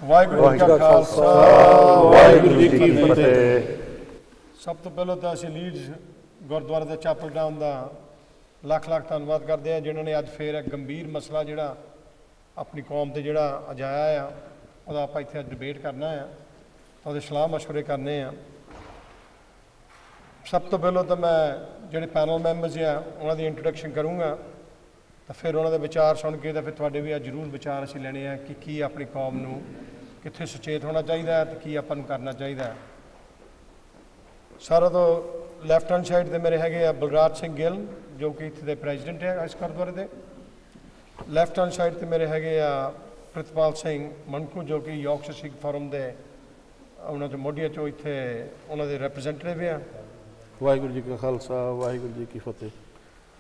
ਵਾਹਿਗੁਰੂ ਜੀ ਕਾ ਖਾਲਸਾ ਵਾਹਿਗੁਰੂ ਜੀ ਕੀ ਫਤਿਹ। ਸਭ ਤੋਂ ਪਹਿਲਾਂ ਤਾਂ ਅਸੀਂ ਲੀਡਸ ਗੁਰਦੁਆਰਾ ਦੇ ਚੈਪਲ ਟਾਊਨ ਦਾ ਲੱਖ ਲੱਖ ਧੰਨਵਾਦ ਕਰਦੇ ਹਾਂ, ਜਿਨ੍ਹਾਂ ਨੇ ਅੱਜ ਫੇਰ ਇੱਕ ਗੰਭੀਰ ਮਸਲਾ ਜਿਹੜਾ ਆਪਣੀ ਕੌਮ ਤੇ ਜਿਹੜਾ ਅਜਾਇਆ ਆ, ਉਹਦਾ ਆਪਾਂ ਇੱਥੇ ਅੱਜ ਡਿਬੇਟ ਕਰਨਾ ਆ, ਉਹਦੇ ਸਲਾਹ ਮਸ਼ਵਰੇ ਕਰਨੇ ਆ। ਸਭ ਤੋਂ ਪਹਿਲਾਂ ਤਾਂ ਮੈਂ ਜਿਹੜੇ ਪੈਨਲ ਮੈਂਬਰਸ ਆ ਉਹਨਾਂ ਦੀ ਇੰਟਰੋਡਕਸ਼ਨ ਕਰੂੰਗਾ, ਤਾਂ ਫਿਰ ਉਹਨਾਂ ਦੇ ਵਿਚਾਰ ਸੁਣ ਕੇ ਤਾਂ ਫਿਰ ਤੁਹਾਡੇ ਵੀ ਜ਼ਰੂਰ ਵਿਚਾਰ ਅਸੀਂ ਲੈਣੇ ਆ ਕਿ ਕੀ ਆਪਣੀ ਕੌਮ ਨੂੰ ਕਿੱਥੇ ਸੁਚੇਤ ਹੋਣਾ ਚਾਹੀਦਾ ਹੈ ਅਤੇ ਕੀ ਆਪਾਂ ਨੂੰ ਕਰਨਾ ਚਾਹੀਦਾ ਹੈ। ਸਾਰਾ ਤੋਂ ਲੈਫਟ ਹੈਂਡ ਸਾਈਡ 'ਤੇ ਮੇਰੇ ਹੈਗੇ ਆ ਬਲਰਾਜ ਸਿੰਘ ਗਿੱਲ, ਜੋ ਕਿ ਇੱਥੇ ਦੇ ਪ੍ਰੈਜ਼ੀਡੈਂਟ ਹੈ ਇਸ ਗੁਰਦੁਆਰੇ ਦੇ। ਲੈਫਟ ਹੈਂਡ ਸਾਈਡ 'ਤੇ ਮੇਰੇ ਹੈਗੇ ਆ ਪ੍ਰਿਤਪਾਲ ਸਿੰਘ ਮਨਕੂ, ਜੋ ਕਿ ਯਾਰਕਸ਼ਾਇਰ ਸਿੱਖ ਫੋਰਮ ਦੇ ਉਹਨਾਂ 'ਚੋਂ ਮੋਢੀਆਂ 'ਚੋਂ ਇੱਥੇ ਉਹਨਾਂ ਦੇ ਰਿਪਰੈਜ਼ੈਂਟੇਟਿਵ ਆ। ਵਾਹਿਗੁਰੂ ਜੀ ਕਾ ਖਾਲਸਾ ਵਾਹਿਗੁਰੂ ਜੀ ਕੀ ਫਤਿਹ।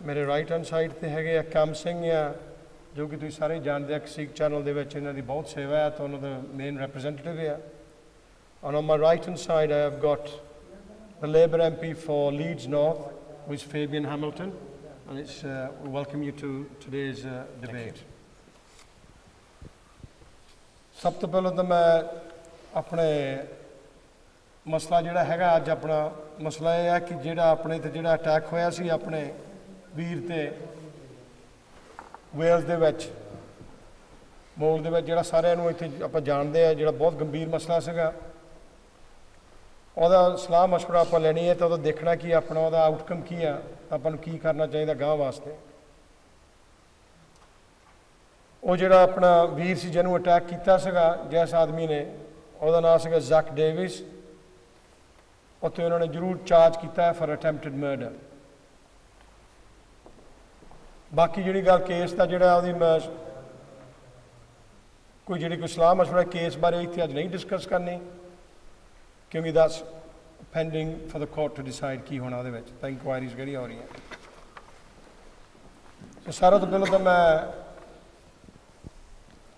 ਮੇਰੇ ਰਾਈਟ ਹੈਂਡ ਸਾਈਡ 'ਤੇ ਹੈਗੇ ਆ ਕੰਮ ਸਿੰਘ ਆ, ਜੋ ਕਿ ਤੁਸੀਂ ਸਾਰੇ ਜਾਣਦੇ ਆ ਕਿ ਸਿੱਖ ਚੈਨਲ ਦੇ ਵਿੱਚ ਇਹਨਾਂ ਦੀ ਬਹੁਤ ਸੇਵਾ ਹੈ, ਤਾਂ ਉਹਨਾਂ ਦਾ ਮੇਨ ਰਿਪਰੈਜ਼ੈਂਟੇਟਿਵ ਆ। And on my right hand side I have got the Labour MP for Leeds North, who is Fabian Hamilton, and it's we welcome you to today's debate. ਸਭ ਤੋਂ ਪਹਿਲਾਂ ਤਾਂ ਮੈਂ ਆਪਣੇ ਮਸਲਾ ਜਿਹੜਾ ਹੈਗਾ ਅੱਜ ਆਪਣਾ ਮਸਲਾ ਇਹ ਹੈ ਕਿ ਜਿਹੜਾ ਆਪਣੇ ਤੇ ਜਿਹੜਾ ਅਟੈਕ ਹੋਇਆ ਸੀ ਆਪਣੇ ਵੀਰ ਤੇ ਵੇਲਸ ਦੇ ਵਿੱਚ ਮੋਲ ਦੇ ਵਿੱਚ, ਜਿਹੜਾ ਸਾਰਿਆਂ ਨੂੰ ਇੱਥੇ ਆਪਾਂ ਜਾਣਦੇ ਆ, ਜਿਹੜਾ ਬਹੁਤ ਗੰਭੀਰ ਮਸਲਾ ਸੀਗਾ, ਉਹਦਾ ਸਲਾਹ ਮਸ਼ਵਰਾ ਆਪਾਂ ਲੈਣੀ ਹੈ, ਤਾਂ ਉਹਦਾ ਦੇਖਣਾ ਕਿ ਆਪਣਾ ਉਹਦਾ ਆਊਟਕਮ ਕੀ ਆ, ਆਪਾਂ ਨੂੰ ਕੀ ਕਰਨਾ ਚਾਹੀਦਾ ਗਾਂਹ ਵਾਸਤੇ। ਉਹ ਜਿਹੜਾ ਆਪਣਾ ਵੀਰ ਸੀ ਜਿਹਨੂੰ ਅਟੈਕ ਕੀਤਾ ਸੀਗਾ ਜਿਸ ਆਦਮੀ ਨੇ, ਉਹਦਾ ਨਾਮ ਸੀਗਾ ਜ਼ਕ ਡੇਵਿਸ। ਉੱਥੇ ਉਹਨਾਂ ਨੇ ਜ਼ਰੂਰ ਚਾਰਜ ਕੀਤਾ ਹੈ ਫॉर ਅਟੈਂਪਟਡ ਮਰਡਰ। ਬਾਕੀ ਜਿਹੜੀ ਗੱਲ ਕੇਸ ਦਾ ਜਿਹੜਾ ਉਹਦੀ ਮੈਂ ਕੋਈ ਸਲਾਹ ਮਸ਼ਵਰਾ ਕੇਸ ਬਾਰੇ ਇੱਥੇ ਅੱਜ ਨਹੀਂ ਡਿਸਕਸ ਕਰਨੀ, ਕਿਉਂਕਿ that's pending for the court to decide ਕੀ ਹੋਣਾ ਉਹਦੇ ਵਿੱਚ, ਤਾਂ ਇਨਕੁਆਇਰੀਜ਼ ਜਿਹੜੀ ਹੋ ਰਹੀਆਂ। ਸੋ ਸਾਰਾ ਤੋਂ ਪਹਿਲਾਂ ਤਾਂ ਮੈਂ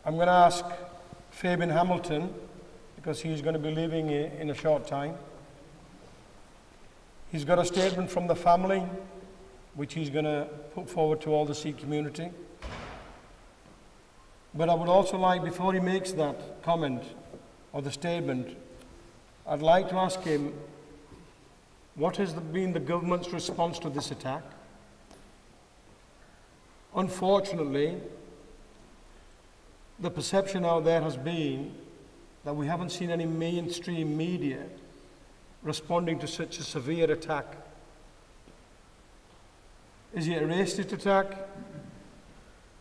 I'm going to ask Fabian Hamilton, because he's going to be leaving in a short time. He's got a statement from the family which he's going to put forward to all the Sikh community. But I would also like, before he makes that comment or the statement, I'd like to ask him what has been the government's response to this attack. Unfortunately, the perception out there has been that we haven't seen any mainstream media responding to such a severe attack. Is it a racist attack?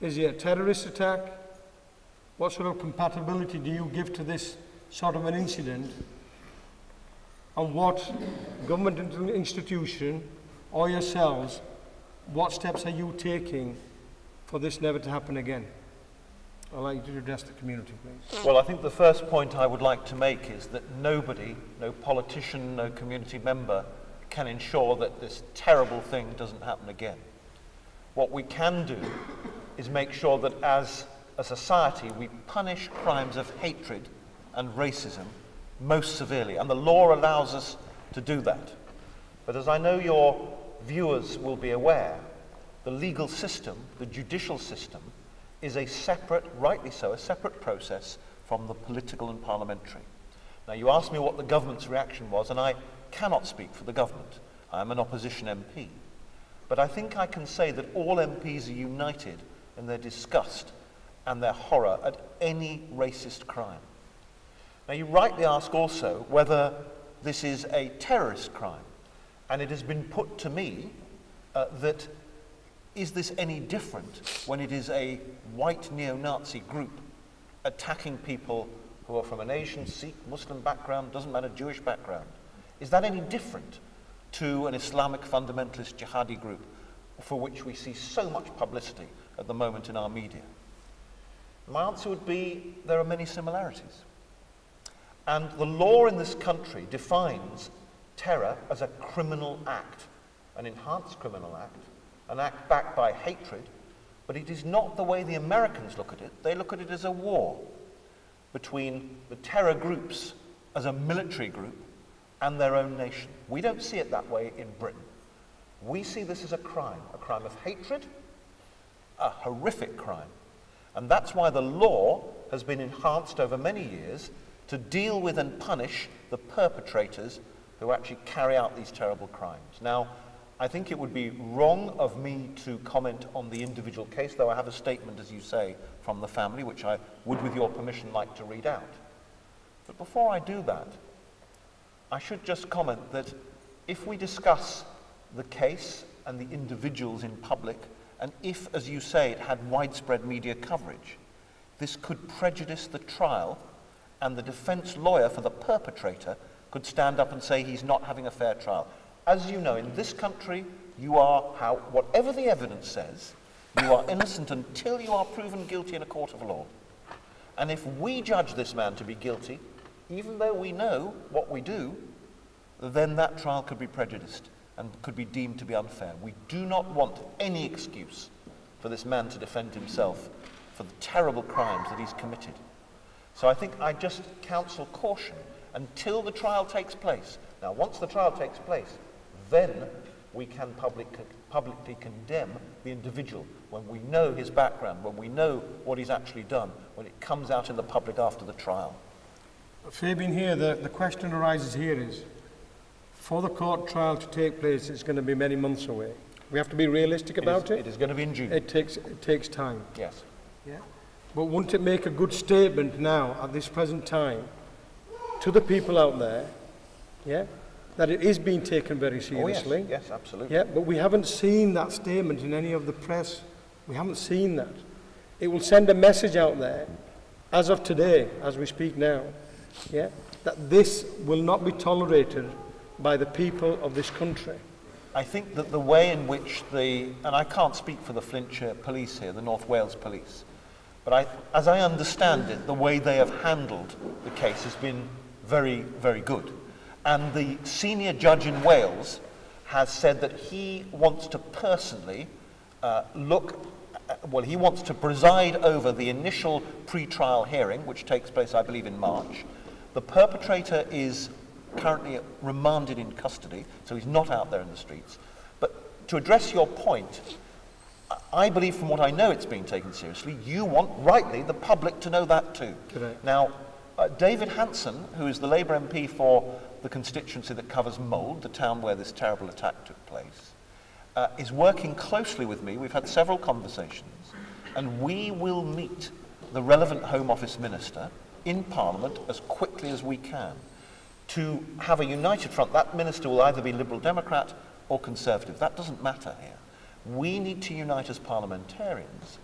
Is it a terrorist attack? What sort of compatibility do you give to this sort of an incident? And what government institution or yourselves, what steps are you taking for this never to happen again? I'd like you to address the community, please. Well, I think the first point I would like to make is that nobody, no politician, no community member can ensure that this terrible thing doesn't happen again. What we can do is make sure that as a society we punish crimes of hatred and racism most severely, and the law allows us to do that. But as I know your viewers will be aware, the legal system, the judicial system, is a separate, rightly so, a separate process from the political and parliamentary. Now, you asked me what the government's reaction was, and I cannot speak for the government. I am an opposition MP. But I think I can say that all MPs are united in their disgust and their horror at any racist crime. Now, you rightly ask also whether this is a terrorist crime, and it has been put to me that is this any different when it is a white neo-Nazi group attacking people who are from an Asian, Sikh, Muslim background, doesn't matter, Jewish background? Is that any different to an Islamic fundamentalist jihadi group for which we see so much publicity at the moment in our media? My answer would be there are many similarities. And the law in this country defines terror as a criminal act, an enhanced criminal act, an act backed by hatred, but it is not the way the Americans look at it. They look at it as a war between the terror groups as a military group and their own nation. We don't see it that way in Britain. We see this as a crime of hatred, a horrific crime, And that's why the law has been enhanced over many years to deal with and punish the perpetrators who actually carry out these terrible crimes. Now, I think it would be wrong of me to comment on the individual case, though I have a statement, as you say, from the family, which I would, with your permission, like to read out. But before I do that, I should just comment that if we discuss the case and the individuals in public, and if, as you say, it had widespread media coverage, this could prejudice the trial, and the defense lawyer for the perpetrator could stand up and say he's not having a fair trial. As you know, in this country, you are, whatever the evidence says, you are innocent until you are proven guilty in a court of law. And if we judge this man to be guilty, even though we know what we do, then that trial could be prejudiced and could be deemed to be unfair. We do not want any excuse for this man to defend himself for the terrible crimes that he's committed. So I think I just counsel caution until the trial takes place. Now, once the trial takes place, then we can publicly condemn the individual when we know his background, when we know what he's actually done, when it comes out in the public after the trial. Fabian, here, the question arises here is, for the court trial to take place, it's going to be many months away. We have to be realistic about it. It is going to be in June. It takes time. Yes. Yeah. But wouldn't it make a good statement now, at this present time, to the people out there, yeah, that it is being taken very seriously? Oh, yes, absolutely. Yeah, but we haven't seen that statement in any of the press. We haven't seen that. It will send a message out there, as of today, as we speak now, yeah, that this will not be tolerated by the people of this country. I think that the way in which and I can't speak for the Flintshire police here, the North Wales police, but as I understand it, the way they have handled the case has been very, very good. And the senior judge in Wales has said that he wants to personally he wants to preside over the initial pre-trial hearing, which takes place, I believe, in March. The perpetrator is currently remanded in custody, so he's not out there in the streets. But to address your point, I believe from what I know it's being taken seriously. You want, rightly, the public to know that too. Correct. Now, David Hanson, who is the Labour MP for the constituency that covers Mold, the town where this terrible attack took place, is working closely with me. We've had several conversations, and we will meet the relevant Home Office Minister in Parliament as quickly as we can to have a united front. That minister will either be Liberal Democrat or Conservative. That doesn't matter here. We need to unite as parliamentarians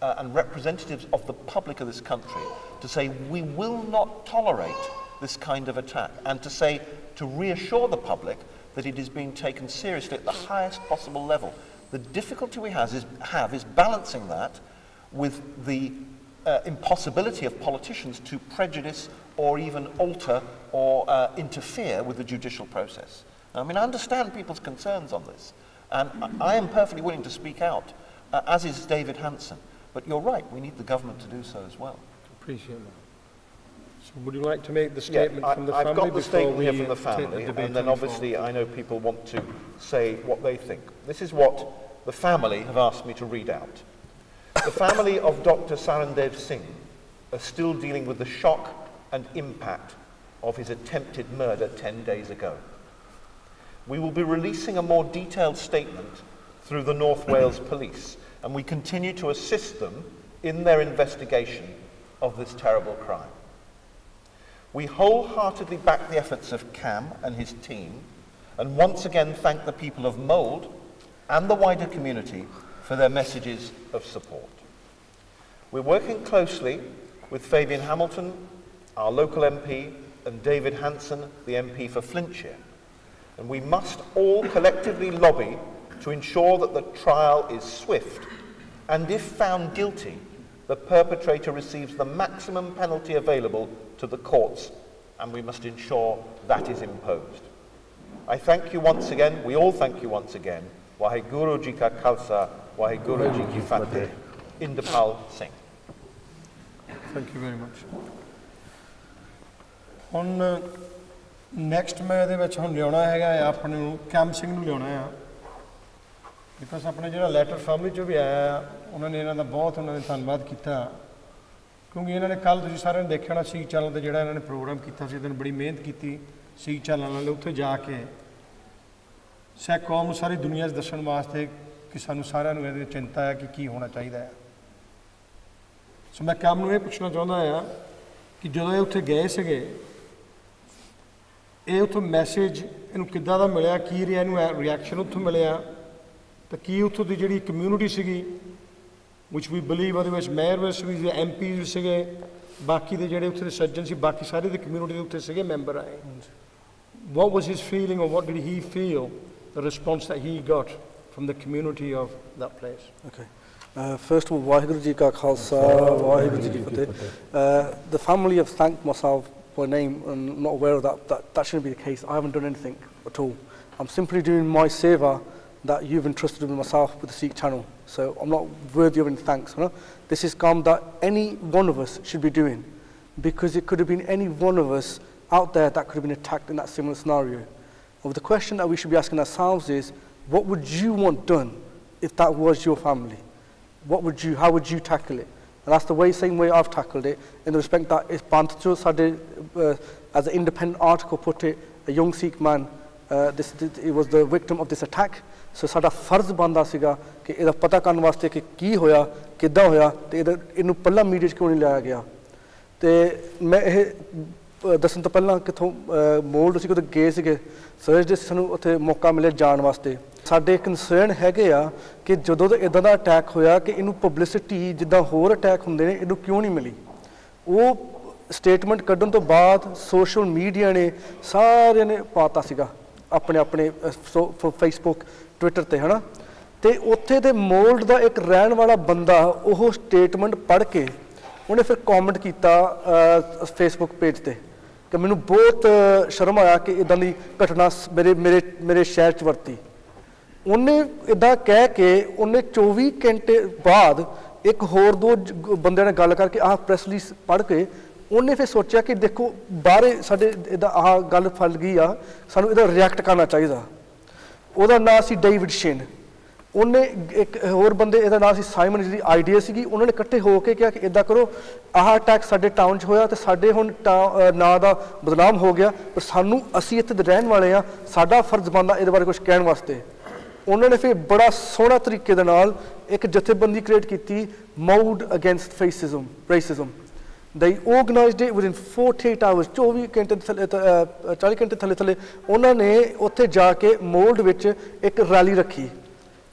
and representatives of the public of this country to say we will not tolerate this kind of attack, and to reassure the public that it is being taken seriously at the highest possible level. The difficulty we have is balancing that with the impossibility of politicians to prejudice or even alter or interfere with the judicial process. I mean, I understand people's concerns on this, and I am perfectly willing to speak out, as is David Hanson. But you're right, we need the government to do so as well. Appreciate that. So would you like to make the statement from the family? I've got the statement here from the take family, debate and then on obviously I know people want to say what they think. This is what the family have asked me to read out. The family of Dr. Sarandev Singh are still dealing with the shock and impact of his attempted murder 10 days ago. We will be releasing a more detailed statement through the North Wales Police, and we continue to assist them in their investigation of this terrible crime. We wholeheartedly back the efforts of Cam and his team, and once again thank the people of Mold and the wider community for their messages of support. We're working closely with Fabian Hamilton, our local MP, and David Hanson, the MP for Flintshire, and we must all collectively lobby to ensure that the trial is swift, and if found guilty, the perpetrator receives the maximum penalty available to the courts, and we must ensure that is imposed. I thank you once again, we all thank you once again. Waheguru Ji Ka Khalsa, Waheguru Ji Ki Fateh. Indipal Singh. Thank you very much. ਹੁਣ next ਮੈਂ ਇਹਦੇ ਵਿੱਚ ਹੁਣ ਲਿਆਉਣਾ ਹੈਗਾ ਆਪਣੇ ਨੂੰ ਕੈਮ ਸਿੰਘ ਨੂੰ ਲਿਆਉਣਾ ਆ ਬਿਕਾਜ਼ ਆਪਣਾ ਜਿਹੜਾ ਲੈਟਰ ਫੈਮਿਲੀ 'ਚੋਂ ਵੀ ਆਇਆ ਉਹਨਾਂ ਨੇ ਇਹਨਾਂ ਦਾ ਬਹੁਤ ਉਹਨਾਂ ਨੇ ਧੰਨਵਾਦ ਕੀਤਾ ਕਿਉਂਕਿ ਇਹਨਾਂ ਨੇ ਕੱਲ੍ਹ ਤੁਸੀਂ ਸਾਰਿਆਂ ਨੇ ਦੇਖਿਆ ਹੋਣਾ ਸਿੱਖ ਚੈਨਲ 'ਤੇ ਜਿਹੜਾ ਇਹਨਾਂ ਨੇ ਪ੍ਰੋਗਰਾਮ ਕੀਤਾ ਸੀ ਇਹਨਾਂ ਨੇ ਬੜੀ ਮਿਹਨਤ ਕੀਤੀ ਸਿੱਖ ਚੈਨਲ ਨਾਲ ਉੱਥੇ ਜਾ ਕੇ ਸਿੱਖ ਕੌਮ ਨੂੰ ਸਾਰੀ ਦੁਨੀਆ 'ਚ ਦੱਸਣ ਵਾਸਤੇ ਕਿ ਸਾਨੂੰ ਸਾਰਿਆਂ ਨੂੰ ਇਹਦੀ ਚਿੰਤਾ ਹੈ ਕਿ ਕੀ ਹੋਣਾ ਚਾਹੀਦਾ ਹੈ। ਸੋ ਮੈਂ ਕੰਮ ਨੂੰ ਇਹ ਪੁੱਛਣਾ ਚਾਹੁੰਦਾ ਹਾਂ ਕਿ ਜਦੋਂ ਇਹ ਉੱਥੇ ਗਏ ਸੀਗੇ ਇਹ ਉੱਥੋਂ ਮੈਸੇਜ ਇਹਨੂੰ ਕਿੱਦਾਂ ਦਾ ਮਿਲਿਆ ਕੀ ਰਿਹਾ ਇਹਨੂੰ ਰਿਐਕਸ਼ਨ ਉੱਥੋਂ ਮਿਲਿਆ ਤਾਂ ਕੀ ਉੱਥੋਂ ਦੀ ਜਿਹੜੀ ਕਮਿਊਨਿਟੀ ਸੀਗੀ which we believe ਉਹਦੇ ਵਿੱਚ ਮੇਅਰ ਵੀ ਸੀਗੇ MPs ਵੀ ਸੀਗੇ ਬਾਕੀ ਦੇ ਜਿਹੜੇ ਉੱਥੇ ਦੇ ਸੱਜਣ ਸੀ ਬਾਕੀ ਸਾਰੇ ਦੇ ਕਮਿਊਨਿਟੀ ਦੇ ਉੱਤੇ ਸੀਗੇ ਮੈਂਬਰ ਆਏ what was his feeling or what did he feel the response that he got from the community of that place? Okay. First of all, Waheguru Ji Ka Khalsa, Waheguru Ji Ki Fateh. The family have thanked myself by name, and I'm not aware of that. That shouldn't be the case. I haven't done anything at all. I'm simply doing my seva that you've entrusted with myself with the Sikh channel. So I'm not worthy of any thanks. You know? This is come that any one of us should be doing, because it could have been any one of us out there that could have been attacked in that similar scenario. Well, the question that we should be asking ourselves is, what would you want done if that was your family? How would you tackle it? And that's the same way I've tackled it, in the respect that it's Bantacho Sade, as an independent article put it, a young Sikh man, it was the victim of this attack. So ਸਾਡਾ ਫਰਜ਼ ਬਣਦਾ ਸੀਗਾ ਕਿ ਇਹਦਾ ਪਤਾ ਕਰਨ ਵਾਸਤੇ ਕਿ ਕੀ ਹੋਇਆ ਕਿੱਦਾਂ ਹੋਇਆ ਤੇ ਇਹਨੂੰ ਪਹਿਲਾਂ ਮੀਡੀਆ 'ਚ ਕਿਉਂ ਨਹੀਂ ਲਾਇਆ ਗਿਆ ਤੇ ਮੈਂ ਇਹ ਦੱਸਣ ਤੋਂ ਪਹਿਲਾਂ ਕਿੱਥੋਂ ਮੋਲਡ ਅਸੀਂ ਕਿਤੇ ਗਏ ਸੀਗੇ ਥਰਸਡੇ ਸਾਨੂੰ ਉੱਥੇ ਮੌਕਾ ਮਿਲਿਆ ਜਾਣ ਵਾਸਤੇ ਸਾਡੇ ਕੰਸਰਨ ਹੈਗੇ ਆ ਕਿ ਜਦੋਂ ਦਾ ਇੱਦਾਂ ਦਾ ਅਟੈਕ ਹੋਇਆ ਕਿ ਇਹਨੂੰ ਪਬਲਿਸਿਟੀ ਜਿੱਦਾਂ ਹੋਰ ਅਟੈਕ ਹੁੰਦੇ ਨੇ ਇਹਨੂੰ ਕਿਉਂ ਨਹੀਂ ਮਿਲੀ ਉਹ ਸਟੇਟਮੈਂਟ ਕੱਢਣ ਤੋਂ ਬਾਅਦ ਸੋਸ਼ਲ ਮੀਡੀਆ ਨੇ ਸਾਰਿਆਂ ਨੇ ਪਾਤਾ ਸੀਗਾ ਆਪਣੇ ਫੇਸਬੁੱਕ ਟਵਿੱਟਰ ਤੇ ਹੈ ਨਾ ਤੇ ਉੱਥੇ ਦੇ ਮੋਲਡ ਦਾ ਇੱਕ ਰਹਿਣ ਵਾਲਾ ਬੰਦਾ ਉਹ ਸਟੇਟਮੈਂਟ ਪੜ੍ਹ ਕੇ ਉਹਨੇ ਫਿਰ ਕਮੈਂਟ ਕੀਤਾ ਫੇਸਬੁੱਕ ਪੇਜ ਤੇ ਕਿ ਮੈਨੂੰ ਬਹੁਤ ਸ਼ਰਮ ਆਇਆ ਕਿ ਇਦਾਂ ਦੀ ਘਟਨਾ ਮੇਰੇ ਸ਼ਹਿਰ 'ਚ ਵਰਤੀ ਉਹਨੇ ਇੱਦਾਂ ਕਹਿ ਕੇ ਉਹਨੇ 24 ਘੰਟੇ ਬਾਅਦ ਇੱਕ ਹੋਰ ਦੋ ਬੰਦਿਆਂ ਨਾਲ ਗੱਲ ਕਰਕੇ ਆਹ ਪ੍ਰੈਸ ਰਿਲੀਜ਼ ਪੜ੍ਹ ਕੇ ਉਹਨੇ ਫਿਰ ਸੋਚਿਆ ਕਿ ਦੇਖੋ ਬਾਹਰ ਸਾਡੇ ਇੱਦਾਂ ਆਹ ਗੱਲ ਫੈਲ ਗਈ ਆ ਸਾਨੂੰ ਇਹਦਾ ਰਿਐਕਟ ਕਰਨਾ ਚਾਹੀਦਾ ਉਹਦਾ ਨਾਂ ਸੀ ਡੇਵਿਡ ਸ਼ਿਨ ਉਹਨੇ ਇੱਕ ਹੋਰ ਬੰਦੇ ਇਹਦਾ ਨਾਂ ਸੀ ਸਾਈਮਨ ਜਿਹਦੀ ਆਈਡੀਆ ਸੀਗੀ ਉਹਨਾਂ ਨੇ ਇਕੱਠੇ ਹੋ ਕੇ ਕਿਹਾ ਕਿ ਇੱਦਾਂ ਕਰੋ ਆਹ ਅਟੈਕ ਸਾਡੇ ਟਾਊਨ 'ਚ ਹੋਇਆ ਤੇ ਸਾਡੇ ਹੁਣ ਨਾਂ ਦਾ ਬਦਨਾਮ ਹੋ ਗਿਆ ਪਰ ਸਾਨੂੰ ਅਸੀਂ ਇੱਥੇ ਦੇ ਰਹਿਣ ਵਾਲੇ ਆ ਸਾਡਾ ਫਰਜ਼ ਬਣਦਾ ਇਹਦੇ ਬਾਰੇ ਕੁਝ ਕਹਿਣ ਵਾਸਤੇ ਉਹਨਾਂ ਨੇ ਫਿਰ ਬੜਾ ਸੋਹਣਾ ਤਰੀਕੇ ਦੇ ਨਾਲ ਇੱਕ ਜਥੇਬੰਦੀ ਕ੍ਰੀਏਟ ਕੀਤੀ ਮਊਡ against racism they organized it within 48 hours 40 ਘੰਟੇ ਥੱਲੇ ਉਹਨਾਂ ਨੇ ਉੱਥੇ ਜਾ ਕੇ ਮੋਲਡ ਵਿੱਚ ਇੱਕ ਰੈਲੀ ਰੱਖੀ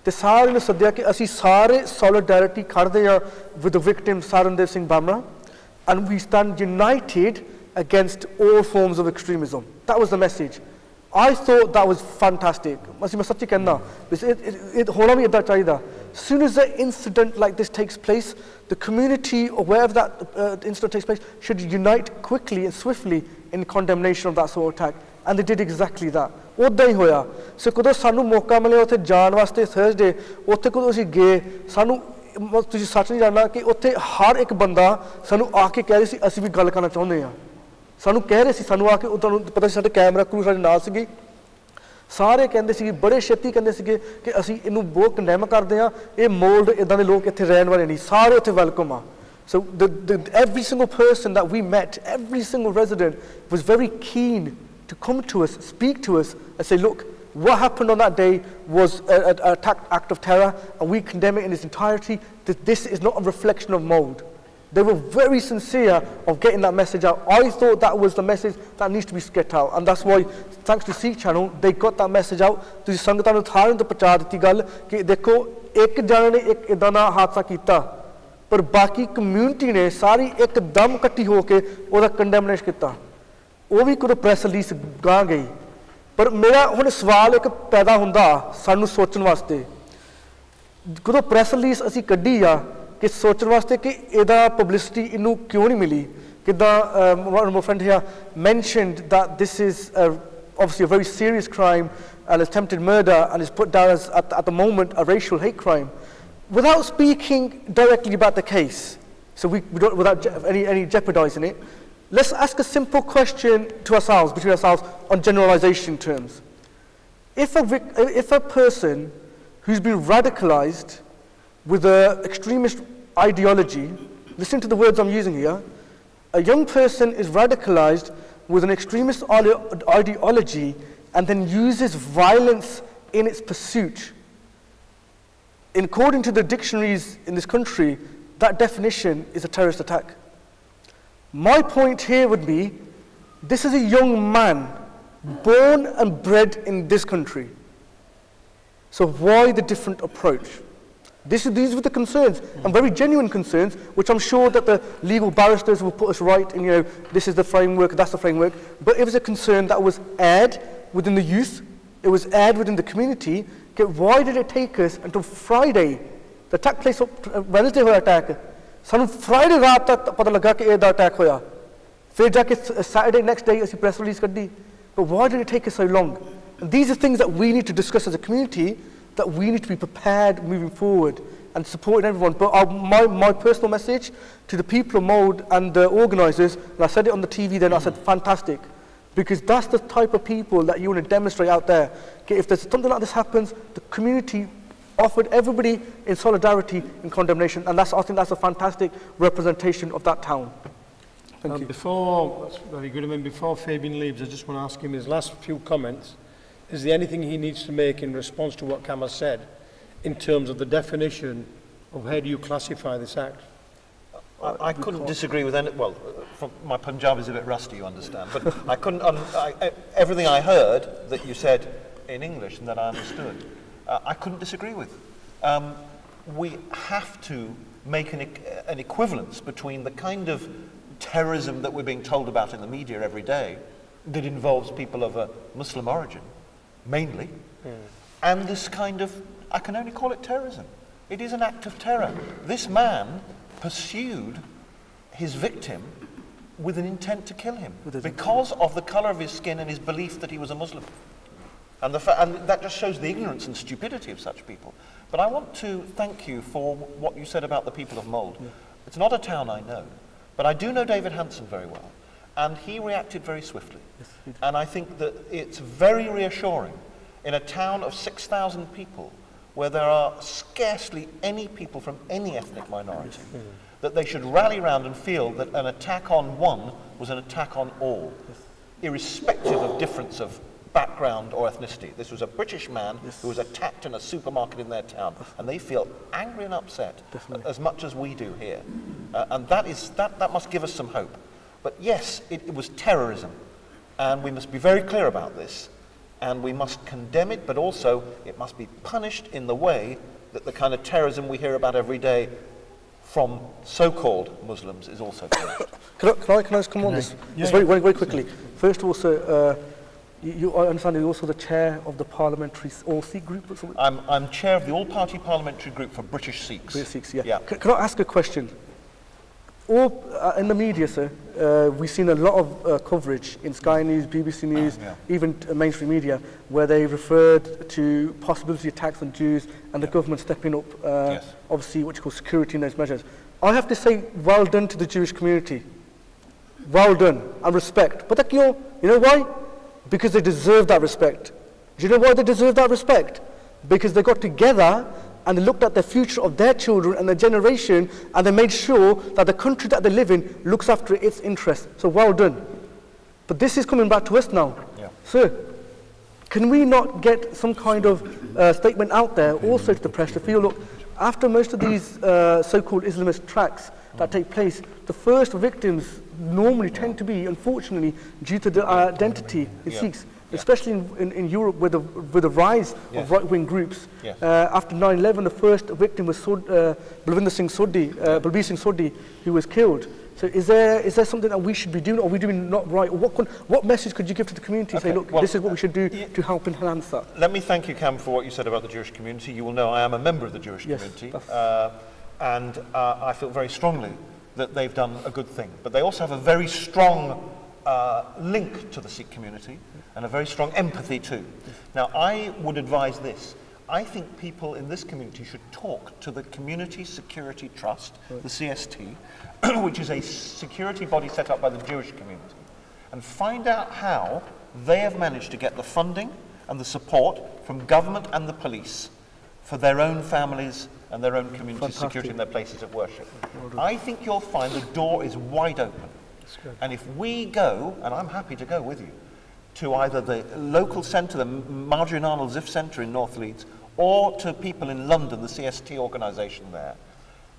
ਤੇ ਸਾਰਿਆਂ ਨੂੰ ਸੱਦਿਆ ਕਿ ਅਸੀਂ ਸਾਰੇ ਸੋਲੀਡੈਰਿਟੀ ਖੜਦੇ ਆ with the victim Sarandev Singh Bamra and we stand united against all forms of extremism. That was the message. I thought that was fantastic. ਅਸੀਂ ਮੈਂ ਸੱਚੀ ਕਹਿੰਦਾ ਇਹ ਹੋਣਾ ਵੀ ਇੱਦਾਂ ਚਾਹੀਦਾ. As soon as an incident like this takes place, the community or wherever that incident takes place should unite quickly and swiftly in condemnation of that sort of attack. And they did exactly that. ਉੱਦਾਂ ਹੀ ਹੋਇਆ. ਸੋ ਕਦੋਂ ਸਾਨੂੰ ਮੌਕਾ ਮਿਲਿਆ ਉੱਥੇ ਜਾਣ ਵਾਸਤੇ Thursday ਉੱਥੇ ਕਦੋਂ ਅਸੀਂ ਗਏ ਸਾਨੂੰ ਤੁਸੀਂ ਸੱਚ ਨਹੀਂ ਜਾਣਨਾ ਕਿ ਉੱਥੇ ਹਰ ਇੱਕ ਬੰਦਾ ਸਾਨੂੰ ਆ ਕੇ ਕਹਿ ਰਿਹਾ ਸੀ ਅਸੀਂ ਵੀ ਗੱਲ ਕਰਨਾ ਚਾਹੁੰਦੇ ਹਾਂ ਸਾਨੂੰ ਕਹਿ ਰਹੇ ਸੀ ਸਾਨੂੰ ਆ ਕੇ ਤੁਹਾਨੂੰ ਪਤਾ ਸੀ ਸਾਡੇ ਕੈਮਰਾ ਕਰੂ ਸਾਡੇ ਨਾਲ ਸੀਗੀ ਸਾਰੇ ਕਹਿੰਦੇ ਸੀਗੇ ਬੜੇ ਛੇਤੀ ਕਹਿੰਦੇ ਸੀਗੇ ਕਿ ਅਸੀਂ ਇਹਨੂੰ ਬਹੁਤ ਕੰਡੈਮ ਕਰਦੇ ਹਾਂ ਇਹ ਮੋਲਡ ਇੱਦਾਂ ਦੇ ਲੋਕ ਇੱਥੇ ਰਹਿਣ ਵਾਲੇ ਨਹੀਂ ਸਾਰੇ ਉੱਥੇ ਵੈਲਕਮ ਆ ਸੋ every single person that we met every single resident was very keen to come to us speak to us and say look what happened on that day was an act of terror and we condemn it in its entirety that this is not a reflection of mold. They were very sincere of getting that message out. I thought that was the message that needs to be get out and that's why thanks to Sikh channel they got that message out ਤੁਸੀਂ ਸੰਗਤਾਂ ਨੂੰ ਸਾਰਿਆਂ ਨੂੰ ਪਹੁੰਚਾ ਦਿੱਤੀ ਗੱਲ ਕਿ ਦੇਖੋ ਇੱਕ ਜਣੇ ਨੇ ਇੱਕ ਇਦਾਂ ਦਾ ਹਾਦਸਾ ਕੀਤਾ ਪਰ ਬਾਕੀ ਕਮਿਊਨਿਟੀ ਨੇ ਸਾਰੀ ਇੱਕਦਮ ਇਕੱਠੀ ਹੋ ਕੇ ਉਹਦਾ ਕੰਡੈਮਨੇਸ਼ਨ ਕੀਤਾ ਉਹ ਵੀ ਕੋਈ ਪ੍ਰੈਸ ਰਿਲੀਜ਼ ਗਾਂ ਗਈ ਪਰ ਮੇਰਾ ਹੁਣ ਸਵਾਲ ਇੱਕ ਪੈਦਾ ਹੁੰਦਾ ਸਾਨੂੰ ਸੋਚਣ ਵਾਸਤੇ ਜਦੋਂ ਪ੍ਰੈਸ ਰਿਲੀਜ਼ ਅਸੀਂ ਕੱਢੀ ਆ ਕਿ ਸੋਚਣ ਵਾਸਤੇ ਕਿ ਇਹਦਾ ਪਬਲਿਸਿਟੀ ਇਹਨੂੰ ਕਿਉਂ ਨਹੀਂ ਮਿਲੀ ਕਿੱਦਾਂ my friend here mentioned that this is obviously a very serious crime and attempted murder and is put down as at the moment a racial hate crime without speaking directly about the case so we don't without any jeopardizing it let's ask a simple question to ourselves between ourselves on generalization terms if a person who's been radicalized with an extremist ideology. Listen to the words I'm using here. A young person is radicalized with an extremist ideology and then uses violence in its pursuit. According to the dictionaries in this country, that definition is a terrorist attack. My point here would be, this is a young man born and bred in this country. So why the different approach? These were the concerns, and very genuine concerns, which I'm sure that the legal barristers will put us right in, this is the framework, that's the framework. But it was a concern that was aired within the youth, it was aired within the community. Why did it take us until Friday? The attack place Wednesday hoya attack. Sanu Friday raat tak pata laga ki eda attack hoya. Fir jaake Saturday next day asi press release kaddi. But why did it take us so long? And these are things that we need to discuss as a community, that we need to be prepared moving forward and supporting everyone. But my personal message to the people of Mold and the organisers, and I said it on the TV then, I said fantastic, because that's the type of people that you want to demonstrate out there. Okay, if there's something like this happens, the community offered everybody in solidarity and condemnation, and I think that's a fantastic representation of that town. Thank you. That's very good. I mean, before Fabian leaves, I just want to ask him his last few comments. Is there anything he needs to make in response to what Kamal said in terms of the definition of how do you classify this act? I couldn't disagree with any, well, my Punjabi is a bit rusty, you understand, but I couldn't, everything I heard that you said in English and that I understood, I couldn't disagree with. We have to make an equivalence between the kind of terrorism that we're being told about in the media every day that involves people of a Muslim origin, mainly, and this kind of, I can only call it terrorism. It is an act of terror. This man pursued his victim with an intent to kill him because of the colour of his skin and his belief that he was a Muslim. And that just shows the ignorance and stupidity of such people. But I want to thank you for what you said about the people of Mold. Yeah. It's not a town I know, but I do know David Hanson very well, and he reacted very swiftly. Yes, and I think that it's very reassuring in a town of 6,000 people where there are scarcely any people from any ethnic minority, that they should rally around and feel that an attack on one was an attack on all, irrespective of difference of background or ethnicity. This was a British man who was attacked in a supermarket in their town, and they feel angry and upset as much as we do here. And that must give us some hope. But yes, it was terrorism, and we must be very clear about this. And we must condemn it, but also it must be punished in the way that the kind of terrorism we hear about every day from so-called Muslims is also punished. Can I just come on this? Yeah, just very quickly. First of all, sir, I understand you're also the chair of the Parliamentary All-Sikh Group or something? I'm chair of the All-Party Parliamentary Group for British Sikhs. British Sikhs, yeah. Can I ask a question? In the media, sir, we've seen a lot of coverage in Sky News, BBC News, even mainstream media, where they referred to possibility attacks on Jews and the government stepping up, obviously, what you call security in those measures. I have to say, well done to the Jewish community. Well done, and respect. But you know why? Because they deserve that respect. Do you know why they deserve that respect? Because they got together and they looked at the future of their children and their generation, and they made sure that the country that they live in looks after its interests. So well done. But this is coming back to us now. Sir, can we not get some kind of statement out there also to the press to feel, look, after most of these so-called Islamist attacks that take place, the first victims normally tend to be, unfortunately, due to the identity in Sikhs, especially in Europe with the rise of right-wing groups. After 9/11, the first victim was Balwinder Singh Sodhi, Balbir Singh Sodhi, who was killed. So is there something that we should be doing, or are we doing not right? Or what message could you give to the community to say, look, this is what we should do to help enhance that? Let me thank you, Cam, for what you said about the Jewish community. You will know I am a member of the Jewish community, and I feel very strongly that they've done a good thing. But they also have a very strong link to the Sikh community and a very strong empathy too. Now, I would advise this. I think people in this community should talk to the Community Security Trust, the CST, which is a security body set up by the Jewish community, and find out how they have managed to get the funding and the support from government and the police for their own families and their own community security and their places of worship. I think you'll find the door is wide open. And if we go, and I'm happy to go with you, to either the local centre, the Marjorie Arnold Ziff Centre in North Leeds, or to people in London, the CST organisation there,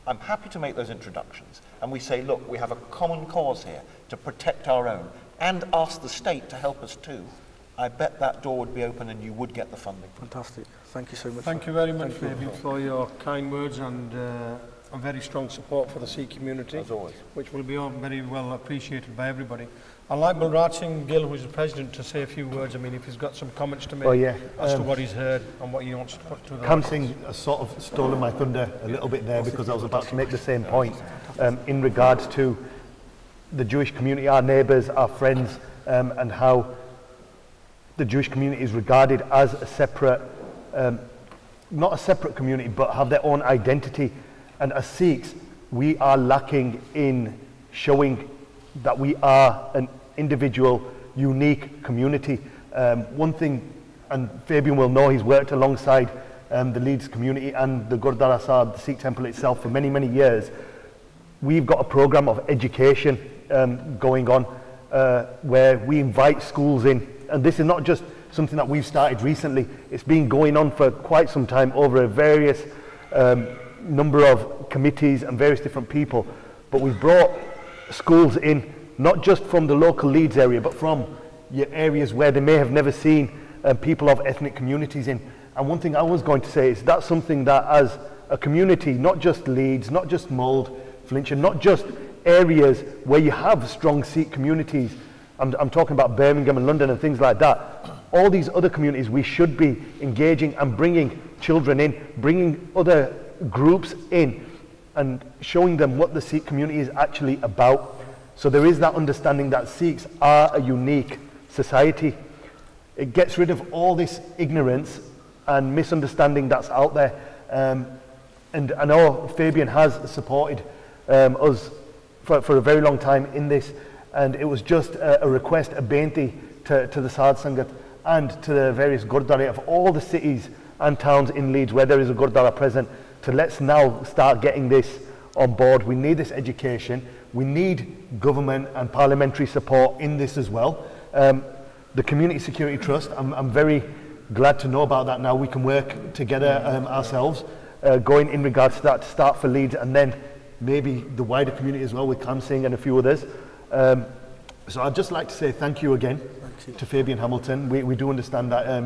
I'm happy to make those introductions. And we say, look, we have a common cause here to protect our own and ask the state to help us too. I bet that door would be open and you would get the funding. Fantastic. Thank you so much. Thank you very much, Fabian, for your kind words and a very strong support for the Sikh community. As always. Which will be all very well appreciated by everybody. I'd like Balraj Singh Gill, who's the president, to say a few words. I mean, if he's got some comments to make as to what he's heard and what he wants to put to the... Kam Singh has sort of stolen my thunder a little bit there because I was about to make the same point in regards to the Jewish community, our neighbours, our friends, and how the Jewish community is regarded as a separate, not a separate community, but have their own identity. And as Sikhs, we are lacking in showing that we are an individual, unique community. One thing, and Fabian will know, he's worked alongside the Leeds community and the Gurdwara Sahib, the Sikh temple itself, for many, many years. We've got a programme of education going on where we invite schools in. And this is not just something that we've started recently. It's been going on for quite some time over a various number of committees and various different people. But we've brought schools in, not just from the local Leeds area, but from your areas where they may have never seen people of ethnic communities in. And one thing I was going to say is that's something that as a community, not just Leeds, not just Mold, Flintshire, not just areas where you have strong Sikh communities, I'm talking about Birmingham and London and things like that. All these other communities, we should be engaging and bringing children in, bringing other groups in and showing them what the Sikh community is actually about. So there is that understanding that Sikhs are a unique society. It gets rid of all this ignorance and misunderstanding that's out there. And I know Fabian has supported us for a very long time in this. And it was just a request, a beinti to the Sadh Sangat and to the various Gurdwara of all the cities and towns in Leeds where there is a Gurdwara present, to let's now start getting this on board. We need this education. We need government and parliamentary support in this as well. The Community Security Trust, I'm very glad to know about that now. We can work together ourselves going in regards to that, to start for Leeds and then maybe the wider community as well with Kam Singh and a few others. So I'd just like to say thank you again to Fabian Hamilton. We do understand that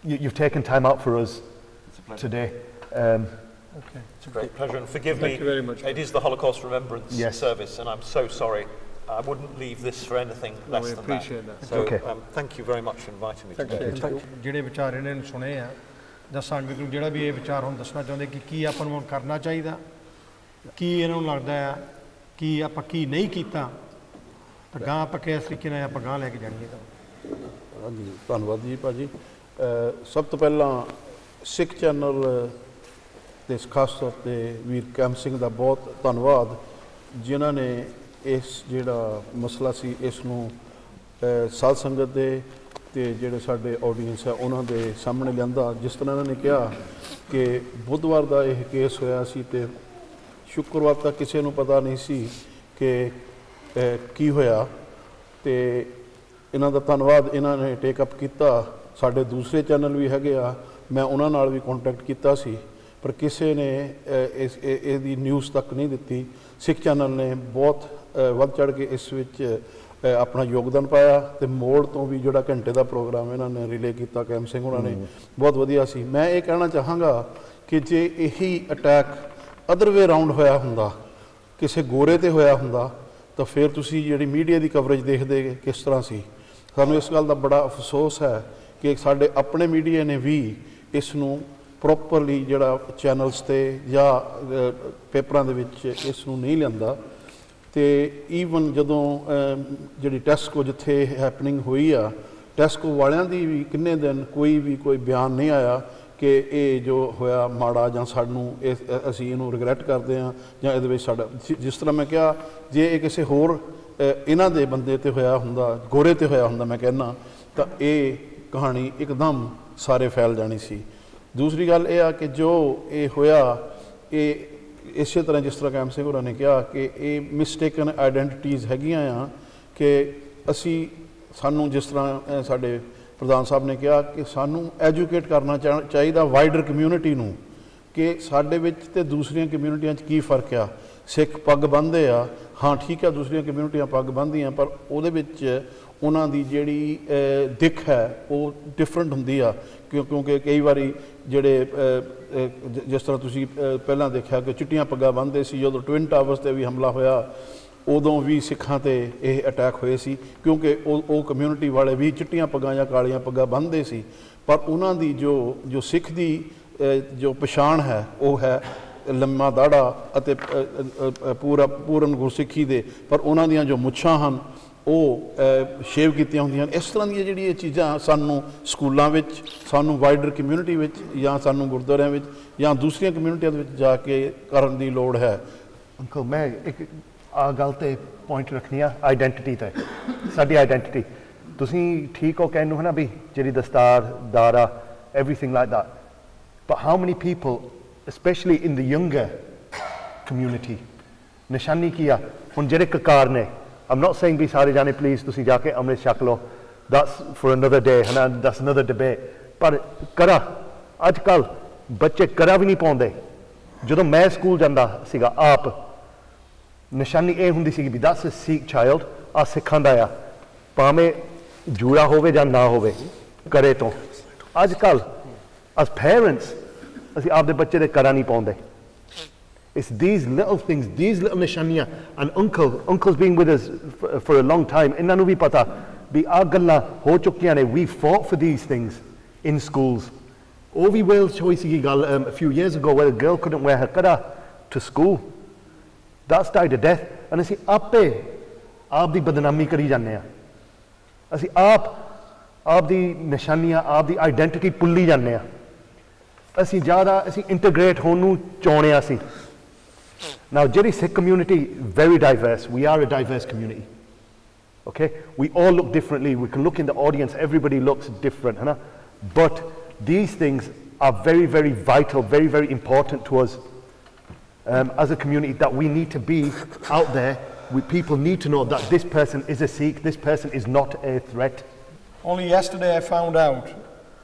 you've taken time out for us today. Okay. It's a great pleasure, and forgive me, Thank you very much. It is the Holocaust Remembrance Yes. Service, and I'm so sorry. I wouldn't leave this for anything less we than appreciate that. So Okay. Thank you very much for inviting me today. ਜਿਹੜੇ ਵਿਚਾਰ ਇਹਨਾਂ ਨੇ ਸੁਣੇ ਆ ਜਾਂ ਸੰਗਤ ਨੂੰ ਜਿਹੜਾ ਵੀ ਇਹ ਵਿਚਾਰ ਹੁਣ ਦੱਸਣਾ ਚਾਹੁੰਦੇ ਕਿ ਕੀ ਆਪਾਂ ਨੂੰ ਹੁਣ ਕਰਨਾ ਚਾਹੀਦਾ, ਕੀ ਇਹਨਾਂ ਨੂੰ ਲੱਗਦਾ ਆ ਕਿ ਆਪਾਂ ਕੀ ਨਹੀਂ ਕੀਤਾ, ਤਾਂ ਗਾਂ ਆਪਾਂ ਕਿਸ ਤਰੀਕੇ ਨਾਲ ਆਪਾਂ ਗਾਂ ਲੈ ਕੇ ਜਾਣੀਏ। ਤਾਂ ਹਾਂਜੀ, ਧੰਨਵਾਦ ਜੀ ਭਾਜੀ। ਸਭ ਤੋਂ ਪਹਿਲਾਂ ਸਿੱਖ ਚੈਨਲ ਤੇ ਖਾਸ ਤੌਰ 'ਤੇ ਵੀਰ ਕੈਮ ਸਿੰਘ ਦਾ ਬਹੁਤ ਧੰਨਵਾਦ, ਜਿਨ੍ਹਾਂ ਨੇ ਇਸ ਜਿਹੜਾ ਮਸਲਾ ਸੀ ਇਸ ਨੂੰ ਸਾਧ ਸੰਗਤ ਦੇ ਤੇ ਜਿਹੜੇ ਸਾਡੇ ਆਡੀਅנס ਆ ਉਹਨਾਂ ਦੇ ਸਾਹਮਣੇ ਲਿਆਂਦਾ। ਜਿਸ ਤਰ੍ਹਾਂ ਇਹਨਾਂ ਨੇ ਕਿਹਾ ਕਿ ਬੁੱਧਵਾਰ ਦਾ ਇਹ ਕੇਸ ਹੋਇਆ ਸੀ ਤੇ ਸ਼ੁੱਕਰਵਾਰ ਤੱਕ ਕਿਸੇ ਨੂੰ ਪਤਾ ਨਹੀਂ ਸੀ ਕਿ ਕੀ ਹੋਇਆ, ਤੇ ਇਹਨਾਂ ਦਾ ਧੰਨਵਾਦ, ਇਹਨਾਂ ਨੇ ਟੇਕ ਅਪ ਕੀਤਾ। ਸਾਡੇ ਦੂਸਰੇ ਚੈਨਲ ਵੀ ਹੈਗੇ ਆ, ਮੈਂ ਉਹਨਾਂ ਨਾਲ ਵੀ ਕੰਟੈਕਟ ਕੀਤਾ ਸੀ, ਪਰ ਕਿਸੇ ਨੇ ਇਹਦੀ ਨਿਊਜ਼ ਤੱਕ ਨਹੀਂ ਦਿੱਤੀ। ਸਿੱਖ ਚੈਨਲ ਨੇ ਬਹੁਤ ਵੱਧ ਚੜ੍ਹ ਕੇ ਇਸ ਵਿੱਚ ਆਪਣਾ ਯੋਗਦਾਨ ਪਾਇਆ, ਤੇ ਮੋੜ ਤੋਂ ਵੀ ਜਿਹੜਾ ਘੰਟੇ ਦਾ ਪ੍ਰੋਗਰਾਮ ਇਹਨਾਂ ਨੇ ਰਿਲੇ ਕੀਤਾ ਕੈਮ ਸਿੰਘ ਉਹਨਾਂ ਨੇ, ਬਹੁਤ ਵਧੀਆ ਸੀ। ਮੈਂ ਇਹ ਕਹਿਣਾ ਚਾਹਾਂਗਾ ਕਿ ਜੇ ਇਹੀ ਅਟੈਕ ਅਦਰ ਵੇ ਰਾਊਂਡ ਹੋਇਆ ਹੁੰਦਾ, ਕਿਸੇ ਗੋਰੇ 'ਤੇ ਹੋਇਆ ਹੁੰਦਾ, ਤਾਂ ਫਿਰ ਤੁਸੀਂ ਜਿਹੜੀ ਮੀਡੀਆ ਦੀ ਕਵਰੇਜ ਦੇਖਦੇ ਕਿਸ ਤਰ੍ਹਾਂ ਸੀ। ਸਾਨੂੰ ਇਸ ਗੱਲ ਦਾ ਬੜਾ ਅਫਸੋਸ ਹੈ ਕਿ ਸਾਡੇ ਆਪਣੇ ਮੀਡੀਆ ਨੇ ਵੀ ਇਸ ਨੂੰ ਪ੍ਰੋਪਰਲੀ ਜਿਹੜਾ ਚੈਨਲਸ 'ਤੇ ਜਾਂ ਪੇਪਰਾਂ ਦੇ ਵਿੱਚ ਇਸ ਨੂੰ ਨਹੀਂ ਲਿਆਂਦਾ। ਤੇ ਈਵਨ ਜਦੋਂ ਜਿਹੜੀ ਟੈਸਕੋ ਜਿੱਥੇ ਹੈਪਨਿੰਗ ਹੋਈ ਆ, ਟੈਸਕੋ ਵਾਲਿਆਂ ਦੀ ਵੀ ਕਿੰਨੇ ਦਿਨ ਕੋਈ ਬਿਆਨ ਨਹੀਂ ਆਇਆ ਕਿ ਇਹ ਜੋ ਹੋਇਆ ਮਾੜਾ ਜਾਂ ਸਾਨੂੰ ਅਸੀਂ ਇਹਨੂੰ ਰਿਗਰੈਟ ਕਰਦੇ ਹਾਂ ਜਾਂ ਇਹਦੇ ਵਿੱਚ ਸਾਡਾ, ਜਿਸ ਤਰ੍ਹਾਂ ਮੈਂ ਕਿਹਾ, ਜੇ ਇਹ ਕਿਸੇ ਹੋਰ ਇਹਨਾਂ ਦੇ ਬੰਦੇ 'ਤੇ ਹੋਇਆ ਹੁੰਦਾ, ਗੋਰੇ 'ਤੇ ਹੋਇਆ ਹੁੰਦਾ, ਮੈਂ ਕਹਿੰਦਾ, ਤਾਂ ਇਹ ਕਹਾਣੀ ਇੱਕਦਮ ਸਾਰੇ ਫੈਲ ਜਾਣੀ ਸੀ। दूसरी गल ये आ कि जो ये होया ये इस तरह जिस तरह कैम सिंह होरां ने कहा कि ये मिसटेकन आइडेंटिटीज़ हैगियां आ कि असी सानू जिस तरह साडे प्रधान साहब ने कहा कि सानू एजुकेट करना चाहिए वाइडर कम्यूनिटी नू कि साडे विच ते दूसरियां कम्यूनिटियां च की फर्क आ। सिख पग बन्नदे आ, हाँ ठीक है दूसरियां कम्यूनिटियां पग बन्नदियां पर उहदे विच उन्हां दी जिहड़ी दिख है वो डिफरेंट हुंदी आ क्योंकि कई बारी जिहड़े जिस तरह तुसीं पहलां देखिया कि चिट्टियां पग्गां बन्नदे सी जदों ट्विन टावर्स ते भी हमला होया उदों भी सिखां ते यह अटैक होए सी क्योंकि वो कम्यूनिटी वाले भी चिट्टियां पग्गां या कालियां पग्गां बन्नदे सी पर उन्हां दी जो सिख दी जो पछाण है वो है लम्मा दाड़ा अते पूਰਨ गुरसिੱਖੀ दे पर उन्हां दियां जो मुच्छां हन ਉਹ ਸ਼ੇਵ ਕੀਤੀਆਂ ਹੁੰਦੀਆਂ ਇਸ ਤਰ੍ਹਾਂ ਦੀਆਂ ਜਿਹੜੀ ਇਹ ਚੀਜ਼ਾਂ ਸਾਨੂੰ ਸਕੂਲਾਂ ਵਿੱਚ ਸਾਨੂੰ ਵਾਈਡਰ ਕਮਿਊਨਿਟੀ ਵਿੱਚ ਜਾਂ ਸਾਨੂੰ ਗੁਰਦੁਆਰਿਆਂ ਵਿੱਚ ਜਾਂ ਦੂਸਰੀਆਂ ਕਮਿਊਨਿਟੀਆਂ ਦੇ ਵਿੱਚ ਜਾ ਕੇ ਕਰਨ ਦੀ ਲੋੜ ਹੈ। ਅੰਕਲ ਮੈਂ ਇੱਕ ਆ ਗੱਲ ਤੇ ਪੁਆਇੰਟ ਰੱਖਣੀ ਆ ਆਈਡੈਂਟੀਟੀ ਤੇ ਸਾਡੀ ਆਈਡੈਂਟੀਟੀ ਤੁਸੀਂ ਠੀਕ ਹੋ ਕਹਿਣ ਨੂੰ ਹੈ ਨਾ ਵੀ ਜਿਹੜੀ ਦਸਤਾਰ ਦਾਰਾ everything like that but how many people especially in the younger community ਨਿਸ਼ਾਨੀ ਕੀ ਆ ਹੁਣ ਜਿਹੜੇ ਕਕਾਰ ਨੇ I'm not saying be सारे जाने please तुसी जाके अमृत छक लो that's for another day है ना that's another debate पर करा अजकल बच्चे करा भी नहीं पाउंदे ਜਦੋਂ मैं स्कूल ਜਾਂਦਾ ਸੀਗਾ ਆਪ ਨਿਸ਼ਾਨੀ ਇਹ ਹੁੰਦੀ ਸੀ ਵੀ that's a Sikh child ਆ ਸਿੱਖਾਂ ਦਾ ਆ ਭਾਵੇਂ ਜੂੜਾ ਹੋਵੇ ਜਾਂ ਨਾ ਹੋਵੇ ਕਰੇ ਤੋਂ ਅਜਕਲ as parents ਅਸੀਂ ਆਪਦੇ ਬੱਚੇ ਦੇ ਕਰਾ ਨਹੀਂ ਪਾਉਂਦੇ It's these little things, these little nishaniya. And uncle's been with us for a long time. Inna nu bhi pata bhi aa galla ho chukkiyan ne. We fought for these things in schools. Ovi Wales choice ki gal a few years ago where a girl couldn't wear her qada to school. That's died to death. And asi ape aap di badnami kari janne a. Asi aap di nishaniya, aap di identity pulli janne a. Asi jada asi integrate honu chaune a si. Now, Jerry Sikh community, very diverse. We are a diverse community. Okay? We all look differently. We can look in the audience. Everybody looks different. Right? But these things are very, very vital, very, very important to us as a community that we need to be out there. People need to know that this person is a Sikh, this person is not a threat. Only yesterday I found out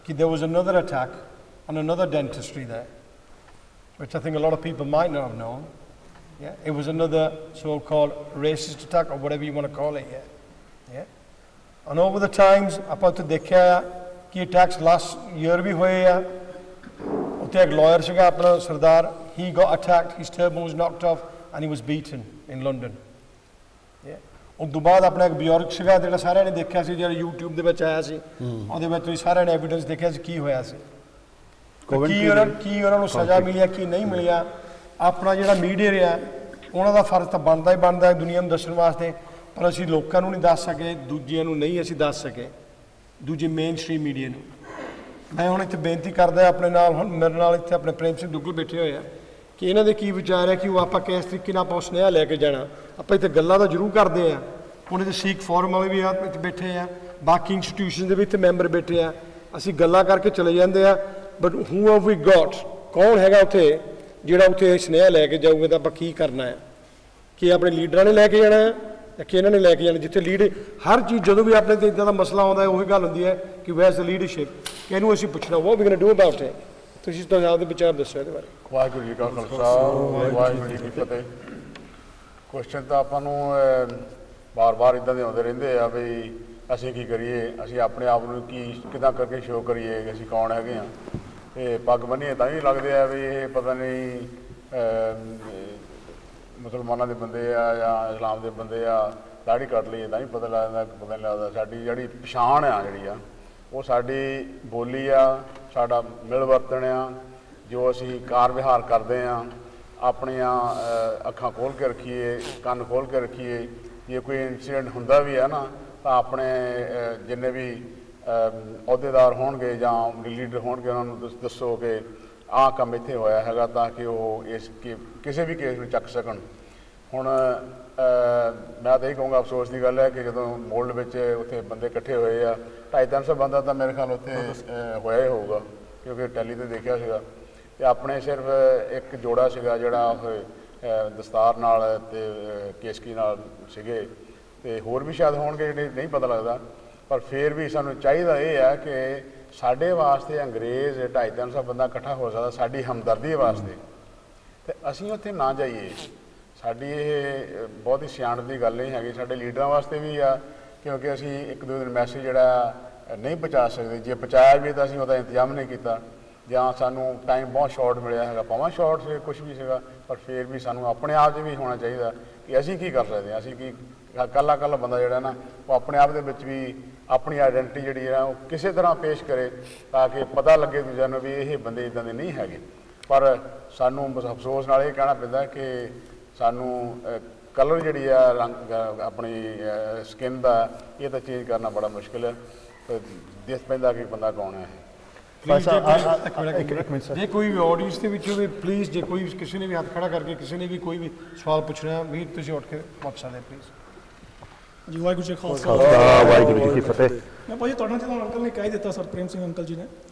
that there was another attack on another dentistry there, which I think a lot of people might not have known. Yeah, it was another so-called racist attack or whatever you want to call it. Yeah. And over the times, ਆਪਾਂ ਉੱਥੇ ਦੇਖਿਆ ਕਿ attacks last year ਵੀ ਹੋਏ ਆ। ਉੱਥੇ ਇੱਕ lawyer ਸੀਗਾ ਆਪਣਾ ਸਰਦਾਰ, he got attacked, his turban was knocked off and he was beaten in London. Yeah. ਉਸ ਤੋਂ ਬਾਅਦ ਆਪਣਾ ਇੱਕ ਬਜ਼ੁਰਗ ਸੀਗਾ ਜਿਹੜਾ ਸਾਰਿਆਂ ਨੇ ਦੇਖਿਆ ਸੀ ਜਿਹੜਾ YouTube ਦੇ ਵਿੱਚ ਆਇਆ ਸੀ, ਉਹਦੇ ਵਿੱਚ ਤੁਸੀਂ ਸਾਰਿਆਂ ਨੇ ਐਵੀਡੈਂਸ ਦੇਖਿਆ ਸੀ ਕੀ ਹੋਇਆ ਸੀ, ਕੀ ਉਹਨਾਂ ਨੂੰ ਸਜ਼ਾ ਮਿਲੀ ਕੀ ਨਹੀਂ ਮਿਲਿਆ। ਆਪਣਾ ਜਿਹੜਾ ਮੀਡੀਆ ਰਿਹਾ ਉਹਨਾਂ ਦਾ ਫਰਜ਼ ਤਾਂ ਬਣਦਾ ਹੀ ਬਣਦਾ ਦੁਨੀਆ ਨੂੰ ਦੱਸਣ ਵਾਸਤੇ, ਪਰ ਅਸੀਂ ਲੋਕਾਂ ਨੂੰ ਨਹੀਂ ਦੱਸ ਸਕੇ, ਦੂਜਿਆਂ ਨੂੰ ਨਹੀਂ ਅਸੀਂ ਦੱਸ ਸਕੇ, ਦੂਜੇ ਮੇਨ ਸਟ੍ਰੀਮ ਮੀਡੀਆ ਨੂੰ। ਮੈਂ ਹੁਣ ਇੱਥੇ ਬੇਨਤੀ ਕਰਦਾ ਆਪਣੇ ਨਾਲ, ਹੁਣ ਮੇਰੇ ਨਾਲ ਇੱਥੇ ਆਪਣੇ ਪ੍ਰੇਮ ਸਿੰਘ ਦੁੱਗਲ ਬੈਠੇ ਹੋਏ ਆ, ਕਿ ਇਹਨਾਂ ਦੇ ਕੀ ਵਿਚਾਰ ਹੈ ਕਿ ਉਹ ਆਪਾਂ ਕਿਸ ਤਰੀਕੇ ਨਾਲ ਆਪਾਂ ਸੁਨੇਹਾ ਲੈ ਕੇ ਜਾਣਾ। ਆਪਾਂ ਇੱਥੇ ਗੱਲਾਂ ਤਾਂ ਜ਼ਰੂਰ ਕਰਦੇ ਆ, ਹੁਣ ਇੱਥੇ ਸਿੱਖ ਫੋਰਮ ਵਾਲੇ ਵੀ ਇੱਥੇ ਬੈਠੇ ਆ, ਬਾਕੀ ਇੰਸਟੀਟਿਊਸ਼ਨ ਦੇ ਵੀ ਇੱਥੇ ਮੈਂਬਰ ਬੈਠੇ ਆ, ਅਸੀਂ ਗੱਲਾਂ ਕਰਕੇ ਚਲੇ ਜਾਂਦੇ ਆ, but who have we got, ਕੌਣ ਹੈਗਾ ਉੱਥੇ ਜਿਹੜਾ ਉੱਥੇ ਸੁਨੇਹਾ ਲੈ ਕੇ ਜਾਊਗਾ ਤਾਂ ਆਪਾਂ ਕੀ ਕਰਨਾ ਹੈ, ਕਿ ਆਪਣੇ ਲੀਡਰਾਂ ਨੇ ਲੈ ਕੇ ਜਾਣਾ ਹੈ ਜਾਂ ਕਿ ਇਹਨਾਂ ਨੇ ਲੈ ਕੇ ਜਾਣਾ। ਜਿੱਥੇ ਲੀਡ ਹਰ ਚੀਜ਼ ਜਦੋਂ ਵੀ ਆਪਣੇ ਤੇ ਇੱਦਾਂ ਦਾ ਮਸਲਾ ਆਉਂਦਾ ਹੈ ਉਹੀ ਗੱਲ ਹੁੰਦੀ ਹੈ ਕਿ ਵੈਸ ਦ ਲੀਡਰਸ਼ਿਪ, ਕਿ ਇਹਨੂੰ ਅਸੀਂ ਪੁੱਛਣਾ what we going to do about it. ਤੁਸੀਂ ਤਾਂ ਆਪਦੇ ਵਿਚਾਰ ਦੱਸੋ ਇਹਦੇ ਬਾਰੇ। ਵਾਹਿਗੁਰੂ ਜੀ ਕਾ ਖਾਲਸਾ ਵਾਹਿਗੁਰੂ ਜੀ ਕੀ ਫਤਿਹ। ਕੁਐਸਚਨ ਤਾਂ ਆਪਾਂ ਨੂੰ ਬਾਰ-ਬਾਰ ਇੱਦਾਂ ਦੇ ਆਉਂਦੇ ਰਹਿੰਦੇ ਆ ਵੀ ਅਸੀਂ ਕੀ ਕਰੀਏ, ਅਸੀਂ ਆਪਣੇ ਆਪ ਨੂੰ ਕਿੱਦਾਂ ਕਰਕੇ ਸ਼ੋਅ ਕਰੀਏ ਕਿ ਅਸੀਂ ਕੌਣ ਹੈਗੇ ਹਾਂ। ਇਹ ਪੱਗ ਬੰਨੀਏ ਤਾਂ ਵੀ ਲੱਗਦੇ ਆ ਵੀ ਇਹ ਪਤਾ ਨਹੀਂ ਮੁਸਲਮਾਨਾਂ ਦੇ ਬੰਦੇ ਆ ਜਾਂ ਇਸਲਾਮ ਦੇ ਬੰਦੇ ਆ, ਦਾੜੀ ਕੱਟ ਲਈਏ ਤਾਂ ਵੀ ਪਤਾ ਨਹੀਂ ਲੱਗਦਾ। ਸਾਡੀ ਜਿਹੜੀ ਪਛਾਣ ਆ ਜਿਹੜੀ ਆ ਉਹ ਸਾਡੀ ਬੋਲੀ ਆ, ਸਾਡਾ ਮਿਲ ਵਰਤਣ ਆ, ਜੋ ਅਸੀਂ ਕਾਰ ਵਿਹਾਰ ਕਰਦੇ ਹਾਂ, ਆਪਣੀਆਂ ਅੱਖਾਂ ਖੋਲ੍ਹ ਕੇ ਰੱਖੀਏ, ਕੰਨ ਖੋਲ੍ਹ ਕੇ ਰੱਖੀਏ। ਜੇ ਕੋਈ ਇੰਸੀਡੈਂਟ ਹੁੰਦਾ ਵੀ ਹੈ ਨਾ ਤਾਂ ਆਪਣੇ ਜਿੰਨੇ ਵੀ ਅਹੁਦੇਦਾਰ ਹੋਣਗੇ ਜਾਂ ਲੀਡਰ ਹੋਣਗੇ ਉਹਨਾਂ ਨੂੰ ਦੱਸੋ ਕਿ ਆਹ ਕੰਮ ਇੱਥੇ ਹੋਇਆ ਹੈਗਾ, ਤਾਂ ਕਿ ਉਹ ਇਸ ਕਿਸੇ ਵੀ ਕੇਸ ਨੂੰ ਚੱਕ ਸਕਣ। ਹੁਣ ਮੈਂ ਤਾਂ ਇਹ ਕਹੂੰਗਾ, ਅਫਸੋਸ ਦੀ ਗੱਲ ਹੈ ਕਿ ਜਦੋਂ ਮੋਲਡ ਵਿੱਚ ਉੱਥੇ ਬੰਦੇ ਇਕੱਠੇ ਹੋਏ ਆ 250-300 ਬੰਦਾ ਤਾਂ ਮੇਰੇ ਖਿਆਲ ਉੱਥੇ ਹੋਇਆ ਹੀ ਹੋਊਗਾ ਕਿਉਂਕਿ ਟੈਲੀ ਤੇ ਦੇਖਿਆ ਸੀਗਾ। ਤੇ ਆਪਣੇ ਸਿਰਫ ਇੱਕ ਜੋੜਾ ਸੀਗਾ ਜਿਹੜਾ ਉਹ ਦਸਤਾਰ ਨਾਲ ਤੇ ਕੇਸਕੀ ਨਾਲ ਸੀਗੇ, ਤੇ ਹੋਰ ਵੀ ਸ਼ਾਇਦ ਹੋਣਗੇ ਜਿਹੜੇ ਨਹੀਂ ਪਤਾ ਲੱਗਦਾ। ਪਰ ਫਿਰ ਵੀ ਸਾਨੂੰ ਚਾਹੀਦਾ ਇਹ ਹੈ ਕਿ ਸਾਡੇ ਵਾਸਤੇ ਅੰਗਰੇਜ਼ 250-300 ਬੰਦਾ ਇਕੱਠਾ ਹੋ ਸਕਦਾ ਸਾਡੀ ਹਮਦਰਦੀ ਵਾਸਤੇ, ਤੇ ਅਸੀਂ ਉੱਥੇ ਨਾ ਜਾਈਏ। ਸਾਡੀ ਇਹ ਬਹੁਤ ਹੀ ਸਿਆਣਪ ਦੀ ਗੱਲ ਨਹੀਂ ਹੈਗੀ, ਸਾਡੇ ਲੀਡਰਾਂ ਵਾਸਤੇ ਵੀ ਆ, ਕਿਉਂਕਿ ਅਸੀਂ ਇੱਕ ਦੋ ਦਿਨ ਮੈਸੇਜ ਜਿਹੜਾ ਨਹੀਂ ਪਹੁੰਚਾ ਸਕਦੇ। ਜੇ ਪਹੁੰਚਾਇਆ ਵੀ ਤਾਂ ਅਸੀਂ ਉਹਦਾ ਇੰਤਜ਼ਾਮ ਨਹੀਂ ਕੀਤਾ, ਜਾਂ ਸਾਨੂੰ ਟਾਈਮ ਬਹੁਤ ਸ਼ਾਰਟ ਮਿਲਿਆ ਹੈਗਾ, ਭਾਵੇਂ ਸ਼ਾਰਟ ਸੀ ਕੁਛ ਵੀ ਸੀਗਾ, ਪਰ ਫਿਰ ਵੀ ਸਾਨੂੰ ਆਪਣੇ ਆਪ 'ਚ ਵੀ ਹੋਣਾ ਚਾਹੀਦਾ ਕਿ ਅਸੀਂ ਕੀ ਕਰ ਸਕਦੇ ਹਾਂ। ਅਸੀਂ ਕੀ ਕੱਲਾ ਬੰਦਾ ਜਿਹੜਾ ਨਾ ਉਹ ਆਪਣੇ ਆਪ ਦੇ ਵਿੱਚ ਵੀ ਆਪਣੀ ਆਈਡੈਂਟਿਟੀ ਜਿਹੜੀ ਹੈ ਉਹ ਕਿਸੇ ਤਰ੍ਹਾਂ ਪੇਸ਼ ਕਰੇ ਤਾਂ ਕਿ ਪਤਾ ਲੱਗੇ ਦੂਜਿਆਂ ਨੂੰ ਵੀ ਇਹ ਬੰਦੇ ਇੱਦਾਂ ਦੇ ਨਹੀਂ ਹੈਗੇ। ਪਰ ਸਾਨੂੰ ਬਸ ਅਫਸੋਸ ਨਾਲ ਇਹ ਕਹਿਣਾ ਪੈਂਦਾ ਕਿ ਸਾਨੂੰ ਕਲਰ ਜਿਹੜੀ ਆ ਰੰਗ ਆਪਣੀ ਸਕਿਨ ਦਾ ਇਹ ਤਾਂ ਚੇਂਜ ਕਰਨਾ ਬੜਾ ਮੁਸ਼ਕਿਲ ਹੈ, ਦੇਖ ਪੈਂਦਾ ਕਿ ਬੰਦਾ ਕੌਣ ਹੈ। ਜੇ ਕੋਈ ਵੀ ਆਡੀਅנס ਦੇ ਵਿੱਚ ਹੋਵੇ ਪਲੀਜ਼, ਜੇ ਕੋਈ ਕਿਸੇ ਨੇ ਵੀ ਹੱਥ ਖੜਾ ਕਰਕੇ ਕਿਸੇ ਨੇ ਵੀ ਕੋਈ ਵੀ ਸਵਾਲ ਪੁੱਛਣਾ ਵੀਰ ਤੁਸੀਂ ਉੱਠ ਕੇ ਪੁੱਛ ਸਕਦੇ ਪਲੀਜ਼। ਜੀ ਵਾਹਿਗੁਰੂ ਜੀ ਖਾਲਸਾ ਵਾਹਿਗੁਰੂ ਜੀ ਕੀ ਫਤਿਹ। ਮੈਂ ਭਾਜੀ ਤੁਹਾਡੇ ਨਾਲ ਜਦੋਂ ਅੰਕਲ ਨੇ ਕਹਿ ਦਿੱਤਾ ਸਰ ਪ੍ਰੇਮ ਸਿੰਘ ਅੰਕਲ ਜੀ ਨੇ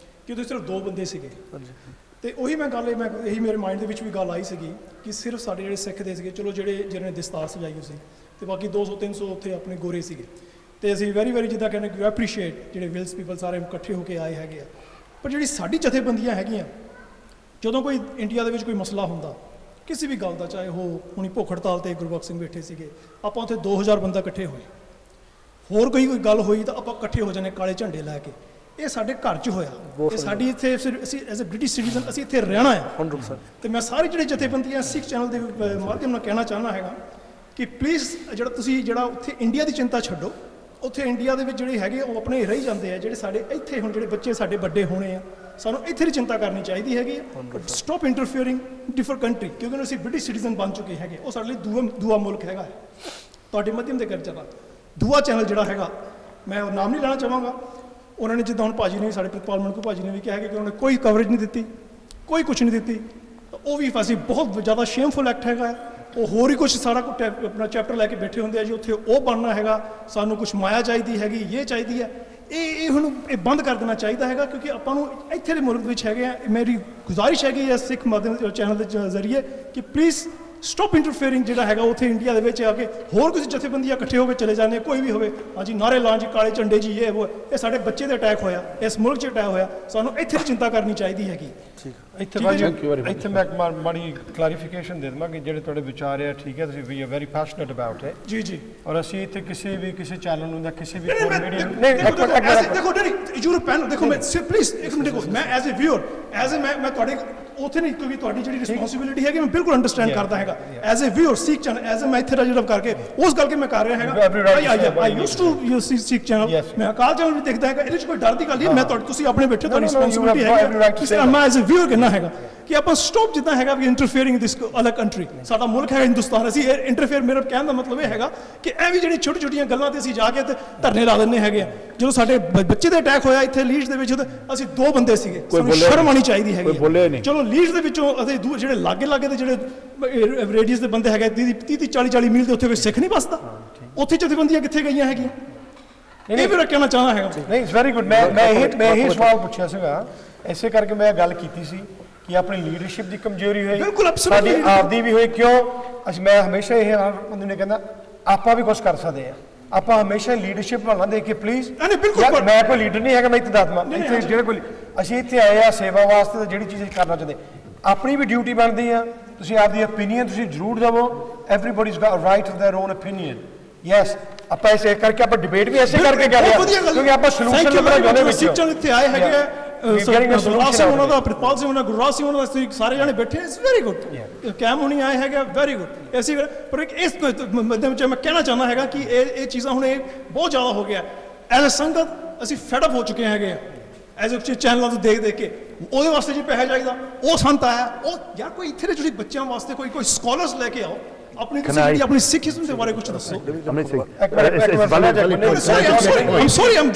ਕਿ ਉਹਦੇ ਸਿਰਫ 2 ਬੰਦੇ ਸੀਗੇ, ਤੇ ਉਹੀ ਮੈਂ ਇਹੀ ਮੇਰੇ ਮਾਈਂਡ ਦੇ ਵਿੱਚ ਵੀ ਗੱਲ ਆਈ ਸੀਗੀ ਕਿ ਸਿਰਫ ਸਾਡੇ ਜਿਹੜੇ ਸਿੱਖ ਦੇ ਸੀਗੇ, ਚਲੋ ਜਿਹਨਾਂ ਨੇ ਦਸਤਾਰ ਸਜਾਈ ਹੋਈ ਸੀ, ਤੇ ਬਾਕੀ 200-300 ਉੱਥੇ ਆਪਣੇ ਗੋਰੇ ਸੀਗੇ। ਤੇ ਅਸੀਂ ਵੈਰੀ ਜਿੱਦਾਂ ਕਹਿੰਦੇ ਕਿ ਐਪਰੀਸ਼ੀਏਟ ਜਿਹੜੇ ਵਿਲਸ ਪੀਪਲ ਸਾਰੇ ਇਕੱਠੇ ਹੋ ਕੇ ਆਏ ਹੈਗੇ ਆ। ਪਰ ਜਿਹੜੀ ਸਾਡੀ ਜਥੇਬੰਦੀਆਂ ਹੈਗੀਆਂ, ਜਦੋਂ ਕੋਈ ਇੰਡੀਆ ਦੇ ਵਿੱਚ ਕੋਈ ਮਸਲਾ ਹੁੰਦਾ ਕਿਸੇ ਵੀ ਗੱਲ ਦਾ, ਚਾਹੇ ਉਹ ਹੁਣੀ ਭੁੱਖ ਹੜਤਾਲ ਤੇ ਗੁਰਬਖਸ਼ ਸਿੰਘ ਬੈਠੇ ਸੀਗੇ, ਆਪਾਂ ਉੱਥੇ 2000 ਬੰਦਾ ਇਕੱਠੇ ਹੋਏ, ਹੋਰ ਕੋਈ ਗੱਲ ਹੋਈ ਤਾਂ ਆਪਾਂ ਇਕੱਠੇ ਹੋ ਜਾਂਦੇ ਕਾਲੇ ਝੰਡੇ ਲੈ ਕੇ। ਇਹ ਸਾਡੇ ਘਰ 'ਚ ਹੋਇਆ, ਇਹ ਸਾਡੀ ਇੱਥੇ ਅਸੀਂ ਐਜ਼ ਅ ਬ੍ਰਿਟਿਸ਼ ਸਿਟੀਜ਼ਨ ਅਸੀਂ ਇੱਥੇ ਰਹਿਣਾ ਹੈ 100%। ਤੇ ਮੈਂ ਸਾਰੀ ਜਿਹੜੀ ਜਥੇਬੰਦੀਆਂ ਸਿੱਖ ਚੈਨਲ ਦੇ ਮਾਧਿਅਮ ਨਾਲ ਕਹਿਣਾ ਚਾਹੁੰਦਾ ਹੈਗਾ ਕਿ ਪਲੀਜ਼ ਜਿਹੜਾ ਉੱਥੇ ਇੰਡੀਆ ਦੀ ਚਿੰਤਾ ਛੱਡੋ, ਉੱਥੇ ਇੰਡੀਆ ਦੇ ਵਿੱਚ ਜਿਹੜੇ ਹੈਗੇ ਉਹ ਆਪਣੇ ਰਹੀ ਜਾਂਦੇ ਆ, ਜਿਹੜੇ ਸਾਡੇ ਇੱਥੇ ਹੁਣ ਜਿਹੜੇ ਬੱਚੇ ਸਾਡੇ ਵੱਡੇ ਹੋਣੇ ਆ, ਸਾਨੂੰ ਇੱਥੇ ਦੀ ਚਿੰਤਾ ਕਰਨੀ ਚਾਹੀਦੀ ਹੈਗੀ। ਸਟਾਪ ਇੰਟਰਫੇਅਰਿੰਗ ਡਿਫਰੈਂਟ ਕੰਟਰੀ, ਕਿਉਂਕਿ ਅਸੀਂ ਬ੍ਰਿਟਿਸ਼ ਸਿਟੀਜ਼ਨ ਬਣ ਚੁੱਕੇ ਹੈਗੇ, ਉਹ ਸਾਡੇ ਲਈ ਦੂਆ ਮੁਲਕ ਹੈਗਾ। ਤੁਹਾਡੇ ਮਾਧਿਅਮ ਦੇ ਕਰ ਚੱਲਾਂ ਦੂਆ ਚੈਨਲ ਜਿਹੜਾ ਹੈਗਾ, ਮੈਂ ਉਹ ਨਾਮ ਨਹੀਂ ਲੈਣਾ ਚਾਹਾਂਗਾ, ਉਹਨਾਂ ਨੇ ਜਿੱਦਾਂ ਹੁਣ ਭਾਜੀ ਨੇ ਸਾਡੇ ਪ੍ਰਿਤਪਾਲ ਮਣਕੂ ਭਾਜੀ ਨੇ ਵੀ ਕਿਹਾ ਕਿ ਉਹਨਾਂ ਨੇ ਕੋਈ ਕਵਰੇਜ ਨਹੀਂ ਦਿੱਤੀ, ਕੋਈ ਕੁਛ ਨਹੀਂ ਦਿੱਤੀ, ਉਹ ਵੀ ਅਸੀਂ ਬਹੁਤ ਜ਼ਿਆਦਾ ਸ਼ੇਮਫੁਲ ਐਕਟ ਹੈਗਾ। ਉਹ ਹੋਰ ਹੀ ਕੁਛ ਸਾਰਾ ਕੁਝ ਆਪਣਾ ਚੈਪਟਰ ਲੈ ਕੇ ਬੈਠੇ ਹੁੰਦੇ ਆ ਜੀ, ਉੱਥੇ ਉਹ ਬਣਨਾ ਹੈਗਾ, ਸਾਨੂੰ ਕੁਛ ਮਾਇਆ ਚਾਹੀਦੀ ਹੈਗੀ, ਇਹ ਚਾਹੀਦੀ ਹੈ। ਇਹ ਹੁਣ ਇਹ ਬੰਦ ਕਰ ਦੇਣਾ ਚਾਹੀਦਾ ਹੈਗਾ, ਕਿਉਂਕਿ ਆਪਾਂ ਨੂੰ ਇੱਥੇ ਦੇ ਮੁਲਕ ਵਿੱਚ ਹੈਗੇ ਆ। ਮੇਰੀ ਗੁਜ਼ਾਰਿਸ਼ ਹੈਗੀ ਹੈ ਸਿੱਖ ਮਾਧਿਅਮ ਚੈਨਲ ਦੇ ਜ਼ਰੀਏ ਕਿ ਪਲੀਜ਼ ਸਟਾਪ ਇੰਟਰਫੇਅਰਿੰਗ ਜਿਹੜਾ ਹੈਗਾ ਉੱਥੇ ਇੰਡੀਆ ਦੇ ਵਿੱਚ ਆ ਕੇ ਹੋਰ ਕਿਸੇ ਜਥੇਬੰਦੀਆਂ ਇਕੱਠੇ ਹੋ ਕੇ ਚਲੇ ਜਾਂਦੇ, ਕੋਈ ਵੀ ਹੋਵੇ, ਹਾਂਜੀ ਨਾਰੇ ਲਾਂ ਜੀ, ਕਾਲੇ ਝੰਡੇ ਜੀ, ਇਹ ਸਾਡੇ ਬੱਚੇ ਦੇ ਅਟੈਕ ਹੋਇਆ, ਇਸ ਮੁਲਕ 'ਚ ਅਟੈਕ ਹੋਇਆ, ਸਾਨੂੰ ਇੱਥੇ ਚਿੰਤਾ ਕਰਨੀ ਚਾਹੀਦੀ ਹੈਗੀ। ਇੱਥੇ ਮੈਂ ਇੱਕ ਮਾੜੀ ਕਲੈਰੀਫਿਕੇਸ਼ਨ ਦੇ ਦੇਵਾਂ ਕਿ ਜਿਹੜੇ ਤੁਹਾਡੇ ਵਿਚਾਰ ਆ ਠੀਕ ਹੈ, ਤੁਸੀਂ ਵੀ are very passionate about it ਜੀ। ਔਰ ਅਸੀਂ ਇੱਥੇ ਕਿਸੇ ਚੈਨਲ ਨੂੰ ਜਾਂ ਕਿਸੇ ਵੀ ਮੀਡੀਆ ਦੇਖੋ ਯੂਰੋਪੀਅਨ ਦੇਖੋ, ਮੈਂ ਪਲੀਜ਼ ਇੱਕ ਮਿੰਟ ਦੇਖੋ, ਮੈਂ ਐਜ਼ ਅ ਵਿਊਅਰ ਮੈਂ ਤੁਹਾਡੇ ਉੱਥੇ ਨਹੀਂ, ਕਿਉਂਕਿ ਤੁਹਾਡੀ ਜਿਹੜੀ ਰਿਸਪੌਂਸਿਬਿਲਿਟੀ ਹੈਗੀ ਮੈਂ ਬਿਲਕੁਲ ਅੰਡਰਸਟੈਂਡ ਕਰਦਾ ਹੈਗਾ। As a viewer Sikh channel, as ਮੈਂ ਇੱਥੇ ਰਜਿਸਟਰ ਕਰਕੇ ਉਸ ਕਰਕੇ ਮੈਂ ਕਰ ਰਿਹਾ ਹੈਗਾ। I used to you Sikh channel, ਮੈਂ ਅਕਾਲ ਚੈਨਲ ਵੀ ਦੇਖਦਾ ਹੈਗਾ। ਇਹਦੇ 'ਚ ਕੋਈ ਡਰ ਦੀ ਗੱਲ ਨਹੀਂ, ਮੈਂ ਤੁਸੀਂ ਆਪਣੇ ਬੈਠੇ ਤੁਹਾਡੀ ਰਿਸਪੌਂਸਿਬਿਲਿਟੀ ਹੈਗੀ। ਮੈਂ ਐਜ਼ ਅ ਵਿਊਅਰ ਕਹਿਣਾ ਹੈਗਾ ਕਿ ਆਪਾਂ ਸਟਾਪ ਜਿੱਦਾਂ ਹੈਗਾ ਵੀ ਇੰਟਰਫੇਅਰਿੰਗ ਦਿਸ ਅਦਰ ਕੰਟਰੀ। ਸਾਡਾ ਮੁਲਕ ਹੈ ਹਿੰਦੁਸਤਾਨ, ਅਸੀਂ ਇੰਟਰਫੇਅਰ, ਮੇਰਾ ਕਹਿਣ ਦਾ ਮਤਲਬ ਇਹ ਹੈਗਾ ਕਿ ਇਹ ਵੀ ਜਿਹੜੀ ਛੋਟੀਆਂ ਗੱਲਾਂ ਤੇ ਅਸੀਂ ਜਾ ਕੇ ਧਰਨੇ ਲਾ ਦਿੰਦੇ ਹੈਗੇ ਆ। ਜਦੋਂ ਸਾਡੇ ਬੱਚੇ ਦੇ ਅਟੈਕ ਹੋਇਆ ਇੱਥੇ ਲੀਡਸ ਦੇ ਵਿੱਚ, ਅਸੀਂ 2 ਬੰਦੇ ਸੀਗੇ, ਸਾਨੂੰ ਸ਼ਰਮ ਆਉਣੀ ਚਾਹੀਦੀ ਹੈਗੀ। ਚਲੋ ਲੀਡਸ ਦੇ ਵਿੱਚੋਂ ਅਸੀਂ ਜਿਹੜੇ ਲਾਗੇ ਦੇ ਜਿਹੜੇ ਰੇਡੀਅਸ ਦੇ ਬੰਦੇ ਹੈਗੇ 30-40 ਮੀਲ ਦੇ, ਉੱਥੇ ਕੋਈ ਸਿੱਖ ਨਹੀਂ ਵੱਸਦਾ, ਉੱਥੇ ਜਥੇਬੰਦੀਆਂ ਕਿੱਥੇ ਗਈਆਂ ਹੈਗੀਆਂ? ਇਹ ਵੀ ਕਹਿਣਾ ਚਾਹੁੰਦਾ ਹੈਗਾ। ਨਹੀਂ, ਇਟਸ ਵੈਰੀ ਗੁੱਡ। ਮੈਂ ਇਹ ਸਵਾਲ ਪੁੱਛਿਆ ਸੀਗਾ, ਇਸੇ ਕਰਕੇ ਮੈਂ ਗੱਲ ਕੀਤੀ ਸੀ ਕਿ ਆਪਣੀ ਲੀਡਰਸ਼ਿਪ ਦੀ ਕਮਜ਼ੋਰੀ ਹੋਈ, ਸਾਡੀ ਆਪਦੀ ਵੀ ਹੋਈ। ਕਿਉਂ ਮੈਂ ਹਮੇਸ਼ਾ ਇਹ ਬੰਦੇ ਨੇ ਕਹਿੰਦਾ ਆਪਾਂ ਵੀ ਕੁਝ ਕਰ ਸਕਦੇ ਆ, ਆਪਾਂ ਹਮੇਸ਼ਾ ਲੀਡਰਸ਼ਿਪ ਵਾਲਾ ਦੇਖ ਕੇ ਪਲੀਜ਼, ਮੈਂ ਕੋਈ ਲੀਡਰ ਨਹੀਂ ਹੈਗਾ, ਮੈਂ ਇੱਥੇ ਦੱਸਦਾ ਇੱਥੇ ਜਿਹੜੇ ਕੋਈ ਅਸੀਂ ਇੱਥੇ ਆਏ ਆ ਸੇਵਾ ਵਾਸਤੇ, ਜਿਹੜੀ ਚੀਜ਼ ਕਰਨਾ ਚਾਹੁੰਦੇ ਆਪਣੀ ਵੀ ਡਿਊਟੀ ਬਣਦੀ ਆ। ਤੁਸੀਂ ਆਪਦੀ ਓਪੀਨੀਅਨ ਤੁਸੀਂ ਜ਼ਰੂਰ ਦੇਵੋ, everybody's got right to their own opinion. Yes, ਆਪਾਂ ਇਸੇ ਕਰਕੇ ਆਪਾਂ ਡਿਬੇਟ ਵੀ ਐਸੇ ਕਰਕੇ ਕਰ ਰਹੇ ਹਾਂ ਕਿਉਂਕਿ ਆਪਾਂ ਸੋਲੂਸ਼ਨ ਲੱਭਣਾ ਚਾਹੁੰਦੇ ਵਿੱਚ। ਸਿੱਖ ਚੈਨਲ ਇੱਥੇ ਆਏ ਹੈਗੇ ਗੁਰਰਾਜ ਸਿੰਘ ਉਹਨਾਂ ਦਾ, ਪ੍ਰਿਤਪਾਲ ਸਿੰਘ ਉਹਨਾਂ, ਗੁਰਰਾਜ ਸਿੰਘ ਉਹਨਾਂ ਦਾ, ਸਾਰੇ ਜਾਣੇ ਬੈਠੇ, ਇਟਸ ਵੈਰੀ ਗੁੱਡ। ਕੈਮ ਹੋਣੀ ਆਏ ਹੈਗੇ, ਵੈਰੀ ਗੁੱਡ। ਐਸੀ ਪਰ ਇਸ ਮੱਧਮ ਵਿੱਚ ਮੈਂ ਕਹਿਣਾ ਚਾਹੁੰਦਾ ਹੈਗਾ ਕਿ ਇਹ ਚੀਜ਼ਾਂ ਹੁਣ ਇਹ ਬਹੁਤ ਜ਼ਿਆਦਾ ਹੋ ਗਿਆ। ਐਜ਼ ਅ ਸੰਗਤ ਅਸੀਂ ਫੈਡ ਅਪ ਹੋ ਚੁੱਕੇ ਹੈਗੇ ਆ, ਐਜ਼ ਅ ਚੈਨਲਾਂ ਤੋਂ ਦੇਖ ਕੇ। ਉਹਦੇ ਵਾਸਤੇ ਜੀ ਪੈਸਾ ਚਾਹੀਦਾ, ਉਹ ਸੰਤ ਆਇਆ, ਉਹ ਯਾਰ ਕੋਈ ਇੱਥੇ ਦੇ ਜਿਹੜੇ ਬੱਚਿਆਂ ਵਾਸਤੇ ਕੋਈ ਸਕਾਲਰਸ ਲੈ ਕੇ ਆਓ, ਆਪਣੀ ਆਪਣੀ ਸਿੱਖਿਜ਼ਮ ਦੇ ਬਾਰੇ ਕੁਝ ਦੱਸੋ। I'm sorry, I'm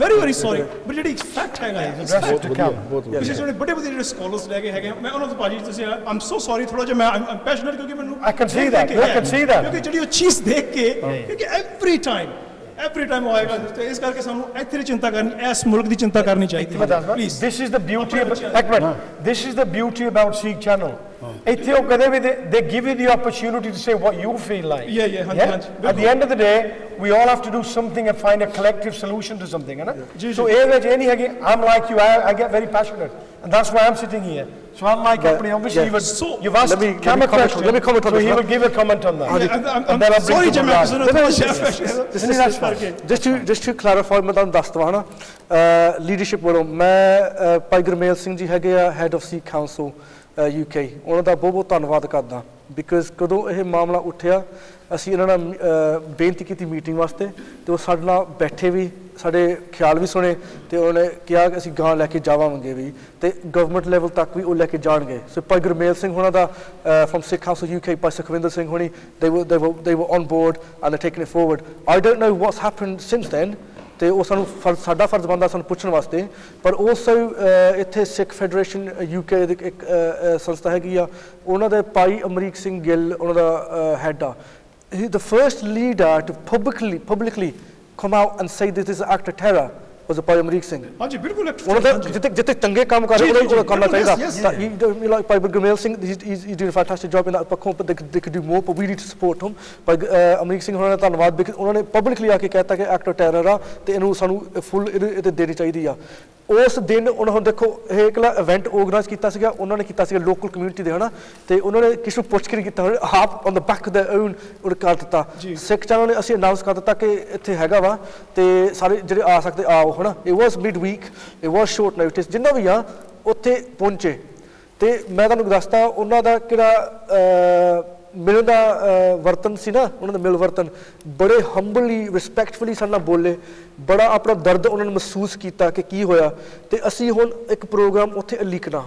very sorry, but ਜਿਹੜੀ ਫੈਕਟ ਹੈਗਾ ਕਿਸੇ ਜਿਹੜੇ ਵੱਡੇ ਜਿਹੜੇ ਸਕਾਲਰਸ ਲੈ ਕੇ ਹੈਗੇ, ਮੈਂ ਉਹਨਾਂ ਤੋਂ ਭਾਜੀ ਤੁਸੀਂ I'm so sorry, ਥੋੜਾ ਜਿਹਾ ਮੈਂ ਪੈਸ਼ਨੇਟ ਕਿਉਂਕਿ ਮੈਨੂੰ I can see that, ਕਿਉਂਕਿ ਜਿਹੜੀ ਉਹ ਚੀਜ਼ ਦੇਖ ਕੇ, ਕਿਉਂਕਿ ਐਵਰੀ ਟਾਈਮ ਉਹ ਆਏਗਾ ਤੇ ਇਸ ਕਰਕੇ ਸਾਨੂੰ ਇੱਥੇ ਦੀ ਚਿੰਤਾ ਕਰਨੀ, ਇਸ ਮੁਲਕ ਦੀ ਚਿੰਤਾ ਕਰਨੀ ਚਾਹੀਦੀ ਹੈ please. This is the beauty, ਇੱਕ minute, this is the beauty about Sikh channel. ਇੱਥੇ ਉਹ ਕਦੇ ਵੀ they give you the opportunity to say what you feel like. At the end of the day we all have to do something and find a collective solution to something, है ना? So I'm like you, I get very passionate, and that's why I'm sitting here. So I'm like, obviously you've asked Cam a question, let me comment on so this. he will give a comment on that. I'm sorry, Jim, just to clarify, मैं ਤੁਹਾਨੂੰ ਦੱਸ ਦਵਾਂ ਨਾ, leadership ਵੱਲੋਂ ਮੈਂ ਭਾਈ ਗੁਰਮੇਲ ਸਿੰਘ ਜੀ ਹੈਗੇ ਆ head of Sikh council UK, ਉਹਨਾਂ ਦਾ ਬਹੁਤ ਬਹੁਤ ਧੰਨਵਾਦ ਕਰਦਾ, ਬਿਕਾਜ਼ ਕਦੋਂ ਇਹ ਮਾਮਲਾ ਉੱਠਿਆ ਅਸੀਂ ਇਹਨਾਂ ਨਾਲ ਬੇਨਤੀ ਕੀਤੀ ਮੀਟਿੰਗ ਵਾਸਤੇ, ਤੇ ਉਹ ਸਾਡੇ ਨਾਲ ਬੈਠੇ ਵੀ, ਸਾਡੇ ਖਿਆਲ ਵੀ ਸੁਣੇ, ਤੇ ਉਹਨੇ ਕਿਹਾ ਕਿ ਅਸੀਂ ਗਾਂ ਲੈ ਕੇ ਜਾਵਾਂਗੇ ਵੀ, ਤੇ ਗਵਰਨਮੈਂਟ ਲੈਵਲ ਤੱਕ ਵੀ ਉਹ ਲੈ ਕੇ ਜਾਣਗੇ। ਸੋ ਭਾਈ ਗੁਰਮੇਲ ਸਿੰਘ ਹੋਣਾ ਦਾ ਫਰਮ ਸਿੱਖ ਕਾਉਂਸਲ UK, ਭਾਈ ਸੁਖਵਿੰਦਰ ਸਿੰਘ ਹੋਣੀ, they were on board and they're taking it forward. I don't know what's happened since then, ਤੇ ਉਹ ਸਾਨੂੰ ਸਾਡਾ ਫਰਜ਼ ਬਣਦਾ ਸਾਨੂੰ ਪੁੱਛਣ ਵਾਸਤੇ, ਪਰ also ਇੱਥੇ ਸਿੱਖ ਫੈਡਰੇਸ਼ਨ UK ਦੀ ਇੱਕ ਸੰਸਥਾ ਹੈਗੀ ਆ, ਉਹਨਾਂ ਦੇ ਭਾਈ ਅਮਰੀਕ ਸਿੰਘ ਗਿੱਲ ਉਹਨਾਂ ਦਾ ਹੈਡ ਆ। The first leader to publicly come out and say this is an act of terror was ਭਾਈ ਅਮਰੀਕ ਸਿੰਘ। ਹਾਂਜੀ ਬਿਲਕੁਲ, ਉਹਨਾਂ ਦਾ ਜਿੱਥੇ ਚੰਗੇ ਕੰਮ ਕਰ ਰਹੇ ਉਹਨਾਂ ਨੂੰ ਕਰਨਾ ਚਾਹੀਦਾ। like Bhai Gurmel Singh, he's doing a fantastic job in that ਪੱਖੋਂ, but they could do more, but we need to support him। ਭਾਈ ਅਮਰੀਕ ਸਿੰਘ ਉਹਨਾਂ ਦਾ ਧੰਨਵਾਦ, ਬਿਕਾਜ਼ ਉਹਨਾਂ ਨੇ ਪਬਲਿਕਲੀ ਆ ਕੇ ਕਹਿਤਾ ਕਿ ਐਕਟ ਆਫ ਟੈਰਰ ਆ, ਤੇ ਇਹਨੂੰ ਸਾਨੂੰ ਫੁੱਲ ਇਹਦੇ ਦੇਣੀ ਚਾਹੀਦੀ ਆ। ਉਸ ਦਿਨ ਉਹਨਾਂ ਹੁਣ ਦੇਖੋ ਇਹ ਇਕੱਲਾ ਇਵੈਂਟ ਆਰਗੇਨਾਈਜ਼ ਕੀਤਾ ਸੀਗਾ, ਉਹਨਾਂ ਨੇ ਕੀਤਾ ਸੀਗਾ ਲੋਕਲ ਕਮਿਊਨਿਟੀ ਦੇ, ਹਨਾ, ਤੇ ਉਹਨਾਂ ਨੇ ਕਿਸੇ ਨੂੰ ਪੁੱਛ ਕੇ ਨਹੀਂ ਕੀਤਾ, ਹਾਫ ਔਨ ਦ ਬੈਕ ਦੇ ਓਨ ਉਹ ਕਰ ਦਿੱਤਾ। ਸਿੱਖ ਚੈਨਲ ਨੇ ਅਸੀਂ ਅਨਾਉਂਸ ਕਰ ਦਿੱਤਾ ਕਿ ਇੱਥੇ ਹੈਗਾ ਵਾ, ਤੇ ਸਾਰੇ ਜਿਹੜੇ ਆ ਸਕਦੇ ਆਓ, ਹਨਾ। It was mid week, it was short notice, ਜਿੰਨਾ ਵੀ ਆ ਉੱਥੇ ਪਹੁੰਚੇ, ਤੇ ਮੈਂ ਤੁਹਾਨੂੰ ਦੱਸਦਾ ਉਹਨਾਂ ਦਾ ਕਿਹੜਾ ਮਿਲਣ ਦਾ ਵਰਤਨ ਸੀ ਨਾ, ਉਹਨਾਂ ਦਾ ਮਿਲ ਵਰਤਨ ਬੜੇ ਹੰਬਲੀ ਰਿਸਪੈਕਟਫੁਲੀ ਸਾਡੇ ਨਾਲ ਬੋਲੇ, ਬੜਾ ਆਪਣਾ ਦਰਦ ਉਹਨਾਂ ਨੇ ਮਹਿਸੂਸ ਕੀਤਾ ਕਿ ਕੀ ਹੋਇਆ, ਤੇ ਅਸੀਂ ਹੁਣ ਇੱਕ ਪ੍ਰੋਗਰਾਮ ਉੱਥੇ ਲਿਖਣਾ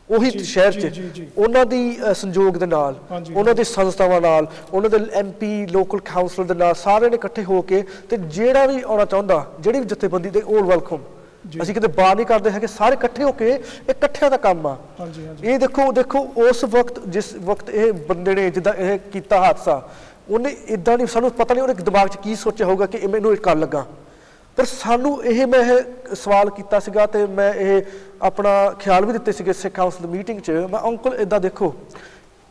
ਉਹੀ ਸ਼ਹਿਰ 'ਚ, ਉਹਨਾਂ ਦੀ ਸੰਯੋਗ ਦੇ ਨਾਲ, ਉਹਨਾਂ ਦੀ ਸੰਸਥਾਵਾਂ ਨਾਲ, ਉਹਨਾਂ ਦੇ MP ਲੋਕਲ ਕਾਉਂਸਲਰ ਦੇ ਨਾਲ, ਸਾਰਿਆਂ ਨੇ ਇਕੱਠੇ ਹੋ ਕੇ, ਤੇ ਜਿਹੜਾ ਵੀ ਆਉਣਾ ਚਾਹੁੰਦਾ, ਜਿਹੜੀ ਵੀ ਜਥੇਬੰਦੀ ਦੇ 올 ਵੈਲਕਮ, ਅਸੀਂ ਕਿਤੇ ਬਾਹਰ ਨਹੀਂ ਕਰਦੇ ਹੈਗੇ, ਸਾਰੇ ਇਕੱਠੇ ਹੋ ਕੇ, ਇਹ ਇਕੱਠਿਆਂ ਦਾ ਕੰਮ ਆ। ਇਹ ਦੇਖੋ ਉਸ ਵਕਤ ਜਿਸ ਵਕਤ ਇਹ ਬੰਦੇ ਨੇ ਜਿੱਦਾਂ ਇਹ ਕੀਤਾ ਹਾਦਸਾ, ਉਹਨੇ ਇੱਦਾਂ ਨਹੀਂ, ਸਾਨੂੰ ਪਤਾ ਨਹੀਂ ਉਹਨੇ ਦਿਮਾਗ 'ਚ ਕੀ ਸੋਚਿਆ ਹੋਊਗਾ ਕਿ ਮੈਨੂੰ ਇਹ ਕਰਨ ਲੱਗਾ, ਪਰ ਸਾਨੂੰ ਮੈਂ ਇਹ ਸਵਾਲ ਕੀਤਾ ਸੀਗਾ, ਤੇ ਮੈਂ ਇਹ ਆਪਣਾ ਖਿਆਲ ਵੀ ਦਿੱਤੇ ਸੀਗੇ ਸਿੱਖ ਕਾਉਂਸਲ ਮੀਟਿੰਗ 'ਚ। ਮੈਂ ਅੰਕਲ ਇੱਦਾਂ ਦੇਖੋ,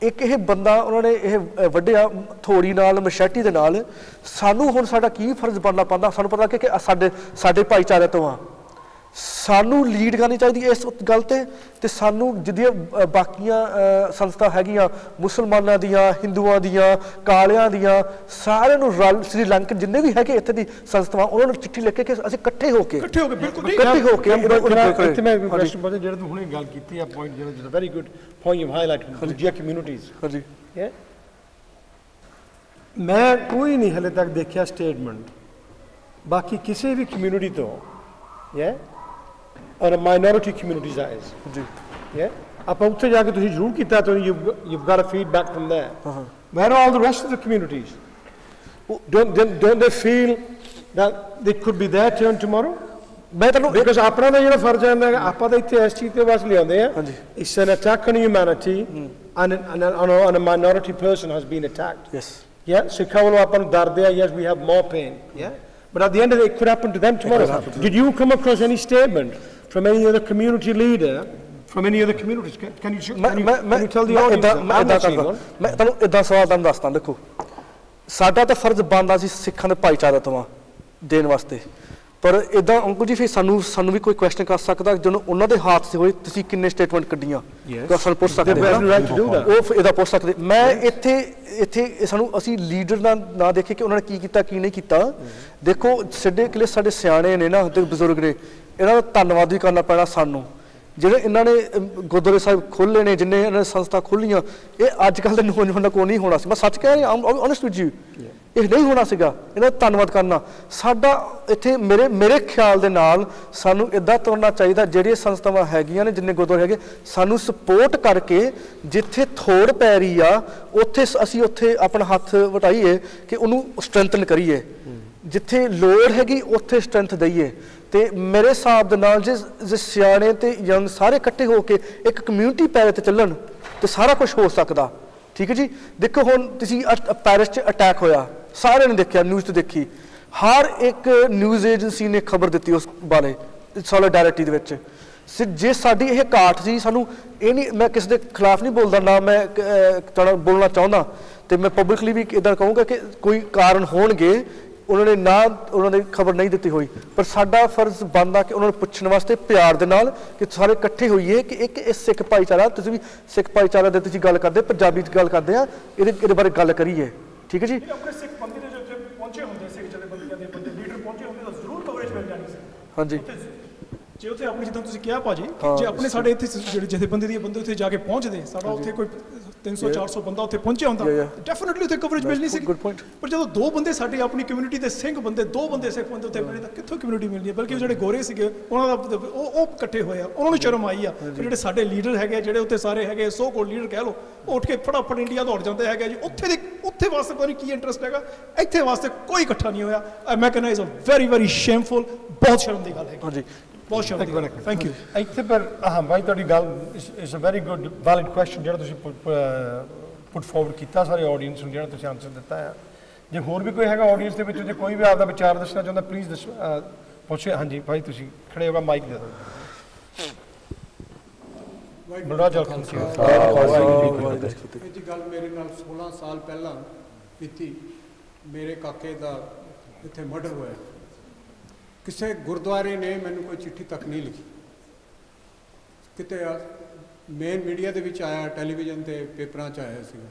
ਇੱਕ ਇਹ ਬੰਦਾ ਉਹਨਾਂ ਨੇ ਇਹ ਵੱਢਿਆ ਥੋੜੀ ਨਾਲ, ਮਸ਼ੈਟੀ ਦੇ ਨਾਲ, ਸਾਨੂੰ ਹੁਣ ਸਾਡਾ ਕੀ ਫਰਜ਼ ਬਣਨਾ ਪੈਂਦਾ, ਸਾਨੂੰ ਪਤਾ ਕਿ ਸਾਡੇ ਭਾਈਚਾਰੇ ਤੋਂ ਆ, ਸਾਨੂੰ ਲੀਡ ਕਰਨੀ ਚਾਹੀਦੀ ਇਸ ਗੱਲ ਤੇ ਸਾਨੂੰ ਜਿਹੜੀਆਂ ਬਾਕੀਆਂ ਸੰਸਥਾ ਹੈਗੀਆਂ ਮੁਸਲਮਾਨਾਂ ਦੀਆਂ, ਹਿੰਦੂਆਂ ਦੀਆਂ, ਕਾਲਿਆਂ ਦੀਆਂ, ਸਾਰਿਆਂ ਨੂੰ ਰਲ ਸ਼੍ਰੀਲੰਕਨ ਜਿੰਨੇ ਵੀ ਹੈਗੇ ਇੱਥੇ ਦੀ ਸੰਸਥਾਵਾਂ, ਉਹਨਾਂ ਨੂੰ ਚਿੱਠੀ ਲਿਖ ਕੇ ਅਸੀਂ ਇਕੱਠੇ ਹੋ ਕੇ ਬਿਲਕੁਲ ਇੱਥੇ ਮੈਂ ਕੁਐਸਚਨ ਪੁੱਛਦਾ, ਜਿਹੜਾ ਤੂੰ ਹੁਣੇ ਗੱਲ ਕੀਤੀ ਆ ਪੁਆਇੰਟ, ਜਿਹੜਾ very good point you highlighted, ਦੂਜੀਆਂ ਕਮਿਊਨਿਟੀਜ਼। ਹਾਂਜੀ, ਮੈਂ ਕੋਈ ਨਹੀਂ ਹਲੇ ਤੱਕ ਦੇਖਿਆ ਸਟੇਟਮੈਂਟ ਬਾਕੀ ਕਿਸੇ ਵੀ ਕਮਿਊਨਿਟੀ ਤੋਂ ਔਰ ਮਾਈਨੋਰਿਟੀ ਕਮਿਊਨਿਟੀਜ਼ ਆਏ ਆਪਾਂ ਉੱਥੇ ਜਾ ਕੇ ਤੁਸੀਂ ਜ਼ਰੂਰ ਕੀਤਾ, ਤਾਂ you've got a feedback from there. Where are all the rest of the communities? Don't they feel that they could be their turn tomorrow? ਮੈਂ ਤੁਹਾਨੂੰ ਬਿਕਾਜ਼ ਆਪਣਾ ਦਾ ਜਿਹੜਾ ਫਰਜ਼ ਹੈ, ਆਪਾਂ ਤਾਂ ਇੱਥੇ ਇਸ ਚੀਜ਼ ਤੇ ਬਸ ਲਿਆਉਂਦੇ ਆ, it's an attack on humanity and a minority person has been attacked. ਸਿੱਖਾਂ ਵੱਲੋਂ ਆਪਾਂ ਨੂੰ ਦਰਦ ਹੈ, yes we have more pain, but at the end of it could happen to them tomorrow. Did you come across any statement from any other community leader from any other communities? Can you tell the audience? ਮੈਂ ਤੁਹਾਨੂੰ ਇਦਾਂ ਸਵਾਲ ਤੁਹਾਨੂੰ ਦੱਸਦਾ, ਦੇਖੋ ਸਾਡਾ ਤਾਂ ਫਰਜ਼ ਬਣਦਾ ਸੀ ਸਿੱਖਾਂ ਦੇ ਭਾਈਚਾਰੇ ਤੋਂ ਦੇਣ ਵਾਸਤੇ, ਪਰ ਇਦਾਂ ਅੰਕਲ ਜੀ ਫਿਰ ਸਾਨੂੰ ਵੀ ਕੋਈ ਕੁਐਸਚਨ ਕਰ ਸਕਦਾ ਜਦੋਂ ਉਹਨਾਂ ਦੇ ਹੱਥ 'ਚ ਹੋਏ, ਤੁਸੀਂ ਕਿੰਨੇ ਸਟੇਟਮੈਂਟ ਕੱਢੀਆਂ, ਸਾਨੂੰ ਪੁੱਛ ਸਕਦੇ ਉਹ ਇਹਦਾ ਪੁੱਛ ਸਕਦੇ। ਮੈਂ ਇੱਥੇ ਸਾਨੂੰ ਅਸੀਂ ਲੀਡਰ ਨਾ ਦੇਖੇ ਕਿ ਉਹਨਾਂ ਨੇ ਕੀ ਕੀਤਾ ਕੀ ਨਹੀਂ ਕੀਤਾ। ਦੇਖੋ ਸਾਡੇ ਸਿਆਣੇ ਨੇ ਨਾ ਤੇ ਬਜ਼ੁਰਗ ਨੇ, ਇਹਨਾਂ ਦਾ ਧੰਨਵਾਦ ਵੀ ਕਰਨਾ ਪੈਣਾ ਸਾਨੂੰ, ਜਿਹੜੇ ਇਹਨਾਂ ਨੇ ਗੁਰਦੁਆਰੇ ਸਾਹਿਬ ਖੋਲ੍ਹੇ ਨੇ, ਜਿੰਨੇ ਇਹਨਾਂ ਨੇ ਸੰਸਥਾ ਖੋਲ੍ਹੀਆਂ, ਇਹ ਅੱਜ ਕੱਲ੍ਹ ਦੇ ਨੌਜਵਾਨਾਂ ਕੋਲ ਨਹੀਂ ਹੋਣਾ ਸੀ। ਮੈਂ ਸੱਚ ਕਹਿ ਰਿਹਾ, ਆਨੈਸਟ ਵਿਦ ਯੂ, ਇਹ ਨਹੀਂ ਹੋਣਾ ਸੀਗਾ। ਇਹਨਾਂ ਦਾ ਧੰਨਵਾਦ ਕਰਨਾ ਸਾਡਾ ਇੱਥੇ ਮੇਰੇ ਖਿਆਲ ਦੇ ਨਾਲ ਸਾਨੂੰ ਇੱਦਾਂ ਤੁਰਨਾ ਚਾਹੀਦਾ, ਜਿਹੜੀਆਂ ਸੰਸਥਾਵਾਂ ਹੈਗੀਆਂ ਨੇ, ਜਿੰਨੇ ਗੁਰਦੁਆਰੇ ਹੈਗੇ, ਸਾਨੂੰ ਸਪੋਰਟ ਕਰਕੇ ਜਿੱਥੇ ਥੋੜ ਪੈ ਰਹੀ ਆ ਅਸੀਂ ਉੱਥੇ ਆਪਣਾ ਹੱਥ ਵਟਾਈਏ ਕਿ ਉਹਨੂੰ ਸਟਰੈਂਥਨ ਕਰੀਏ, ਜਿੱਥੇ ਲੋੜ ਹੈਗੀ ਉੱਥੇ ਸਟਰੈਂਥ ਦਈਏ। ਤੇ ਮੇਰੇ ਹਿਸਾਬ ਦੇ ਨਾਲ ਜੇ ਸਿਆਣੇ ਤੇ ਯੰਗ ਸਾਰੇ ਇਕੱਠੇ ਹੋ ਕੇ ਇੱਕ ਕਮਿਊਨਿਟੀ ਪੈਰ ਤੇ ਚੱਲਣ ਤੇ ਸਾਰਾ ਕੁਝ ਹੋ ਸਕਦਾ। ਠੀਕ ਹੈ ਜੀ। ਦੇਖੋ ਹੁਣ ਤੁਸੀਂ ਪੈਰਿਸ 'ਚ ਅਟੈਕ ਹੋਇਆ, ਸਾਰਿਆਂ ਨੇ ਦੇਖਿਆ, ਨਿਊਜ਼ 'ਤੇ ਦੇਖੀ, हर एक न्यूज़ एजेंसी ने खबर दी उस बारे सॉलिडैरिटी जे साडी यह घाट सी सानू ये नहीं मैं किसी के खिलाफ नहीं बोलता ना मैं बोलना चाहता तो मैं पब्लिकली भी इदा कहूँगा कि कोई कारण होणगे उन्होंने ना उन्होंने खबर नहीं दी हुई पर साडा फर्ज बनता कि उन्होंने पूछने वास्ते प्यार दे नाल कि सारे इकट्ठे होइए कि एक इस सिख भाईचारा तुसीं भी सिख भाईचारा दे तुसीं गल करदे पंजाबी च गल करदे आ इहदे बारे गल करिए ठीक है जी अपने सिख बंदे दे जो पहुंचे होंदे सिख जथेबंदियां दे बंदे लीडर पहुंचे होंदे तो जरूर कवरेज मिल जानी सी हाँ जी जे उत्थे अपनी जिद्दां तुसीं किहा भाजी जे अपने साडे इत्थे जेहड़े जथेबंदी दे बंदे उत्थे जाके पहुंचदे साडा उत्थे कोई 300-400 बंदा उत्थे पहुंचे होंदा डेफिनेटली उत्थे कवरेज मिलनी सी पर जदों दो बंदे साडी अपनी कम्युनिटी दे सिंह बंदे दो बंदे सिख बंदे उत्थे मिले तां कित्थों कम्युनिटी मिलनी है बल्कि जेहड़े गोरे सीगे उन्हां दा ਉਹ ਇਕੱਠੇ ਹੋਏ ਆ ਉਹਨਾਂ ਨੂੰ ਸ਼ਰਮ ਆਈ ਆ ਜਿਹੜੇ ਸਾਡੇ ਲੀਡਰ ਹੈਗੇ ਜਿਹੜੇ ਉੱਥੇ ਸਾਰੇ ਹੈਗੇ ਸੋ ਕੋਲ ਲੀਡਰ ਕਹਿ ਲਓ ਉਹ ਉੱਠ ਕੇ ਫਟਾਫਟ ਇੰਡੀਆ ਦੌੜ ਜਾਂਦੇ ਹੈਗੇ ਜੀ ਉੱਥੇ ਵਾਸਤੇ ਪਤਾ ਨਹੀਂ ਕੀ ਇੰਟਰਸਟ ਹੈਗਾ ਇੱਥੇ ਵਾਸਤੇ ਕੋਈ ਇਕੱਠਾ ਨਹੀਂ ਹੋਇਆ ਮੈਂ ਕਹਿੰਦਾ is a very very shameful ਬਹੁਤ ਸ਼ਰਮ ਦੀ ਗੱਲ ਹੈ ਹਾਂਜੀ ਬਹੁਤ ਸ਼ਰਮ ਦੀ ਗੱਲ ਹੈ ਥੈਂਕ ਯੂ ਇੱਥੇ ਪਰ ਹਾਂ ਭਾਈ ਤੁਹਾਡੀ ਗੱਲ is a very good valid question ਜਿਹੜਾ ਤੁਸੀਂ ਪੁੱਟ ਫਾਰਵਰਡ ਕੀਤਾ ਸਾਰੇ ਆਡੀਅנס ਨੂੰ ਜਿਹੜਾ ਤੁਸੀਂ ਆਨਸਰ ਦਿੱਤਾ ਹੈ ਜੇ ਹੋਰ ਵੀ ਕੋਈ ਹੈਗਾ ਆਡੀਅנס ਦੇ ਵਿੱਚ ਜੇ ਕੋਈ ਵੀ ਆਪਦਾ ਵਿਚਾਰ ਦੱਸਣਾ ਚਾਹੁੰਦਾ ਪਲੀਜ਼ ਦੱਸੋ ਪੁੱਛੇ ਹਾਂਜੀ ਭਾਈ ਤੁਸੀਂ ਖੜੇ ਹੋ ਕੇ ਮਾਈਕ ਦੇ ਦਿਓ ਬੜਾ ਜਲਦੀ ਇਹ ਜੀ ਗੱਲ ਮੇਰੇ ਨਾਲ 16 ਸਾਲ ਪਹਿਲਾਂ ਕੀਤੀ ਮੇਰੇ ਕਾਕੇ ਦਾ ਇੱਥੇ ਮਰਡਰ ਹੋਇਆ ਕਿਸੇ ਗੁਰਦੁਆਰੇ ਨੇ ਮੈਨੂੰ ਕੋਈ ਚਿੱਠੀ ਤੱਕ ਨਹੀਂ ਲਿਖੀ ਕਿਤੇ ਮੇਨ ਮੀਡੀਆ ਦੇ ਵਿੱਚ ਆਇਆ ਟੈਲੀਵਿਜ਼ਨ ਤੇ ਪੇਪਰਾਂ 'ਚ ਆਇਆ ਸੀਗਾ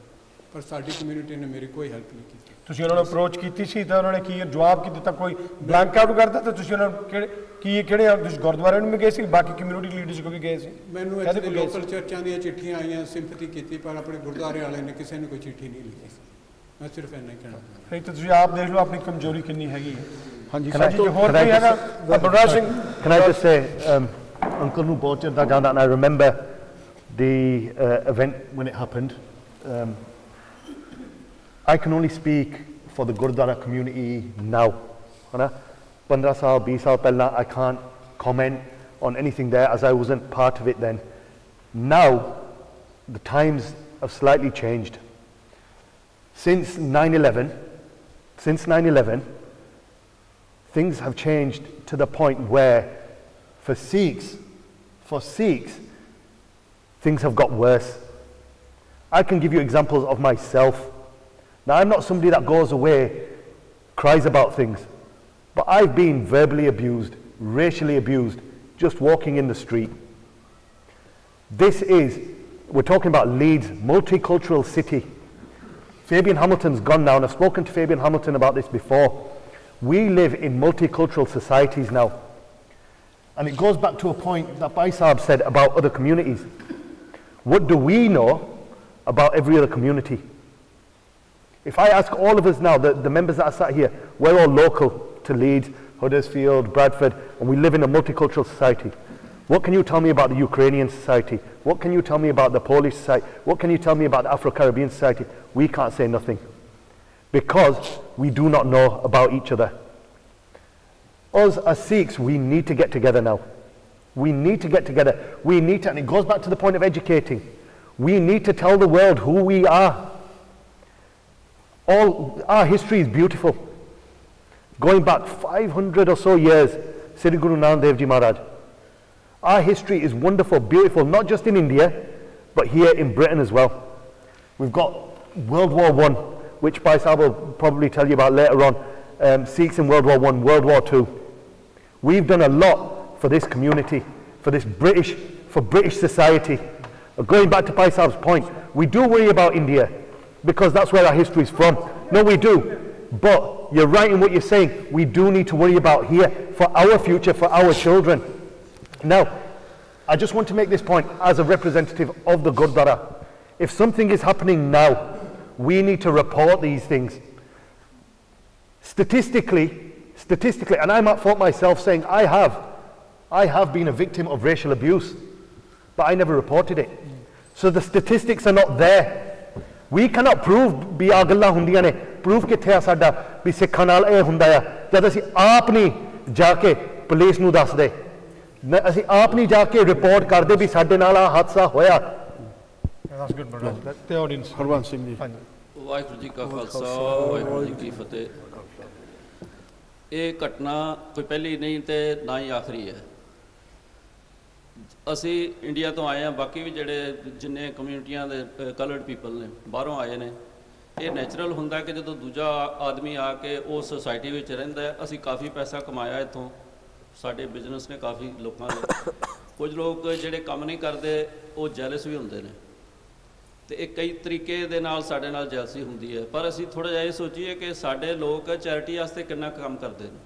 ਪਰ ਸਾਡੀ ਕਮਿਊਨਿਟੀ ਨੇ ਮੇਰੀ ਕੋਈ ਹੈਲਪ ਨਹੀਂ ਕੀਤੀ ਤੁਸੀਂ ਉਹਨਾਂ ਨੂੰ ਅਪਰੋਚ ਕੀਤੀ ਸੀ ਤਾਂ ਉਹਨਾਂ ਨੇ ਕੀ ਜਵਾਬ ਕੀ ਦਿੱਤਾ ਕੋਈ ਬਲੈਂਕ ਆਊਟ ਕਰਦਾ ਤਾਂ ਤੁਸੀਂ ਉਹਨਾਂ ਨੂੰ ਕਿਹੜੇ ਤੁਸੀਂ ਗੁਰਦੁਆਰੇ ਨੂੰ ਵੀ ਗਏ ਸੀ ਬਾਕੀ ਕਮਿਊਨਿਟੀ ਲੀਡਰਸ ਕੋਲ ਵੀ ਗਏ ਸੀ ਮੈਨੂੰ ਇੱਥੇ ਲੋਕਲ ਚਰਚਾਂ ਦੀਆਂ ਚਿੱਠੀਆਂ ਆਈਆਂ ਸਿੰਪਥੀ ਕੀਤੀ ਪਰ ਆਪਣੇ ਗੁਰਦੁਆਰੇ ਵਾਲੇ ਨੇ ਕਿਸੇ ਨੇ ਕੋਈ ਚਿੱਠੀ ਨਹੀਂ ਲਿਖੀ ਸੀ ਮੈਂ ਸਿਰਫ ਇੰਨਾ ਹੀ ਕਹਿਣਾ ਫਿਰ ਤਾਂ ਤੁਸੀਂ ਆਪ ਦੇਖ ਲਓ ਆਪਣੀ ਕਮਜ਼ੋਰੀ ਕਿੰਨੀ ਹੈਗੀ ਹੈ ਹਾਂਜੀ ਹੋਰ ਕੋਈ ਹੈਗਾ Balraj Singh can I just say uncle ਨੂੰ ਬਹੁਤ ਚਿਰ ਦਾ ਜਾਣਦਾ and I remember the event when it happened I can only speak for the Gurdwara community now. 15 ਸਾਲ 20 ਸਾਲ ਪਹਿਲਾਂ I can't comment on anything there as I wasn't part of it then. Now the times have slightly changed. Since 9/11 things have changed to the point where for Sikhs things have got worse. I can give you examples of myself. Now, I'm not somebody that goes away, cries about things, but I've been verbally abused, racially abused, just walking in the street. We're talking about Leeds, multicultural city. Fabian Hamilton's gone now, and I've spoken to Fabian Hamilton about this before. We live in multicultural societies now. And it goes back to a point that Baisab said about other communities. What do we know about every other community? If I ask all of us now, the members that are sat here, we're all local to Leeds, Huddersfield, Bradford, and we live in a multicultural society. What can you tell me about the Ukrainian society? What can you tell me about the Polish society? What can you tell me about the Afro-Caribbean society? We can't say nothing because we do not know about each other. Us as Sikhs, we need to get together now. We need to get together. We need to, and it goes back to the point of educating. We need to tell the world who we are. All our history is beautiful. Going back 500 or so years, Sri Guru Nanak Dev Ji Maharaj. Our history is wonderful, beautiful, not just in India, but here in Britain as well. We've got World War I, which Baisab will probably tell you about later on. Sikhs in World War I, World War II. We've done a lot for this community, for British society. Going back to Baisab's point, we do worry about India, because that's where our history is from. No, we do. But you're right in what you're saying. We do need to worry about here for our future, for our children. Now, I just want to make this point as a representative of the Gurdwara. If something is happening now, we need to report these things. Statistically, and I'm at fault myself saying I have been a victim of racial abuse, but I never reported it. So the statistics are not there. We cannot prove ਵੀ ਆ ਗੱਲਾਂ ਹੁੰਦੀਆਂ ਨੇ proof ਕਿੱਥੇ ਆ ਸਾਡਾ ਵੀ ਸਿੱਖਾਂ ਨਾਲ ਇਹ ਹੁੰਦਾ ਆ ਜਦ ਅਸੀਂ ਆਪ ਨਹੀਂ ਜਾ ਕੇ ਪੁਲਿਸ ਨੂੰ ਦੱਸਦੇ ਅਸੀਂ ਆਪ ਨਹੀਂ ਜਾ ਕੇ ਰਿਪੋਰਟ ਕਰਦੇ ਵੀ ਸਾਡੇ ਨਾਲ ਆ ਹਾਦਸਾ ਹੋਇਆ that's good brother the audience Harvans Singh ji Waheguru ji ਕਾ ਖਾਲਸਾ ਵਾਹਿਗੁਰੂ ਜੀ ਕੀ ਫਤਿਹ ਇਹ ਘਟਨਾ ਕੋਈ ਪਹਿਲੀ ਨਹੀਂ ਤੇ ਨਾ ਹੀ ਆਖਰੀ ਹੈ। ਅਸੀਂ ਇੰਡੀਆ ਤੋਂ ਆਏ ਹਾਂ, ਬਾਕੀ ਵੀ ਜਿਹੜੇ ਜਿੰਨੇ ਕਮਿਊਨਿਟੀਆਂ ਦੇ ਕਲਰਡ ਪੀਪਲ ਨੇ ਬਾਹਰੋਂ ਆਏ ਨੇ, ਇਹ ਨੈਚੁਰਲ ਹੁੰਦਾ ਕਿ ਜਦੋਂ ਦੂਜਾ ਆਦਮੀ ਆ ਕੇ ਉਸ ਸੁਸਾਇਟੀ ਵਿੱਚ ਰਹਿੰਦਾ ਹੈ। ਅਸੀਂ ਕਾਫੀ ਪੈਸਾ ਕਮਾਇਆ ਇੱਥੋਂ, ਸਾਡੇ ਬਿਜ਼ਨਸ ਨੇ ਕਾਫੀ ਲੋਕਾਂ ਦੇ। ਕੁਝ ਲੋਕ ਜਿਹੜੇ ਕੰਮ ਨਹੀਂ ਕਰਦੇ ਉਹ ਜੈਲਸ ਵੀ ਹੁੰਦੇ ਨੇ, ਤੇ ਇਹ ਕਈ ਤਰੀਕੇ ਦੇ ਨਾਲ ਸਾਡੇ ਨਾਲ ਜੈਲਸੀ ਹੁੰਦੀ ਹੈ। ਪਰ ਅਸੀਂ ਥੋੜ੍ਹਾ ਜਿਹਾ ਇਹ ਸੋਚੀਏ ਕਿ ਸਾਡੇ ਲੋਕ ਚੈਰਿਟੀ ਵਾਸਤੇ ਕਿੰਨਾ ਕੰਮ ਕਰਦੇ ਨੇ।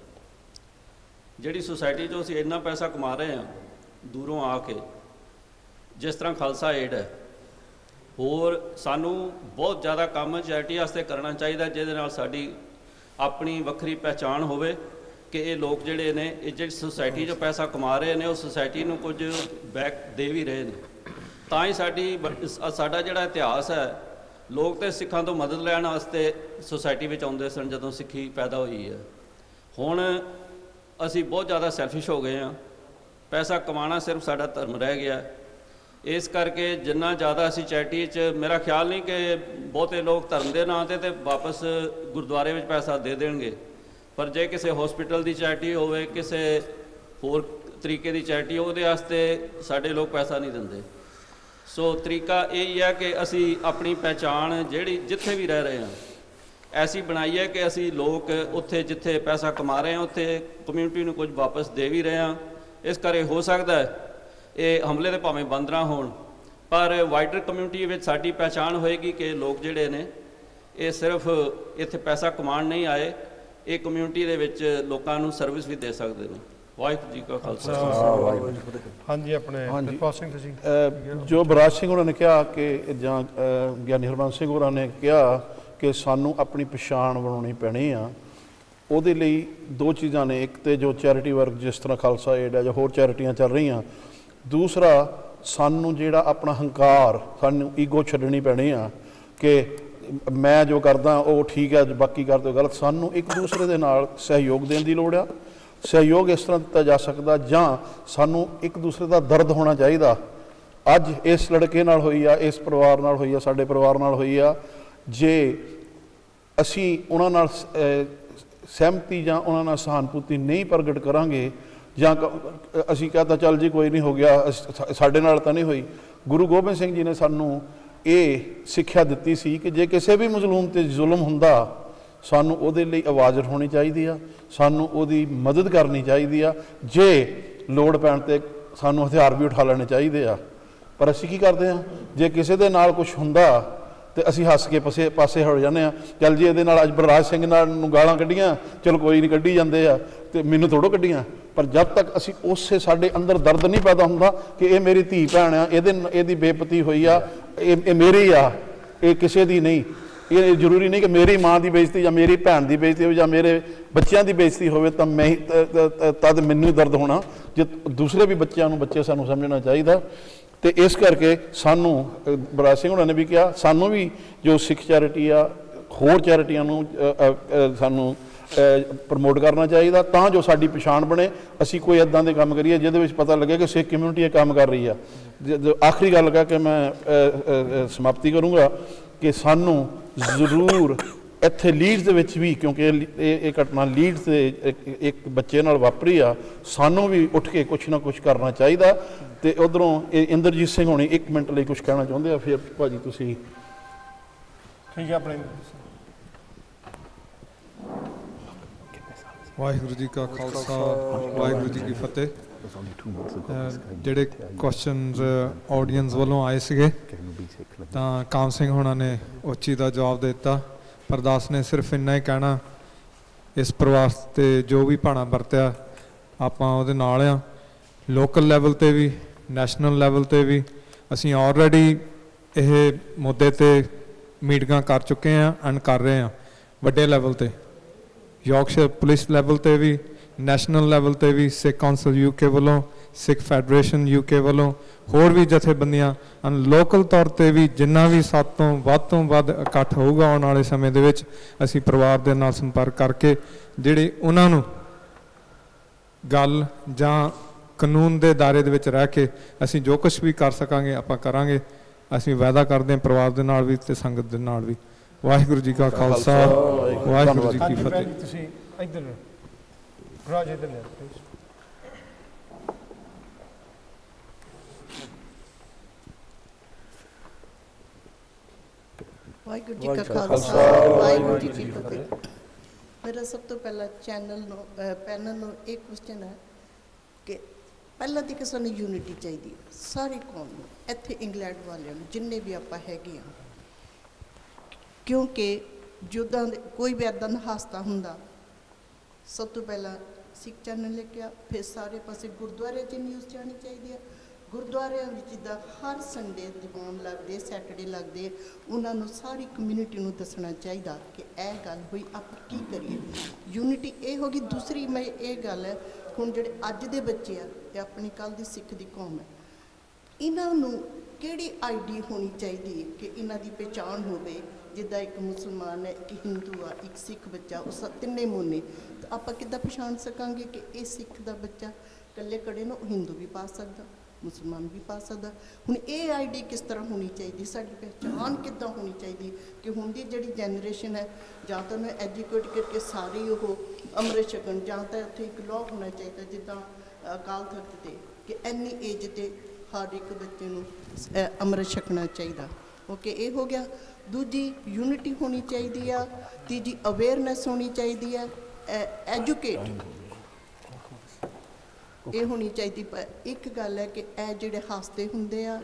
ਜਿਹੜੀ ਸੁਸਾਇਟੀ 'ਚੋਂ ਅਸੀਂ ਇੰਨਾ ਪੈਸਾ ਕਮਾ ਰਹੇ ਹਾਂ ਦੂਰੋਂ ਆ ਕੇ, ਜਿਸ ਤਰ੍ਹਾਂ ਖਾਲਸਾ ਏਡ ਹੈ, ਹੋਰ ਸਾਨੂੰ ਬਹੁਤ ਜ਼ਿਆਦਾ ਕੰਮ ਚੈਰਿਟੀ ਵਾਸਤੇ ਕਰਨਾ ਚਾਹੀਦਾ, ਜਿਹਦੇ ਨਾਲ ਸਾਡੀ ਆਪਣੀ ਵੱਖਰੀ ਪਹਿਚਾਣ ਹੋਵੇ ਕਿ ਇਹ ਲੋਕ ਜਿਹੜੇ ਨੇ, ਇਹ ਜਿਹੜੀ ਸੁਸਾਇਟੀ 'ਚੋਂ ਪੈਸਾ ਕਮਾ ਰਹੇ ਨੇ, ਉਹ ਸੁਸਾਇਟੀ ਨੂੰ ਕੁਝ ਬੈਕ ਦੇ ਵੀ ਰਹੇ ਨੇ। ਤਾਂ ਹੀ ਸਾਡਾ ਜਿਹੜਾ ਇਤਿਹਾਸ ਹੈ, ਲੋਕ ਤਾਂ ਸਿੱਖਾਂ ਤੋਂ ਮਦਦ ਲੈਣ ਵਾਸਤੇ ਸੁਸਾਇਟੀ ਵਿੱਚ ਆਉਂਦੇ ਸਨ ਜਦੋਂ ਸਿੱਖੀ ਪੈਦਾ ਹੋਈ ਹੈ। ਹੁਣ ਅਸੀਂ ਬਹੁਤ ਜ਼ਿਆਦਾ ਸੈਲਫਿਸ਼ ਹੋ ਗਏ ਹਾਂ, ਪੈਸਾ ਕਮਾਉਣਾ ਸਿਰਫ ਸਾਡਾ ਧਰਮ ਰਹਿ ਗਿਆ। ਇਸ ਕਰਕੇ ਜਿੰਨਾ ਜ਼ਿਆਦਾ ਅਸੀਂ ਚੈਰਿਟੀ 'ਚ, ਮੇਰਾ ਖਿਆਲ ਨਹੀਂ ਕਿ ਬਹੁਤੇ ਲੋਕ ਧਰਮ ਦੇ ਨਾਂ 'ਤੇ ਵਾਪਸ ਗੁਰਦੁਆਰੇ ਵਿੱਚ ਪੈਸਾ ਦੇ ਦੇਣਗੇ, ਪਰ ਜੇ ਕਿਸੇ ਹੌਸਪੀਟਲ ਦੀ ਚੈਰਿਟੀ ਹੋਵੇ, ਕਿਸੇ ਹੋਰ ਤਰੀਕੇ ਦੀ ਚੈਰਿਟੀ, ਉਹਦੇ ਵਾਸਤੇ ਸਾਡੇ ਲੋਕ ਪੈਸਾ ਨਹੀਂ ਦਿੰਦੇ। ਸੋ ਤਰੀਕਾ ਇਹ ਹੀ ਹੈ ਕਿ ਅਸੀਂ ਆਪਣੀ ਪਹਿਚਾਣ ਜਿਹੜੀ ਜਿੱਥੇ ਵੀ ਰਹਿ ਰਹੇ ਹਾਂ ਐਸੀ ਬਣਾਈ ਹੈ ਕਿ ਅਸੀਂ ਲੋਕ ਉੱਥੇ ਜਿੱਥੇ ਪੈਸਾ ਕਮਾ ਰਹੇ ਹਾਂ ਉੱਥੇ ਕਮਿਊਨਿਟੀ ਨੂੰ ਕੁਝ ਵਾਪਸ ਦੇ ਵੀ ਰਹੇ ਹਾਂ। ਇਸ ਕਰਕੇ ਹੋ ਸਕਦਾ ਹੈ ਇਹ ਹਮਲੇ ਦੇ ਭਾਵੇਂ ਬੰਦ ਨਾ ਹੋਣ, ਪਰ ਵਾਈਡਰ ਕਮਿਊਨਿਟੀ ਵਿੱਚ ਸਾਡੀ ਪਹਿਚਾਣ ਹੋਏਗੀ ਕਿ ਲੋਕ ਜਿਹੜੇ ਨੇ ਇਹ ਸਿਰਫ ਇੱਥੇ ਪੈਸਾ ਕਮਾਉਣ ਨਹੀਂ ਆਏ, ਇਹ ਕਮਿਊਨਿਟੀ ਦੇ ਵਿੱਚ ਲੋਕਾਂ ਨੂੰ ਸਰਵਿਸ ਵੀ ਦੇ ਸਕਦੇ ਨੇ। ਵਾਹਿਗੁਰੂ ਜੀ ਕਾ ਖਾਲਸਾ, ਵਾਹਿਗੁਰੂ ਜੀ ਕੀ ਫਤਿਹ। ਹਾਂਜੀ, ਆਪਣੇ ਪ੍ਰਿਤਪਾਲ ਸਿੰਘ ਤੁਸੀਂ। ਜੋ ਬਰਾਜ ਸਿੰਘ ਉਹਨਾਂ ਨੇ ਕਿਹਾ ਕਿ ਜਾਂ ਗਿਆਨੀ ਹਰਬੰਸ ਸਿੰਘ ਉਹਨਾਂ ਨੇ ਕਿਹਾ ਕਿ ਸਾਨੂੰ ਆਪਣੀ ਪਛਾਣ ਬਣਾਉਣੀ ਪੈਣੀ ਆ, ਉਹਦੇ ਲਈ ਦੋ ਚੀਜ਼ਾਂ ਨੇ। ਇੱਕ ਤੇ ਜੋ ਚੈਰਿਟੀ ਵਰਕ ਜਿਸ ਤਰ੍ਹਾਂ ਖਾਲਸਾ ਏਡ ਹੈ ਜਾਂ ਹੋਰ ਚੈਰਿਟੀਆਂ ਚੱਲ ਰਹੀਆਂ, ਦੂਸਰਾ ਸਾਨੂੰ ਜਿਹੜਾ ਆਪਣਾ ਹੰਕਾਰ, ਸਾਨੂੰ ਈਗੋ ਛੱਡਣੀ ਪੈਣੀ ਆ ਕਿ ਮੈਂ ਜੋ ਕਰਦਾ ਉਹ ਠੀਕ ਹੈ, ਬਾਕੀ ਕਰਦੇ ਗਲਤ। ਸਾਨੂੰ ਇੱਕ ਦੂਸਰੇ ਦੇ ਨਾਲ ਸਹਿਯੋਗ ਦੇਣ ਦੀ ਲੋੜ ਆ। ਸਹਿਯੋਗ ਇਸ ਤਰ੍ਹਾਂ ਦਿੱਤਾ ਜਾ ਸਕਦਾ, ਜਾਂ ਸਾਨੂੰ ਇੱਕ ਦੂਸਰੇ ਦਾ ਦਰਦ ਹੋਣਾ ਚਾਹੀਦਾ। ਅੱਜ ਇਸ ਲੜਕੇ ਨਾਲ ਹੋਈ ਆ, ਇਸ ਪਰਿਵਾਰ ਨਾਲ ਹੋਈ ਆ, ਸਾਡੇ ਪਰਿਵਾਰ ਨਾਲ ਹੋਈ ਆ, ਜੇ ਅਸੀਂ ਉਹਨਾਂ ਨਾਲ ਸਹਿਮਤੀ ਜਾਂ ਉਹਨਾਂ ਨਾਲ ਸਹਾਨੁਭੂਤੀ ਨਹੀਂ ਪ੍ਰਗਟ ਕਰਾਂਗੇ, ਜਾਂ ਅਸੀਂ ਕਹਤਾ ਚੱਲ ਜੀ ਕੋਈ ਨਹੀਂ ਹੋ ਗਿਆ, ਸਾਡੇ ਨਾਲ ਤਾਂ ਨਹੀਂ ਹੋਈ। ਗੁਰੂ ਗੋਬਿੰਦ ਸਿੰਘ ਜੀ ਨੇ ਸਾਨੂੰ ਇਹ ਸਿੱਖਿਆ ਦਿੱਤੀ ਸੀ ਕਿ ਜੇ ਕਿਸੇ ਵੀ ਮਜ਼ਲੂਮ 'ਤੇ ਜ਼ੁਲਮ ਹੁੰਦਾ, ਸਾਨੂੰ ਉਹਦੇ ਲਈ ਆਵਾਜ਼ ਉਠਾਉਣੀ ਚਾਹੀਦੀ ਆ, ਸਾਨੂੰ ਉਹਦੀ ਮਦਦ ਕਰਨੀ ਚਾਹੀਦੀ ਆ, ਜੇ ਲੋੜ ਪੈਣ 'ਤੇ ਸਾਨੂੰ ਹਥਿਆਰ ਵੀ ਉਠਾ ਲੈਣੇ ਚਾਹੀਦੇ ਆ। ਪਰ ਅਸੀਂ ਕੀ ਕਰਦੇ ਹਾਂ, ਜੇ ਕਿਸੇ ਦੇ ਨਾਲ ਕੁਛ ਹੁੰਦਾ ਤੇ ਅਸੀਂ ਹੱਸ ਕੇ ਪਾਸੇ ਹੋ ਜਾਂਦੇ ਹਾਂ। ਚੱਲ ਜੀ ਇਹਦੇ ਨਾਲ ਅੱਜ ਬਲਰਾਜ ਸਿੰਘ ਨਾਲ ਨੂੰ ਗਾਲਾਂ ਕੱਢੀਆਂ, ਚਲੋ ਕੋਈ ਨਹੀਂ, ਕੱਢੀ ਜਾਂਦੇ ਆ, ਤੇ ਮੈਨੂੰ ਥੋੜ੍ਹੋ ਕੱਢੀਆਂ। ਪਰ ਜਦ ਤੱਕ ਅਸੀਂ ਉਸੇ ਸਾਡੇ ਅੰਦਰ ਦਰਦ ਨਹੀਂ ਪੈਦਾ ਹੁੰਦਾ ਕਿ ਇਹ ਮੇਰੀ ਧੀ ਭੈਣ ਆ, ਇਹਦੀ ਬੇਪਤੀ ਹੋਈ ਆ, ਇਹ ਮੇਰੀ ਆ, ਇਹ ਕਿਸੇ ਦੀ ਨਹੀਂ। ਇਹ ਜ਼ਰੂਰੀ ਨਹੀਂ ਕਿ ਮੇਰੀ ਮਾਂ ਦੀ ਬੇਇੱਜ਼ਤੀ ਜਾਂ ਮੇਰੀ ਭੈਣ ਦੀ ਬੇਇੱਜ਼ਤੀ ਹੋਵੇ ਜਾਂ ਮੇਰੇ ਬੱਚਿਆਂ ਦੀ ਬੇਇੱਜ਼ਤੀ ਹੋਵੇ ਤਾਂ ਮੈਂ ਤਦ ਮੈਨੂੰ ਹੀ ਦਰਦ ਹੋਣਾ। ਜੇ ਦੂਸਰੇ ਵੀ ਬੱਚਿਆਂ ਨੂੰ ਬੱਚੇ ਸਾਨੂੰ ਸਮਝਣਾ ਚਾਹੀਦਾ। ਤੇ ਇਸ ਕਰਕੇ ਸਾਨੂੰ ਬਰਾਜ ਸਿੰਘ ਉਹਨਾਂ ਨੇ ਵੀ ਕਿਹਾ, ਸਾਨੂੰ ਵੀ ਜੋ ਸਿੱਖ ਚੈਰਿਟੀ ਆ, ਹੋਰ ਚੈਰਿਟੀਆਂ ਨੂੰ ਸਾਨੂੰ ਪ੍ਰਮੋਟ ਕਰਨਾ ਚਾਹੀਦਾ, ਤਾਂ ਜੋ ਸਾਡੀ ਪਛਾਣ ਬਣੇ। ਅਸੀਂ ਕੋਈ ਇੱਦਾਂ ਦੇ ਕੰਮ ਕਰੀਏ ਜਿਹਦੇ ਵਿੱਚ ਪਤਾ ਲੱਗੇ ਕਿ ਸਿੱਖ ਕਮਿਊਨਿਟੀ ਇਹ ਕੰਮ ਕਰ ਰਹੀ ਆ। ਆਖਰੀ ਗੱਲ ਕਹਿ ਕੇ ਮੈਂ ਸਮਾਪਤੀ ਕਰੂੰਗਾ ਕਿ ਸਾਨੂੰ ਜ਼ਰੂਰ ਇੱਥੇ ਲੀਡਸ ਦੇ ਵਿੱਚ ਵੀ, ਕਿਉਂਕਿ ਇਹ ਘਟਨਾ ਲੀਡਸ ਦੇ ਇੱਕ ਬੱਚੇ ਨਾਲ ਵਾਪਰੀ ਆ, ਸਾਨੂੰ ਵੀ ਉੱਠ ਕੇ ਕੁਛ ਨਾ ਕੁਛ ਕਰਨਾ ਚਾਹੀਦਾ। ਤੇ ਉਧਰੋਂ ਇਹ ਇੰਦਰਜੀਤ ਸਿੰਘ ਹੋਣੀ 1 ਮਿੰਟ ਲਈ ਕੁਛ ਕਹਿਣਾ ਚਾਹੁੰਦੇ ਆ, ਫਿਰ ਭਾਜੀ ਤੁਸੀਂ। ਠੀਕ ਹੈ, ਆਪਣੇ ਵਾਹਿਗੁਰੂ ਜੀ ਕਾ ਖਾਲਸਾ, ਵਾਹਿਗੁਰੂ ਜੀ ਕੀ ਫਤਿਹ। ਜਿਹੜੇ ਕੁਐਸਚਨਸ ਆਡੀਅנס ਵੱਲੋਂ ਆਏ ਸੀਗੇ, ਤਾਂ ਕਾਮ ਸਿੰਘ ਹੋਣਾ ਨੇ ਉਸ ਚੀਜ਼ ਦਾ ਜਵਾਬ ਦੇ ਦਿੱਤਾ। ਪਰਦਾਸ ਨੇ ਸਿਰਫ ਇੰਨਾ ਹੀ ਕਹਿਣਾ, ਇਸ ਪਰਿਵਾਰ 'ਤੇ ਜੋ ਵੀ ਭਾਣਾ ਵਰਤਿਆ ਆਪਾਂ ਉਹਦੇ ਨਾਲ ਆ। ਲੋਕਲ ਲੈਵਲ 'ਤੇ ਵੀ, ਨੈਸ਼ਨਲ ਲੈਵਲ 'ਤੇ ਵੀ ਅਸੀਂ ਆਲਰੇਡੀ ਇਹ ਮੁੱਦੇ 'ਤੇ ਮੀਟਿੰਗਾਂ ਕਰ ਚੁੱਕੇ ਹਾਂ ਐਂਡ ਕਰ ਰਹੇ ਹਾਂ। ਵੱਡੇ ਲੈਵਲ 'ਤੇ ਯਾਰਕਸ਼ਾਇਰ ਪੁਲਿਸ ਲੈਵਲ 'ਤੇ ਵੀ, ਨੈਸ਼ਨਲ ਲੈਵਲ 'ਤੇ ਵੀ, ਸਿੱਖ ਕੌਂਸਲ UK ਵੱਲੋਂ, ਸਿੱਖ ਫੈਡਰੇਸ਼ਨ UK ਵੱਲੋਂ, ਹੋਰ ਵੀ ਜਥੇਬੰਦੀਆਂ, ਲੋਕਲ ਤੌਰ 'ਤੇ ਵੀ ਜਿੰਨਾ ਵੀ ਵੱਧ ਤੋਂ ਵੱਧ ਇਕੱਠ ਹੋਊਗਾ ਆਉਣ ਵਾਲੇ ਸਮੇਂ ਦੇ ਵਿੱਚ, ਅਸੀਂ ਪਰਿਵਾਰ ਦੇ ਨਾਲ ਸੰਪਰਕ ਕਰਕੇ ਜਿਹੜੇ ਉਹਨਾਂ ਨੂੰ ਗੱਲ ਜਾਂ ਕਾਨੂੰਨ ਦੇ ਦਾਇਰੇ ਦੇ ਵਿੱਚ ਰਹਿ ਕੇ ਅਸੀਂ ਜੋ ਕੁਛ ਵੀ ਕਰ ਸਕਾਂਗੇ ਆਪਾਂ ਕਰਾਂਗੇ। ਅਸੀਂ ਵਾਅਦਾ ਕਰਦੇ ਹਾਂ ਪਰਿਵਾਰ ਦੇ ਨਾਲ ਵੀ ਅਤੇ ਸੰਗਤ ਦੇ ਨਾਲ ਵੀ। ਵਾਹਿਗੁਰੂ ਜੀ ਕਾ ਖਾਲਸਾ, ਵਾਹਿਗੁਰੂ ਜੀ ਕੀ ਫਤਿਹ। ਤੁਸੀਂ ਇੱਧਰ ਰਾਜ ਇਧਰ ਲੈ ਪਲੀਜ਼। ਵਾਹਿਗੁਰੂ ਜੀ ਕਾ ਖਾਲਸਾ ਵਾਹਿਗੁਰੂ ਜੀ ਕੀ ਫਤਿਹ। ਮੇਰਾ ਸਭ ਤੋਂ ਪਹਿਲਾਂ ਪੈਨਲ ਨੂੰ ਇੱਕ ਕੁਐਸਚਨ ਹੈ ਕਿ ਪਹਿਲਾਂ ਤਾਂ ਸਾਨੂੰ ਯੂਨਿਟੀ ਚਾਹੀਦੀ ਹੈ ਸਾਰੀ ਕੌਮ ਨੂੰ, ਇੱਥੇ ਇੰਗਲੈਂਡ ਵਾਲਿਆਂ ਨੂੰ, ਜਿੰਨੇ ਵੀ ਆਪਾਂ ਹੈਗੇ ਹਾਂ, ਕਿਉਂਕਿ ਜੁੱਦਾਂ ਦੇ ਕੋਈ ਵੀ ਇੱਦਾਂ ਦਾ ਹਾਦਸਾ ਹੁੰਦਾ ਸਭ ਤੋਂ ਪਹਿਲਾਂ ਸਿੱਖ ਚੈਨਲ ਲੈ ਕੇ ਆ, ਫਿਰ ਸਾਰੇ ਪਾਸੇ ਗੁਰਦੁਆਰੇ 'ਚ ਨਿਊਜ਼ ਜਾਣੀ ਚਾਹੀਦੀ ਹੈ। ਗੁਰਦੁਆਰਿਆਂ ਵਿੱਚ ਜਿੱਦਾਂ ਹਰ ਸੰਡੇ ਦੀਵਾਨ ਲੱਗਦੇ, ਸੈਟਰਡੇ ਲੱਗਦੇ, ਉਹਨਾਂ ਨੂੰ ਸਾਰੀ ਕਮਿਊਨਿਟੀ ਨੂੰ ਦੱਸਣਾ ਚਾਹੀਦਾ ਕਿ ਇਹ ਗੱਲ ਹੋਈ, ਆਪਾਂ ਕੀ ਕਰੀਏ। ਯੂਨਿਟੀ ਇਹ ਹੋ ਗਈ। ਦੂਸਰੀ ਮੈਂ ਇਹ ਗੱਲ ਹੈ, ਹੁਣ ਜਿਹੜੇ ਅੱਜ ਦੇ ਬੱਚੇ ਆ ਇਹ ਆਪਣੀ ਕੱਲ੍ਹ ਦੀ ਸਿੱਖ ਦੀ ਕੌਮ ਹੈ, ਇਹਨਾਂ ਨੂੰ ਕਿਹੜੀ ਆਈਡੀ ਹੋਣੀ ਚਾਹੀਦੀ ਹੈ ਕਿ ਇਹਨਾਂ ਦੀ ਪਹਿਚਾਣ ਹੋਵੇ। ਜਿੱਦਾਂ ਇੱਕ ਮੁਸਲਮਾਨ ਹੈ, ਇੱਕ ਹਿੰਦੂ ਆ, ਇੱਕ ਸਿੱਖ ਬੱਚਾ, ਉਹ ਤਿੰਨੇ ਮੋਨੇ, ਤਾਂ ਆਪਾਂ ਕਿੱਦਾਂ ਪਛਾਣ ਸਕਾਂਗੇ ਕਿ ਇਹ ਸਿੱਖ ਦਾ ਬੱਚਾ ਇਕੱਲੇ ਕੜੇ ਨੂੰ ਹਿੰਦੂ ਵੀ ਪਾ ਸਕਦਾ, ਮੁਸਲਮਾਨ ਵੀ ਪਾ ਸਕਦਾ। ਹੁਣ ਇਹ ਆਈਡੀ ਕਿਸ ਤਰ੍ਹਾਂ ਹੋਣੀ ਚਾਹੀਦੀ, ਸਾਡੀ ਪਹਿਚਾਣ ਕਿੱਦਾਂ ਹੋਣੀ ਚਾਹੀਦੀ ਕਿ ਹੁਣ ਦੀ ਜਿਹੜੀ ਜਨਰੇਸ਼ਨ ਹੈ, ਜਾਂ ਤਾਂ ਮੈਂ ਐਜੂਕੇਟ ਕਰਕੇ ਸਾਰੇ ਉਹ ਅੰਮ੍ਰਿਤ ਛਕਣ, ਜਾਂ ਤਾਂ ਉੱਥੇ ਇੱਕ ਲਾਅ ਹੋਣਾ ਚਾਹੀਦਾ ਜਿੱਦਾਂ ਅਕਾਲ ਤਖਤ 'ਤੇ ਕਿ ਇੰਨੀ ਏਜ 'ਤੇ ਹਰ ਇੱਕ ਬੱਚੇ ਨੂੰ ਅੰਮ੍ਰਿਤ ਛਕਣਾ ਚਾਹੀਦਾ। ਓਕੇ, ਇਹ ਹੋ ਗਿਆ। ਦੂਜੀ ਯੂਨਿਟੀ ਹੋਣੀ ਚਾਹੀਦੀ ਆ। ਤੀਜੀ ਅਵੇਅਰਨੈਸ ਹੋਣੀ ਚਾਹੀਦੀ ਹੈ, ਐਜੂਕੇਟ ਇਹ ਹੋਣੀ ਚਾਹੀਦੀ। ਪਰ ਇੱਕ ਗੱਲ ਹੈ ਕਿ ਇਹ ਜਿਹੜੇ ਹਾਦਸੇ ਹੁੰਦੇ ਆ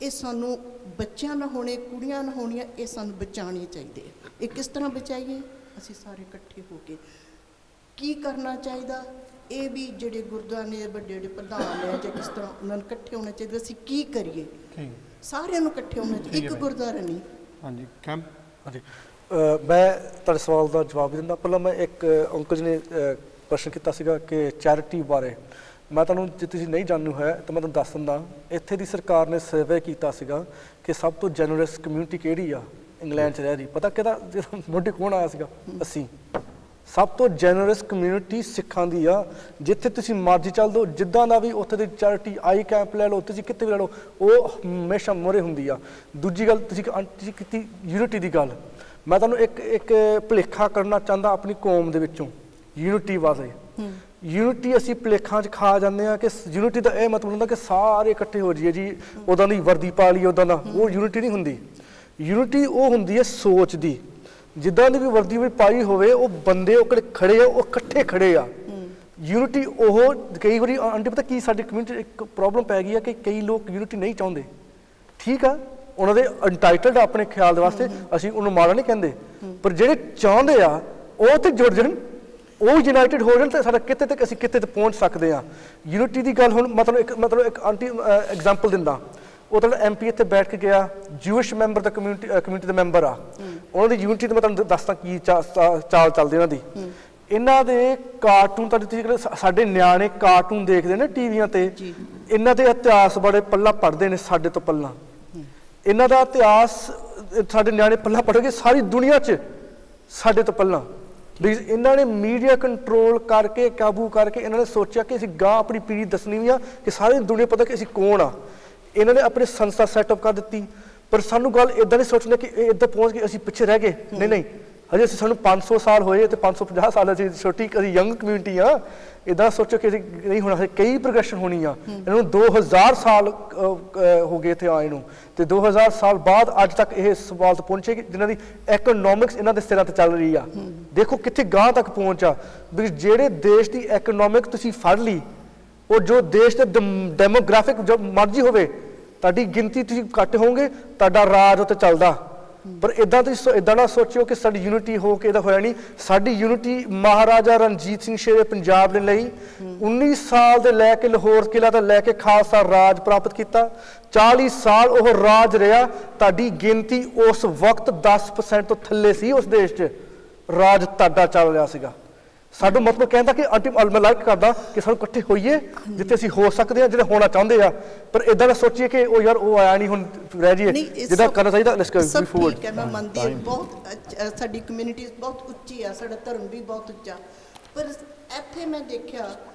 ਇਹ ਸਾਨੂੰ ਬੱਚਿਆਂ ਨਾ ਹੋਣੇ, ਕੁੜੀਆਂ ਨਾ ਹੋਣੀਆਂ, ਇਹ ਸਾਨੂੰ ਬਚਾਉਣੇ ਚਾਹੀਦੇ। ਇਹ ਕਿਸ ਤਰ੍ਹਾਂ ਬਚਾਈਏ? ਅਸੀਂ ਸਾਰੇ ਇਕੱਠੇ ਹੋ ਕੇ ਕੀ ਕਰਨਾ ਚਾਹੀਦਾ, ਇਹ ਵੀ ਜਿਹੜੇ ਗੁਰਦੁਆਰੇ ਵੱਡੇ ਵੱਡੇ ਪ੍ਰਧਾਨ ਹੈ ਜਾਂ ਕਿਸ ਤਰ੍ਹਾਂ ਉਹਨਾਂ ਨੂੰ ਇਕੱਠੇ ਹੋਣਾ ਚਾਹੀਦਾ। ਅਸੀਂ ਕੀ ਕਰੀਏ, ਸਾਰਿਆਂ ਨੂੰ ਇਕੱਠੇ ਹੋਣਾ ਚਾਹੀਦਾ, ਇੱਕ ਗੁਰਦੁਆਰਾ ਨਹੀਂ। ਹਾਂਜੀ ਕੈਂਪ। ਹਾਂਜੀ, ਮੈਂ ਤੁਹਾਡੇ ਸਵਾਲ ਦਾ ਜਵਾਬ ਦਿੰਦਾ। ਪਹਿਲਾਂ ਮੈਂ ਇੱਕ ਅੰਕਲ ਜੀ ਨੇ ਪ੍ਰਸ਼ਨ ਕੀਤਾ ਸੀਗਾ ਕਿ ਚੈਰਿਟੀ ਬਾਰੇ। ਮੈਂ ਤੁਹਾਨੂੰ, ਜੇ ਤੁਸੀਂ ਨਹੀਂ ਜਾਣੂ ਹੈ ਤਾਂ ਮੈਂ ਤੁਹਾਨੂੰ ਦੱਸ ਦਿੰਦਾ। ਇੱਥੇ ਦੀ ਸਰਕਾਰ ਨੇ ਸਰਵੇ ਕੀਤਾ ਸੀਗਾ ਕਿ ਸਭ ਤੋਂ ਜੈਨਰਸ ਕਮਿਊਨਿਟੀ ਕਿਹੜੀ ਆ ਇੰਗਲੈਂਡ 'ਚ ਰਹਿ ਰਹੀ। ਪਤਾ ਕਿਹਦਾ ਮੋਢੇ ਕੌਣ ਆਇਆ ਸੀਗਾ? ਅਸੀਂ। ਸਭ ਤੋਂ ਜੈਨਰਸ ਕਮਿਊਨਿਟੀ ਸਿੱਖਾਂ ਦੀ ਆ। ਜਿੱਥੇ ਤੁਸੀਂ ਮਰਜ਼ੀ ਚੱਲ ਦਿਓ, ਜਿੱਦਾਂ ਦਾ ਵੀ ਉੱਥੇ ਦੀ ਚੈਰਿਟੀ, ਆਈ ਕੈਂਪ ਲੈ ਲਓ, ਤੁਸੀਂ ਕਿਤੇ ਵੀ ਲੈ ਲਓ, ਉਹ ਹਮੇਸ਼ਾ ਮੋਹਰੇ ਹੁੰਦੀ ਆ। ਦੂਜੀ ਗੱਲ ਤੁਸੀਂ ਕੀਤੀ ਯੂਨਿਟੀ ਦੀ ਗੱਲ, ਮੈਂ ਤੁਹਾਨੂੰ ਇੱਕ ਭੁਲੇਖਾ ਕਰਨਾ ਚਾਹੁੰਦਾ ਆਪਣੀ ਕੌਮ ਦੇ ਵਿੱਚੋਂ ਯੂਨਿਟੀ ਵਾਸਤੇ। ਯੂਨਿਟੀ ਅਸੀਂ ਭੁਲੇਖਾਂ 'ਚ ਖਾ ਜਾਂਦੇ ਹਾਂ ਕਿ ਯੂਨਿਟੀ ਦਾ ਇਹ ਮਤਲਬ ਹੁੰਦਾ ਕਿ ਸਾਰੇ ਇਕੱਠੇ ਹੋ ਜਾਈਏ ਜੀ, ਉੱਦਾਂ ਦੀ ਵਰਦੀ ਪਾ ਲਈਏ, ਉੱਦਾਂ ਦਾ। ਉਹ ਯੂਨਿਟੀ ਨਹੀਂ ਹੁੰਦੀ। ਯੂਨਿਟੀ ਉਹ ਹੁੰਦੀ ਹੈ ਸੋਚ ਦੀ। ਜਿੱਦਾਂ ਦੀ ਵੀ ਵਰਦੀ ਵੀ ਪਾਈ ਹੋਵੇ, ਉਹ ਬੰਦੇ ਉਹ ਖੜੇ ਆ, ਉਹ ਇਕੱਠੇ ਖੜੇ ਆ। ਯੂਨਿਟੀ ਉਹ ਕਈ ਵਾਰੀ ਆਂਟੀ ਪਤਾ ਕੀ ਸਾਡੀ ਕਮਿਊਨਿਟੀ ਇੱਕ ਪ੍ਰੋਬਲਮ ਪੈ ਗਈ ਆ ਕਿ ਕਈ ਲੋਕ ਯੂਨਿਟੀ ਨਹੀਂ ਚਾਹੁੰਦੇ। ਠੀਕ ਆ, ਉਹਨਾਂ ਦੇ ਇੰਟਾਈਟਲਡ ਆਪਣੇ ਖਿਆਲ ਦੇ ਵਾਸਤੇ, ਅਸੀਂ ਉਹਨੂੰ ਮਾੜਾ ਨਹੀਂ ਕਹਿੰਦੇ, ਪਰ ਜਿਹੜੇ ਚਾਹੁੰਦੇ ਆ ਉਹ ਤੇ ਜੁੜ ਜਾਣ, ਉਹ ਯੂਨਾਈਟਿਡ ਹੋ ਜਾਣ ਤਾਂ ਸਾਡਾ ਕਿਤੇ ਤੱਕ ਅਸੀਂ ਕਿਤੇ ਤੱਕ ਪਹੁੰਚ ਸਕਦੇ ਹਾਂ। ਯੂਨਿਟੀ ਦੀ ਗੱਲ ਹੁਣ ਮਤਲਬ ਇੱਕ ਆਂਟੀ ਐਗਜ਼ਾਮਪਲ ਦਿੰਦਾ। ਉਹ ਤੁਹਾਡਾ MP ਇੱਥੇ ਬੈਠ ਕੇ ਗਿਆ, ਜੂਇਸ਼ ਮੈਂਬਰ ਦਾ ਕਮਿਊਨਿਟੀ ਦੇ ਮੈਂਬਰ ਆ, ਉਹਨਾਂ ਦੀ ਯੂਨਿਟੀ ਤੇ ਮੈਂ ਤੁਹਾਨੂੰ ਦੱਸਦਾ ਕੀ ਚਾਲ ਚੱਲਦੀ ਉਹਨਾਂ ਦੀ। ਇਹਨਾਂ ਦੇ ਕਾਰਟੂਨ ਤਾਂ ਤੁਸੀਂ ਸਾਡੇ ਨਿਆਣੇ ਕਾਰਟੂਨ ਦੇਖਦੇ ਨੇ ਟੀਵੀਆਂ ਤੇ, ਇਹਨਾਂ ਦੇ ਇਤਿਹਾਸ ਬੜੇ ਪੱਲਾ ਪੜ੍ਹਦੇ ਨੇ ਸਾਡੇ ਤੋਂ ਪਹਿਲਾਂ। ਇਹਨਾਂ ਦਾ ਇਤਿਹਾਸ ਸਾਡੇ ਨਿਆਣੇ ਪੱਲਾ ਪੜ੍ਹੋਗੇ ਸਾਰੀ ਦੁਨੀਆ 'ਚ ਸਾਡੇ ਤੋਂ ਪਹਿਲਾਂ। ਇਹਨਾਂ ਨੇ ਮੀਡੀਆ ਕੰਟਰੋਲ ਕਰਕੇ, ਕਾਬੂ ਕਰਕੇ, ਇਹਨਾਂ ਨੇ ਸੋਚਿਆ ਕਿ ਅਸੀਂ ਗਾਂ ਆਪਣੀ ਪੀੜ੍ਹੀ ਦੱਸਣੀ ਵੀ ਆ ਕਿ ਸਾਰੀ ਦੁਨੀਆ ਪਤਾ ਕਿ ਅਸੀਂ ਕੌਣ ਆ। ਇਹਨਾਂ ਨੇ ਆਪਣੀ ਸੰਸਥਾ ਸੈਟਅਪ ਕਰ ਦਿੱਤੀ। ਪਰ ਸਾਨੂੰ ਗੱਲ ਇੱਦਾਂ ਨਹੀਂ ਸੋਚਣੀ ਕਿ ਇਹ ਇੱਦਾਂ ਪਹੁੰਚ ਕੇ ਅਸੀਂ ਪਿੱਛੇ ਰਹਿ ਗਏ। ਨਹੀਂ, ਹਜੇ ਸਾਨੂੰ 500 ਸਾਲ ਹੋਏ ਤੇ 550 ਸਾਲ ਅਸੀਂ ਛੋਟੀ, ਅਸੀਂ ਯੰਗ ਕਮਿਊਨਿਟੀ ਆ। ਇੱਦਾਂ ਸੋਚੋ ਕਿ ਅਸੀਂ ਨਹੀਂ ਹੋਣਾ, ਕਈ ਪ੍ਰੋਗਰੈਸ਼ਨ ਹੋਣੀ ਆ। ਇਹਨਾਂ ਨੂੰ 2000 ਸਾਲ ਹੋ ਗਏ ਇੱਥੇ ਆਏ ਨੂੰ, ਤੇ 2000 ਸਾਲ ਬਾਅਦ ਅੱਜ ਤੱਕ ਇਹ ਸਵਾਲ ਤੇ ਪਹੁੰਚੇ ਕਿ ਜਿਨ੍ਹਾਂ ਦੀ ਐਕਨੋਮਿਕਸ ਇਹਨਾਂ ਦੇ ਸਿਰਾਂ ਤੇ ਚੱਲ ਰਹੀ ਆ। ਦੇਖੋ ਕਿੱਥੇ ਗਾਂ ਤੱਕ ਪਹੁੰਚ ਆ। ਜਿਹੜੇ ਦੇਸ਼ ਦੀ ਐਕਨੋਮਿਕ ਤੁਸੀਂ ਫੜ ਲਈ, ਉਹ ਜੋ ਦੇਸ਼ ਦੇ ਡੈਮੋਗ੍ਰਾਫਿਕ ਜੋ ਮਰਜ਼ੀ ਹੋਵੇ, ਤੁਹਾਡੀ ਗਿਣਤੀ ਤੁਸੀਂ ਘੱਟ ਹੋਵੋਗੇ, ਤੁਹਾਡਾ ਰਾਜ ਉੱਤੇ ਚੱਲਦਾ। ਪਰ ਇੱਦਾਂ ਤੁਸੀਂ ਇੱਦਾਂ ਨਾ ਸੋਚਿਓ ਕਿ ਸਾਡੀ ਯੂਨਿਟੀ ਹੋ ਕੇ ਇਹਦਾ ਹੋਇਆ ਨਹੀਂ। ਸਾਡੀ ਯੂਨਿਟੀ ਮਹਾਰਾਜਾ ਰਣਜੀਤ ਸਿੰਘ ਸ਼ੇਰੇ ਪੰਜਾਬ ਨੇ ਲਈ। 19 ਸਾਲ ਦੇ ਲੈ ਕੇ ਲਾਹੌਰ ਕਿਲ੍ਹਾ ਤੋਂ ਲੈ ਕੇ ਖਾਲਸਾ ਰਾਜ ਪ੍ਰਾਪਤ ਕੀਤਾ। 40 ਸਾਲ ਉਹ ਰਾਜ ਰਿਹਾ। ਤੁਹਾਡੀ ਗਿਣਤੀ ਉਸ ਵਕਤ 10% ਤੋਂ ਥੱਲੇ ਸੀ। ਉਸ ਦੇਸ਼ 'ਚ ਰਾਜ ਤੁਹਾਡਾ ਚੱਲ ਰਿਹਾ ਸੀਗਾ। ਸਾਡਾ ਮਤਲਬ ਕਹਿੰਦਾ ਕਿ ਮੈਂ ਲਾਈਕ ਕਰਦਾ ਕਿ ਸਾਨੂੰ ਇਕੱਠੇ ਹੋਈਏ ਜਿੱਥੇ ਅਸੀਂ ਹੋ ਸਕਦੇ ਹਾਂ, ਜਿਹੜੇ ਹੋਣਾ ਚਾਹੁੰਦੇ ਆ। ਪਰ ਇਦਾਂ ਨਾ ਸੋਚੀਏ ਕਿ ਉਹ ਯਾਰ ਉਹ ਆਇਆ ਨਹੀਂ, ਹੁਣ ਰਹਿ ਜਾਈਏ। ਜਿੱਦਾਂ ਕਰਨਾ ਚਾਹੀਦਾ ਲੈਟਸ ਗੋ ਫੋਰਵਰਡ। ਠੀਕ ਹੈ, ਮੈਂ ਮੰਨਦੀ ਹਾਂ ਬਹੁਤ ਸਾਡੀ ਕਮਿਊਨਿਟੀ ਬਹੁਤ ਉੱਚੀ ਆ, ਸਾਡਾ ਧਰਮ ਵੀ ਬਹੁਤ ਉੱਚਾ। ਪਰ ਇੱਥੇ ਮੈਂ ਦੇਖਿਆ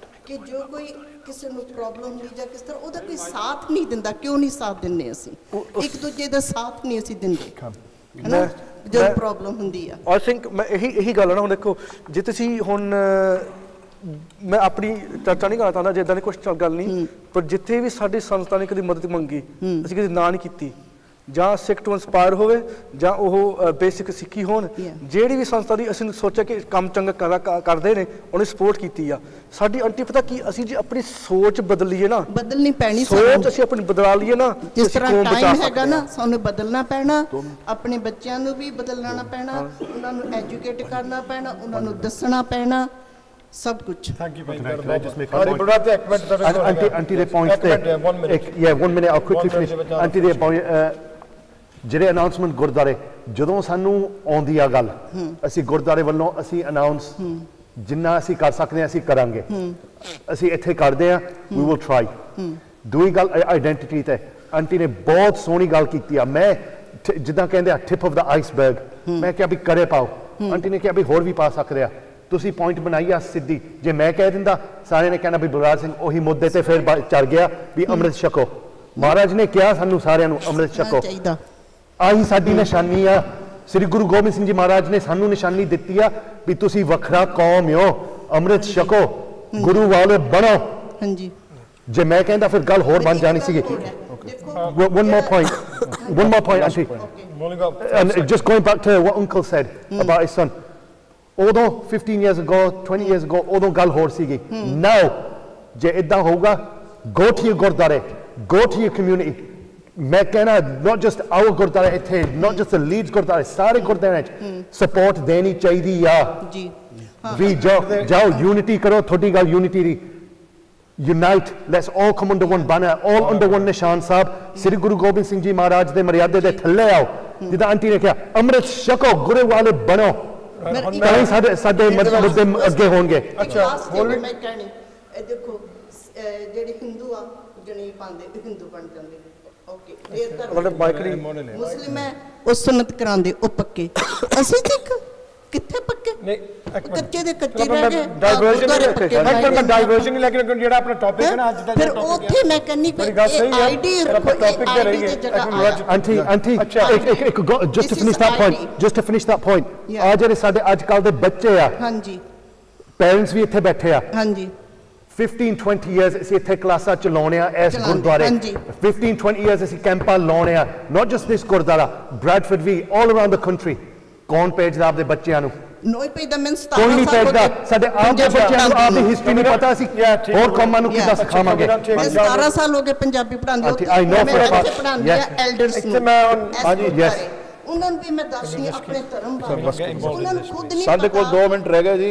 ਕਿ ਜੋ ਕੋਈ ਕਿਸੇ ਨੂੰ ਪ੍ਰੋਬਲਮ ਹੁੰਦੀ ਜਾਂ ਕਿਸ ਤਰ੍ਹਾਂ, ਉਹਦਾ ਕੋਈ ਸਾਥ ਨਹੀਂ ਦਿੰਦਾ। ਕਿਉਂ ਨਹੀਂ ਸਾਥ ਦਿੰਦੇ ਅਸੀਂ? ਇੱਕ ਦੂਜੇ ਦਾ ਸਾਥ ਨਹੀਂ ਅਸੀਂ ਦਿੰਦੇ, ਹੈ ਨਾ, ਜਦੋਂ ਪ੍ਰੋਬਲਮ ਹੁੰਦੀ ਆ। ਆਈ ਥਿੰਕ ਮੈਂ ਇਹੀ ਗੱਲ ਹੈ ਨਾ। ਹੁਣ ਦੇਖੋ, ਜੇ ਤੁਸੀਂ ਹੁਣ मैं अपनी चर्चा नहीं करना चाहता जे इदां दी कुछ गल नहीं, पर जिथे भी साडी संस्था ने कदी मदद मंगी असीं कदी ना नहीं कीती, ਜਾਂ ਸਿੱਖ ਟੂ ਇੰਸਪਾਇਰ ਹੋਵੇ ਜਾਂ ਉਹ ਬੇਸਿਕ ਸਿੱਖੀ ਹੋਣ, ਜਿਹੜੀ ਵੀ ਸੰਸਥਾ ਦੀ ਅਸੀਂ ਸੋਚਿਆ ਕਿ ਕੰਮ ਚੰਗਾ ਕਰਦੇ ਨੇ ਉਹਨੇ ਸਪੋਰਟ ਕੀਤੀ ਆ। ਸਾਡੀ ਆਂਟੀ ਪਤਾ ਕੀ, ਅਸੀਂ ਜੇ ਆਪਣੀ ਸੋਚ ਬਦਲੀਏ ਨਾ, ਬਦਲਣੀ ਪੈਣੀ ਸੋਚ ਅਸੀਂ ਆਪਣੀ ਬਦਲਾ ਲਈਏ ਨਾ, ਜਿਸ ਤਰ੍ਹਾਂ ਟਾਈਮ ਹੈਗਾ ਨਾ ਸਾਨੂੰ ਬਦਲਣਾ ਪੈਣਾ, ਆਪਣੇ ਬੱਚਿਆਂ ਨੂੰ ਵੀ ਬਦਲਣਾ ਪੈਣਾ, ਉਹਨਾਂ ਨੂੰ ਐਜੂਕੇਟ ਕਰਨਾ ਪੈਣਾ, ਉਹਨਾਂ ਨੂੰ ਦੱਸਣਾ ਪੈਣਾ, सब कुछ। Thank you, Auntie the point there. 1 minute, I'll quickly finish. Auntie the point, ਜਿਹੜੇ ਅਨਾਉਂਸਮੈਂਟ ਗੁਰਦਾਰੇ ਜਦੋਂ ਸਾਨੂੰ ਆਉਂਦੀ ਆ ਗੱਲ, ਅਸੀਂ ਗੁਰਦਾਰੇ ਵੱਲੋਂ ਅਸੀਂ ਅਨਾਉਂਸ ਜਿੰਨਾ ਅਸੀਂ ਕਰ ਸਕਦੇ ਹਾਂ ਅਸੀਂ ਕਰਾਂਗੇ, ਅਸੀਂ ਇੱਥੇ ਕਰਦੇ ਆ, we will try। ਦੂਈ ਗੱਲ ਆਇਡੈਂਟੀਟੀ ਤੇ ਆਂਟੀ ਨੇ ਬਹੁਤ ਸੋਹਣੀ ਗੱਲ ਕੀਤੀ ਆ, ਮੈਂ ਜਿੱਦਾਂ ਕਹਿੰਦੇ ਆ ਟਿਪ ਆਫ ਦਾ ਆਈਸਬਰਗ, ਮੈਂ ਕਿਹਾ ਵੀ ਕਰੇ ਪਾਓ, ਆਂਟੀ ਨੇ ਕਿਹਾ ਵੀ ਹੋਰ ਵੀ ਪਾ ਸਕਦੇ ਆ, ਤੁਸੀਂ ਪੁਆਇੰਟ ਬਣਾਈ ਆ ਸਿੱਧੀ, ਜੇ ਮੈਂ ਕਹਿ ਦਿੰਦਾ ਸਾਰਿਆਂ ਨੇ ਕਹਿਣਾ ਵੀ ਬਲਰਾਜ ਸਿੰਘ ਉਹੀ ਮੁੱਦੇ ਤੇ ਫਿਰ ਚੜ ਗਿਆ ਵੀ ਅੰਮ੍ਰਿਤ ਛਕੋ। ਮਹਾਰਾਜ ਨੇ ਕਿਹਾ ਸਾਨੂੰ ਸਾਰਿਆਂ ਨੂੰ ਅੰਮ੍ਰਿਤ ਛਕੋ, ਆਹੀ ਸਾਡੀ ਨਿਸ਼ਾਨੀ ਆ। ਸ੍ਰੀ ਗੁਰੂ ਗੋਬਿੰਦ ਸਿੰਘ ਜੀ ਮਹਾਰਾਜ ਨੇ ਸਾਨੂੰ ਨਿਸ਼ਾਨੀ ਦਿੱਤੀ ਆ ਵੀ ਤੁਸੀਂ ਵੱਖਰਾ ਕੌਮ ਹੋ, ਅੰਮ੍ਰਿਤ ਛਕੋ, ਗੁਰੂ ਵਾਲੇ ਬਣੋ। ਹਾਂਜੀ, ਜੇ ਮੈਂ ਕਹਿੰਦਾ ਫਿਰ ਗੱਲ ਹੋਰ ਬਣ ਜਾਣੀ ਸੀਗੀ। One more point, Auntie. And just going back to what Uncle said about his son. ਉਦੋਂ 15 years ago, 20 years ago, ਉਦੋਂ ਗੱਲ ਹੋਰ ਸੀਗੀ। Now, ਜੇ ਇੱਦਾਂ ਹੋਊਗਾ, go to your ਗੁਰਦਾਰੇ, go to your community। ਮੈਂ ਕਹਿਣਾ not just our ਗੁਰਦਾਰੇ ਇੱਥੇ, not just the Leeds ਗੁਰਦਾਰੇ, ਸਾਰੇ ਗੁਰਦਾਰਿਆਂ 'ਚ ਸਪੋਰਟ ਦੇਣੀ ਚਾਹੀਦੀ ਆ ਜੀ। ਵੀ ਜਾਓ ਯੂਨਿਟੀ ਕਰੋ, ਤੁਹਾਡੀ ਗੱਲ unity the, unite, let's all come under one banner, all under one Nishan Sahib, ਸ੍ਰੀ ਗੁਰੂ ਗੋਬਿੰਦ ਸਿੰਘ ਜੀ ਮਹਾਰਾਜ ਦੇ ਮਰਿਆਦੇ ਦੇ ਥੱਲੇ ਆਓ। ਜਿੱਦਾਂ ਆਂਟੀ ਨੇ ਕਿਹਾ ਅੰਮ੍ਰਿਤ ਛਕੋ, ਗੁਰੂ ਵਾਲੇ ਬਣੋ, ਤਾਂ ਹੀ ਸਾਡੇ ਮੁੱਦੇ ਅੱਗੇ ਹੋਣਗੇ। ਅੱਛਾ, ਹੋਰ ਮੈਂ ਕਹਿਣੀ ਦੇਖੋ ਜਿਹੜੇ ਹਿੰਦੂ ਆ ਜਣੀ ਪਾਉਂਦੇ ਹਿੰਦੂ ਬਣ ਜਾਂਦੇ, ਓਕੇ, ਮੁਸਲਿਮ ਹੈ ਉਹ ਸੁਨਨਤ ਕਰਾਉਂਦੇ ਉਹ ਪੱਕੇ, ਅਸੀਂ ਸਿੱਖ ਕਿੱਥੇ ਪੱਕੇ ਨਹੀਂ, ਕੱਚੇ ਦੇ ਕੱਚੇ ਰਹਿ ਗਏ। ਡਾਈਵਰਜਨ ਨਹੀਂ, ਲੇਕਿਨ ਜਿਹੜਾ ਆਪਣਾ ਟੌਪਿਕ ਹੈ ਨਾ ਅੱਜ ਦਾ, ਫਿਰ ਉੱਥੇ ਮੈਂ ਕਹਿੰਨੀ ਕੋਈ ਆਈਡੀ ਰੱਖੋ, ਟੌਪਿਕ ਤੇ ਰਹੀਏ। Aunty just to finish that point, ਆ ਜਿਹੜੇ ਸਾਡੇ ਅੱਜ ਕੱਲ ਦੇ ਬੱਚੇ ਆ, ਹਾਂਜੀ, ਪੈਰੈਂਟਸ ਵੀ ਇੱਥੇ ਬੈਠੇ ਆ, ਹਾਂਜੀ, 15-20 years ਅਸੀਂ ਇੱਥੇ ਕਲਾਸਾਂ ਚਲਾਉਣੇ ਆ ਇਸ ਗੁਰਦੁਆਰੇ, 15-20 years ਅਸੀਂ ਕੈਂਪਾਂ ਲਾਉਣੇ ਆ, not just this gurdwara, Bradford ਵੀ, all around the country। ਕੌਣ ਭੇਜਦਾ ਆਪਦੇ ਬੱਚਿਆਂ ਨੂੰ? ਕੋਈ ਨਹੀਂ ਭੇਜਦਾ। ਸਾਡੇ ਆਪ ਦੇ ਬੱਚਿਆਂ ਨੂੰ ਆਪਦੀ ਹਿਸਟਰੀ ਨਹੀਂ ਪਤਾ, ਅਸੀਂ ਹੋਰ ਕੌਮਾਂ ਨੂੰ ਕਿੱਦਾਂ ਸਿਖਾਵਾਂਗੇ? 17 ਸਾਲ ਹੋ ਗਏ ਪੰਜਾਬੀ ਪੜ੍ਹਾਉਂਦੇ, ਪੜ੍ਹਾਉਂਦੇ ਆ ਐਲਡਰਸ ਨੂੰ, ਹਾਂਜੀ, ਯੈਸ, ਉਹਨਾਂ ਨੂੰ ਵੀ ਮੈਂ ਦੱਸਦੀ ਆਪਣੇ ਧਰਮ ਬਾਰੇ, ਉਹਨਾਂ ਨੂੰ ਖੁਦ ਨਹੀਂ ਸਾਡੇ ਕੋਲ 2 ਮਿੰਟ ਰਹਿ ਗਏ ਜੀ।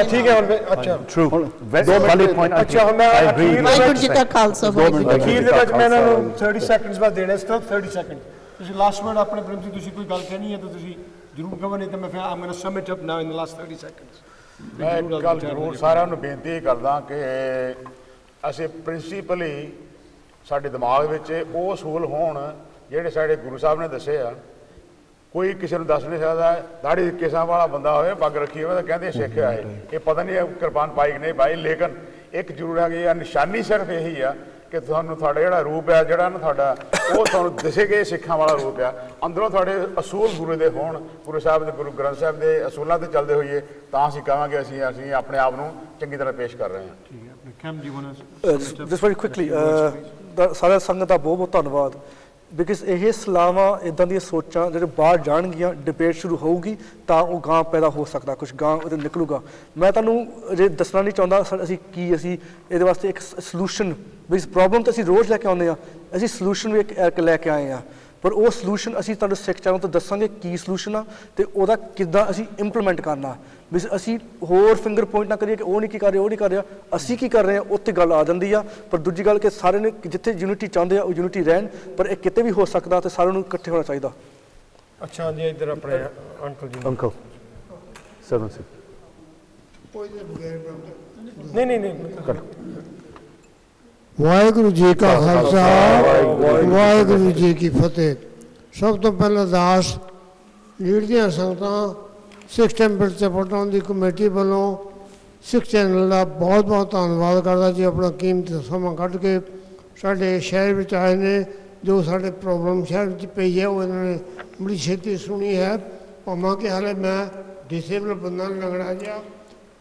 ਠੀਕ ਹੈ ਹੁਣ, ਅੱਛਾ ਟਰੂ, 2 ਮਿੰਟ। ਅੱਛਾ ਹੁਣ ਮੈਂ ਵਾਹਿਗੁਰੂ ਜੀ ਕਾ ਖਾਲਸਾ, ਅਖੀਰ ਦੇ ਵਿੱਚ ਮੈਂ ਇਹਨਾਂ ਨੂੰ 30 ਸੈਕਿੰਡਸ ਬਾਅਦ ਦੇਣੇ, ਸਿਰਫ 30 ਸੈਕਿੰਡ। ਤੁਸੀਂ ਲਾਸਟ ਵਰਡ ਆਪਣੇ ਪ੍ਰਿੰਸੀਪਲ, ਤੁਸੀਂ ਕੋਈ ਗੱਲ ਕਹਿਣੀ ਹੈ ਤਾਂ ਤੁਸੀਂ ਜ਼ਰੂਰ ਕਹੋ, ਨਹੀਂ ਤਾਂ ਮੈਂ ਫਿਰ I'm going to sum it up now in the last 30 seconds. ਮੈਂ ਇੱਕ ਗੱਲ ਜ਼ਰੂਰ ਸਾਰਿਆਂ ਨੂੰ ਬੇਨਤੀ ਕਰਦਾ ਕਿ ਅਸੀਂ ਪ੍ਰਿੰਸੀਪਲੀ ਸਾਡੇ ਦਿਮਾਗ ਵਿੱਚ ਉਹ ਅਸੂਲ ਹੋਣ ਜਿਹੜੇ ਸਾਡੇ ਗੁਰੂ ਸਾਹਿਬ ਨੇ ਦੱਸੇ ਆ। ਕੋਈ ਕਿਸੇ ਨੂੰ ਦੱਸ ਨਹੀਂ ਸਕਦਾ ਦਾੜੀ ਕੇਸਾਂ ਵਾਲਾ ਬੰਦਾ ਹੋਵੇ, ਪੱਗ ਰੱਖੀ ਹੋਵੇ ਤਾਂ ਕਹਿੰਦੇ ਸਿੱਖ ਆਏ, ਇਹ ਪਤਾ ਨਹੀਂ ਕਿਰਪਾਨ ਪਾਈ ਕਿ ਨਹੀਂ ਪਾਈ, ਲੇਕਿਨ ਇੱਕ ਜ਼ਰੂਰ ਹੈ ਕਿ ਨਿਸ਼ਾਨੀ ਸਿਰਫ ਇਹੀ ਆ ਕਿ ਤੁਹਾਨੂੰ ਤੁਹਾਡਾ ਜਿਹੜਾ ਰੂਪ ਹੈ, ਜਿਹੜਾ ਨਾ ਤੁਹਾਡਾ, ਉਹ ਤੁਹਾਨੂੰ ਦਿਸੇ ਗਏ ਸਿੱਖਾਂ ਵਾਲਾ ਰੂਪ ਆ। ਅੰਦਰੋਂ ਤੁਹਾਡੇ ਅਸੂਲ ਗੁਰੂ ਦੇ ਹੋਣ, ਗੁਰੂ ਸਾਹਿਬ ਦੇ, ਗੁਰੂ ਗ੍ਰੰਥ ਸਾਹਿਬ ਦੇ ਅਸੂਲਾਂ 'ਤੇ ਚੱਲਦੇ ਹੋਈਏ, ਤਾਂ ਅਸੀਂ ਕਹਾਂਗੇ ਅਸੀਂ ਆਪਣੇ ਆਪ ਨੂੰ ਚੰਗੀ ਤਰ੍ਹਾਂ ਪੇਸ਼ ਕਰ ਰਹੇ ਹਾਂ। ਜਸਟ ਵੈਰੀ ਕੁਇਕਲੀ, ਸਾਰਿਆਂ ਸੰਗਤ ਦਾ ਬਹੁਤ ਬਹੁਤ ਧੰਨਵਾਦ, ਬਿਕਾਜ਼ ਇਹ ਸਲਾਹਾਂ ਇੱਦਾਂ ਦੀਆਂ ਸੋਚਾਂ ਜਿਹੜੇ ਬਾਹਰ ਜਾਣਗੀਆਂ, ਡਿਬੇਟ ਸ਼ੁਰੂ ਹੋਊਗੀ ਤਾਂ ਉਹ ਗਾਂ ਪੈਦਾ ਹੋ ਸਕਦਾ, ਕੁਛ ਗਾਂ ਉਹਦੇ ਨਿਕਲੂਗਾ। ਮੈਂ ਤੁਹਾਨੂੰ ਜੇ ਦੱਸਣਾ ਨਹੀਂ ਚਾਹੁੰਦਾ ਅਸੀਂ ਇਹਦੇ ਵਾਸਤੇ ਇੱਕ ਸੋਲੂਸ਼ਨ, ਵੀ ਪ੍ਰੋਬਲਮ ਤਾਂ ਅਸੀਂ ਰੋਜ਼ ਲੈ ਕੇ ਆਉਂਦੇ ਹਾਂ, ਅਸੀਂ ਸੋਲੂਸ਼ਨ ਵੀ ਇੱਕ ਲੈ ਕੇ ਆਏ ਹਾਂ, ਪਰ ਉਹ ਸੋਲੂਸ਼ਨ ਅਸੀਂ ਤੁਹਾਨੂੰ ਸਿੱਖ ਚੈਨਲ ਤੋਂ ਦੱਸਾਂਗੇ ਕੀ ਸੋਲੂਸ਼ਨ ਆ ਅਤੇ ਉਹਦਾ ਕਿੱਦਾਂ ਅਸੀਂ ਇੰਪਲੀਮੈਂਟ ਕਰਨਾ। ਵੀ ਅਸੀਂ ਹੋਰ ਫਿੰਗਰ ਪੁਆਇੰਟ ਨਾ ਕਰੀਏ ਕਿ ਉਹ ਨਹੀਂ ਕੀ ਕਰ ਰਿਹਾ, ਉਹ ਨਹੀਂ ਕਰ ਰਿਹਾ, ਅਸੀਂ ਕੀ ਕਰ ਰਹੇ ਹਾਂ, ਉੱਥੇ ਗੱਲ ਆ ਜਾਂਦੀ ਆ। ਪਰ ਦੂਜੀ ਗੱਲ ਕਿ ਸਾਰੇ ਨੇ ਜਿੱਥੇ ਯੂਨਿਟੀ ਚਾਹੁੰਦੇ ਆ ਉਹ ਯੂਨਿਟੀ ਰਹਿਣ, ਪਰ ਇਹ ਕਿਤੇ ਵੀ ਹੋ ਸਕਦਾ ਅਤੇ ਸਾਰਿਆਂ ਨੂੰ ਇਕੱਠੇ ਹੋਣਾ ਚਾਹੀਦਾ। ਅੱਛਾ ਜੀ, ਇੱਧਰ ਆਪਣੇ ਅੰਕਲ ਜੀ। ਅੰਕਲ ਸਰਵਨ ਸਿੰਘ। ਨਹੀਂ ਵਾਹਿਗੁਰੂ ਜੀ ਕਾ ਖਾਲਸਾ, ਵਾਹਿਗੁਰੂ ਜੀ ਕੀ ਫਤਿਹ। ਸਭ ਤੋਂ ਪਹਿਲਾਂ ਦਾਸ ਲੀਡ ਦੀਆਂ ਸੰਗਤਾਂ, ਸਿੱਖ ਟੈਂਪਲ ਸਪੋਰਟਾਂ ਦੀ ਕਮੇਟੀ ਵੱਲੋਂ ਸਿੱਖ ਚੈਨਲ ਦਾ ਬਹੁਤ ਬਹੁਤ ਧੰਨਵਾਦ ਕਰਦਾ ਜੀ, ਆਪਣਾ ਕੀਮਤੀ ਸਮਾਂ ਕੱਢ ਕੇ ਸਾਡੇ ਸ਼ਹਿਰ ਵਿੱਚ ਆਏ ਨੇ। ਜੋ ਸਾਡੇ ਪ੍ਰੋਬਲਮ ਸ਼ਹਿਰ ਵਿੱਚ ਪਈ ਹੈ ਉਹ ਇਹਨਾਂ ਨੇ ਬੜੀ ਛੇਤੀ ਸੁਣੀ ਹੈ, ਭਾਵੇਂ ਕਿ ਹਾਲੇ ਮੈਂ ਡਿਸੇਬਲ ਬੰਦਾ ਲੰਗੜਾ ਜਿਹਾ,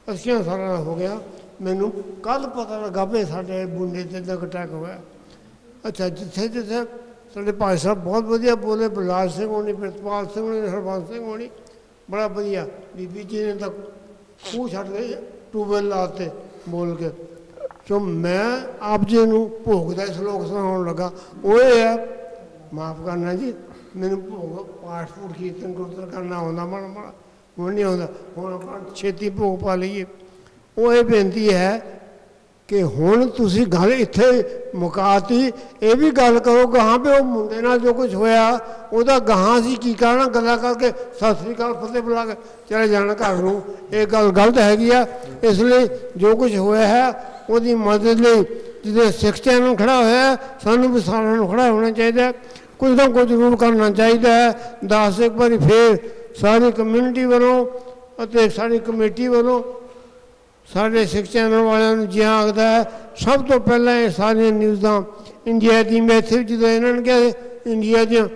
80 ਸਾਲਾਂ ਦਾ ਹੋ ਗਿਆ। ਮੈਨੂੰ ਕੱਲ੍ਹ ਪਤਾ ਲੱਗਾ ਵੀ ਸਾਡੇ ਬੁੰਡੇ 'ਤੇ ਤਾਂ ਅਟੈਕ ਹੋਇਆ। ਅੱਛਾ, ਜਿੱਥੇ ਜਿੱਥੇ ਸਾਡੇ ਭਾਈ ਸਾਹਿਬ ਬਹੁਤ ਵਧੀਆ ਬੋਲੇ, ਬਲਰਾਜ ਸਿੰਘ ਹੋਣੀ, ਪ੍ਰਿਤਪਾਲ ਸਿੰਘ ਹੋਣੀ, ਹਰਬੰਸ ਸਿੰਘ ਹੋਣੀ, ਬੜਾ ਵਧੀਆ। ਬੀਬੀ ਜੀ ਨੇ ਤਾਂ ਖੂਹ ਛੱਡ ਕੇ ਟੂਬਵੈੱਲ ਲਾਤੇ ਬੋਲ ਕੇ। ਸੋ ਮੈਂ ਆਪ ਜੀ ਨੂੰ ਭੋਗ ਦਾ ਸਲੋਕ ਸੁਣਾਉਣ ਲੱਗਾ। ਉਹ ਇਹ ਹੈ, ਮਾਫ਼ ਕਰਨਾ ਜੀ, ਮੈਨੂੰ ਭੋਗ ਪਾਠ ਪੂਠ ਕੀਰਤਨ ਗੁਰਦੁਆਰਾ ਕਰਨਾ ਆਉਂਦਾ ਮਾੜਾ ਮਾੜਾ, ਹੁਣ ਨਹੀਂ ਆਉਂਦਾ। ਹੁਣ ਆਪਾਂ ਛੇਤੀ ਭੋਗ ਪਾ ਲਈਏ। ਉਹ ਇਹ ਬੇਨਤੀ ਹੈ ਕਿ ਹੁਣ ਤੁਸੀਂ ਗੱਲ ਇੱਥੇ ਮੁਕਾਤੀ, ਇਹ ਵੀ ਗੱਲ ਕਰੋ ਗਾਹਾਂ ਵੀ ਉਹ ਮੁੰਡੇ ਨਾਲ ਜੋ ਕੁਝ ਹੋਇਆ ਉਹਦਾ ਗਾਹਾਂ ਅਸੀਂ ਕੀ ਕਰਨਾ, ਗੱਲਾਂ ਕਰਕੇ ਸਤਿ ਸ੍ਰੀ ਅਕਾਲ ਫਤਿਹ ਬੁਲਾ ਕੇ ਚਲੇ ਜਾਣਾ ਘਰ ਨੂੰ। ਇਹ ਗੱਲ ਗਲਤ ਹੈਗੀ ਆ। ਇਸ ਲਈ ਜੋ ਕੁਝ ਹੋਇਆ ਹੈ ਉਹਦੀ ਮਦਦ ਲਈ ਜਿਹਦੇ ਸਿੱਖ ਚੈਨਲ ਖੜਾ ਹੋਇਆ, ਸਾਨੂੰ ਵੀ ਸਾਰਿਆਂ ਨੂੰ ਖੜਾ ਹੋਣਾ ਚਾਹੀਦਾ। ਕੁਝ ਨਾ ਕੁਝ ਜ਼ਰੂਰ ਕਰਨਾ ਚਾਹੀਦਾ ਹੈ। ਦੱਸ ਇੱਕ ਵਾਰੀ ਫੇਰ ਸਾਰੀ ਕਮਿਊਨਿਟੀ ਵੱਲੋਂ ਅਤੇ ਸਾਡੀ ਕਮੇਟੀ ਵੱਲੋਂ ਸਾਡੇ ਸਿੱਖ ਚੈਨਲ ਵਾਲਿਆਂ ਨੂੰ ਜਿਹਾ ਆਖਦਾ ਹੈ, ਸਭ ਤੋਂ ਪਹਿਲਾਂ ਇਹ ਸਾਰੀਆਂ ਨਿਊਜ਼ਾਂ ਇੰਡੀਆ ਦੀ, ਮੈਂ ਇੱਥੇ ਜਦੋਂ ਇਹਨਾਂ ਨੇ ਕਿਹਾ ਇੰਡੀਆ 'ਚ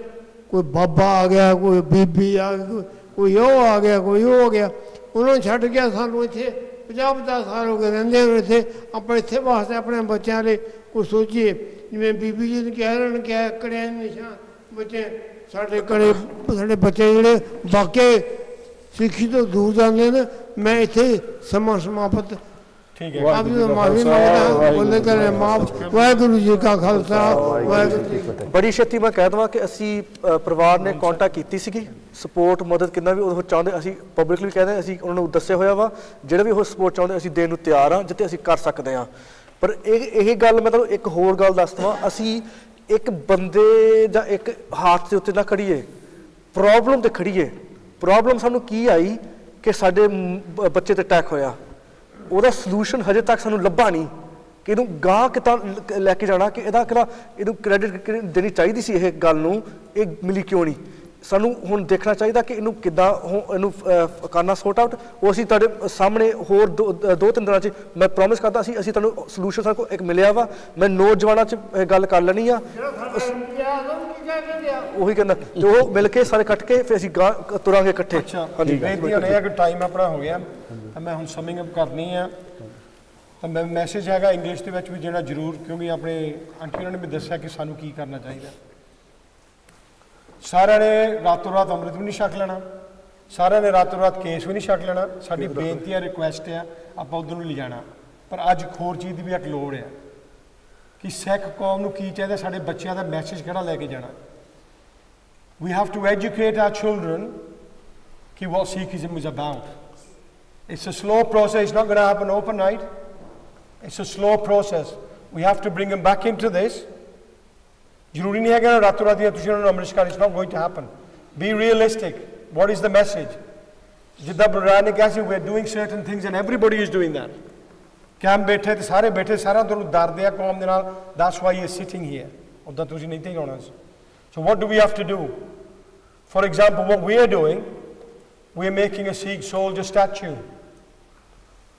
ਕੋਈ ਬਾਬਾ ਆ ਗਿਆ, ਕੋਈ ਬੀਬੀ ਆ ਗਈ, ਕੋਈ ਉਹ ਆ ਗਿਆ, ਕੋਈ ਉਹ ਹੋ ਗਿਆ, ਉਹਨਾਂ ਨੂੰ ਛੱਡ ਗਿਆ। ਸਾਨੂੰ ਇੱਥੇ 50-50 ਸਾਲ ਹੋ ਗਏ ਰਹਿੰਦੇ ਹੋਏ ਇੱਥੇ। ਆਪਾਂ ਇੱਥੇ ਵਾਸਤੇ ਆਪਣੇ ਬੱਚਿਆਂ ਲਈ ਕੁਛ ਸੋਚੀਏ। ਜਿਵੇਂ ਬੀਬੀ ਜੀ ਨੇ ਕਿਹਾ, ਇਹਨਾਂ ਨੇ ਕਿਹਾ ਕੜਿਆਂ ਦੇ ਨਿਸ਼ਾਨ ਬੱਚੇ ਸਾਡੇ ਕੜੇ, ਸਾਡੇ ਬੱਚੇ ਜਿਹੜੇ ਵਾਕਈ ਸਿੱਖੀ ਤੋਂ ਦੂਰ ਜਾਂਦੇ ਨੇ। ਮੈਂ ਇੱਥੇ ਸਮਾਂ ਸਮਾਪਤ ਠੀਕ ਹੈ। ਆਪ ਜੀ ਤੋਂ ਮਾਫੀ ਮੰਗਦਾ, ਬੋਲੇ ਕਰੇ ਮਾਫ। ਵਾਹਿਗੁਰੂ ਜੀ ਕਾ ਖਾਲਸਾ, ਵਾਹਿਗੁਰੂ ਜੀ ਕੀ ਫਤਿਹ। ਬੜੀ ਛੇਤੀ ਮੈਂ ਕਹਿ ਦੇਵਾਂ ਕਿ ਅਸੀਂ ਪਰਿਵਾਰ ਨੇ ਕੰਟੈਕਟ ਕੀਤੀ ਸੀਗੀ, ਸਪੋਰਟ ਮਦਦ ਕਿੰਨਾ ਵੀ ਉਹ ਚਾਹੁੰਦੇ, ਅਸੀਂ ਪਬਲਿਕਲੀ ਕਹਿੰਦੇ, ਅਸੀਂ ਉਹਨਾਂ ਨੂੰ ਦੱਸਿਆ ਹੋਇਆ ਵਾ ਜਿਹੜਾ ਵੀ ਉਹ ਸਪੋਰਟ ਚਾਹੁੰਦੇ ਅਸੀਂ ਦੇਣ ਨੂੰ ਤਿਆਰ ਹਾਂ, ਜਿੱਥੇ ਅਸੀਂ ਕਰ ਸਕਦੇ ਹਾਂ। ਪਰ ਇਹ ਗੱਲ ਮੈਂ ਤੁਹਾਨੂੰ ਇੱਕ ਹੋਰ ਗੱਲ ਦੱਸ ਦੇਵਾਂ, ਅਸੀਂ ਇੱਕ ਬੰਦੇ ਜਾਂ ਇੱਕ ਹਾਥ ਦੇ ਉੱਤੇ ਨਾ ਖੜੀਏ, ਪ੍ਰੋਬਲਮ ਤੇ ਖੜੀਏ। ਪ੍ਰੋਬਲਮ ਸਾਨੂੰ ਕੀ ਆਈ ਕਿ ਸਾਡੇ ਬੱਚੇ ਤੇ ਅਟੈਕ ਹੋਇਆ, ਉਹਦਾ ਸਲੂਸ਼ਨ ਹਜੇ ਤੱਕ ਸਾਨੂੰ ਲੱਭਾ ਨਹੀਂ ਕਿ ਇਹਨੂੰ ਗਾਹ ਕਿੱਦਾਂ ਲੈ ਕੇ ਜਾਣਾ, ਕਿ ਇਹਨੂੰ ਕ੍ਰੈਡਿਟ ਦੇਣੀ ਚਾਹੀਦੀ ਸੀ ਇਹ ਗੱਲ ਨੂੰ, ਇਹ ਮਿਲੀ ਕਿਉਂ ਨਹੀਂ। ਸਾਨੂੰ ਹੁਣ ਦੇਖਣਾ ਚਾਹੀਦਾ ਕਿ ਇਹਨੂੰ ਕਿੱਦਾਂ ਇਹਨੂੰ ਕਰਨਾ ਸੌਟ ਆਊਟ। ਉਹ ਅਸੀਂ ਤੁਹਾਡੇ ਸਾਹਮਣੇ ਹੋਰ 2-3 ਦਿਨਾਂ 'ਚ ਮੈਂ ਪ੍ਰੋਮਿਸ ਕਰਦਾ ਅਸੀਂ ਤੁਹਾਨੂੰ ਸਲੂਸ਼ਨ ਸਾਡੇ ਕੋਲ ਇੱਕ ਮਿਲਿਆ ਵਾ। ਮੈਂ ਨੌਜਵਾਨਾਂ 'ਚ ਗੱਲ ਕਰ ਲੈਣੀ ਆ, ਉਹੀ ਕਹਿੰਦਾ, ਤੇ ਉਹ ਮਿਲ ਕੇ ਸਾਰੇ ਇਕੱਠ ਕੇ ਫਿਰ ਅਸੀਂ ਤੁਰਾਂਗੇ ਇਕੱਠੇ। ਹਾਂਜੀ, ਬੇਨਤੀ ਹੋਣੀ ਹੈ ਕਿ ਟਾਈਮ ਆਪਣਾ ਹੋ ਗਿਆ ਤਾਂ ਮੈਂ ਹੁਣ ਸਮਿੰਗ ਅਪ ਕਰਨੀ ਆ। ਤਾਂ ਮੈਂ ਮੈਸੇਜ ਹੈਗਾ ਇੰਗਲਿਸ਼ ਦੇ ਵਿੱਚ ਵੀ ਜਿਹੜਾ ਜ਼ਰੂਰ, ਕਿਉਂਕਿ ਆਪਣੇ ਆਂਟੀ ਉਹਨਾਂ ਨੇ ਵੀ ਦੱਸਿਆ ਕਿ ਸਾਨੂੰ ਕੀ ਕਰਨਾ ਚਾਹੀਦਾ। ਸਾਰਿਆਂ ਨੇ ਰਾਤੋਂ ਰਾਤ ਅੰਮ੍ਰਿਤ ਵੀ ਨਹੀਂ ਛਕ ਲੈਣਾ, ਸਾਰਿਆਂ ਨੇ ਰਾਤੋਂ ਰਾਤ ਕੇਸ ਵੀ ਨਹੀਂ ਛਕ ਲੈਣਾ। ਸਾਡੀ ਬੇਨਤੀ ਹੈ, ਰਿਕੁਐਸਟ ਹੈ, ਆਪਾਂ ਉਧਰ ਨੂੰ ਲਿਜਾਣਾ। ਪਰ ਅੱਜ ਇੱਕ ਹੋਰ ਚੀਜ਼ ਦੀ ਵੀ ਇੱਕ ਲੋੜ ਹੈ ਕਿ ਸਿੱਖ ਕੌਮ ਨੂੰ ਕੀ ਚਾਹੀਦਾ, ਸਾਡੇ ਬੱਚਿਆਂ ਦਾ ਮੈਸੇਜ ਕਿਹੜਾ ਲੈ ਕੇ ਜਾਣਾ। We have to educate our children ki what Sikhism is about. It's a slow process. It's not going to happen overnight. It's a slow process. We have to bring them back into this. ਜ਼ਰੂਰੀ ਨਹੀਂ ਹੈ ਕਿ ਰਾਤੋਂ ਰਾਤ ਤੁਸੀਂ ਉਹਨਾਂ ਨੂੰ ਅੰਮ੍ਰਿਤ ਛਕਾਓ। It's not going to happen. Be realistic. What is the message? ਜਿੱਦਾਂ ਬੁਰਾਨ ਨੇ ਕਿਹਾ ਸੀ, we are doing certain things and everybody is doing that. Camp ਬੈਠੇ ਤੇ ਸਾਰੇ ਬੈਠੇ, ਸਾਰਿਆਂ ਤੁਹਾਨੂੰ ਡਰਦੇ ਆ ਕੌਮ ਦੇ ਨਾਲ। That's why he is sitting here. ਉੱਦਾਂ ਤੁਸੀਂ ਨਹੀਂ ਤੇ ਆਉਣਾ ਸੀ। So what do we have to do? For example, what we are doing, we are making a Sikh soldier statue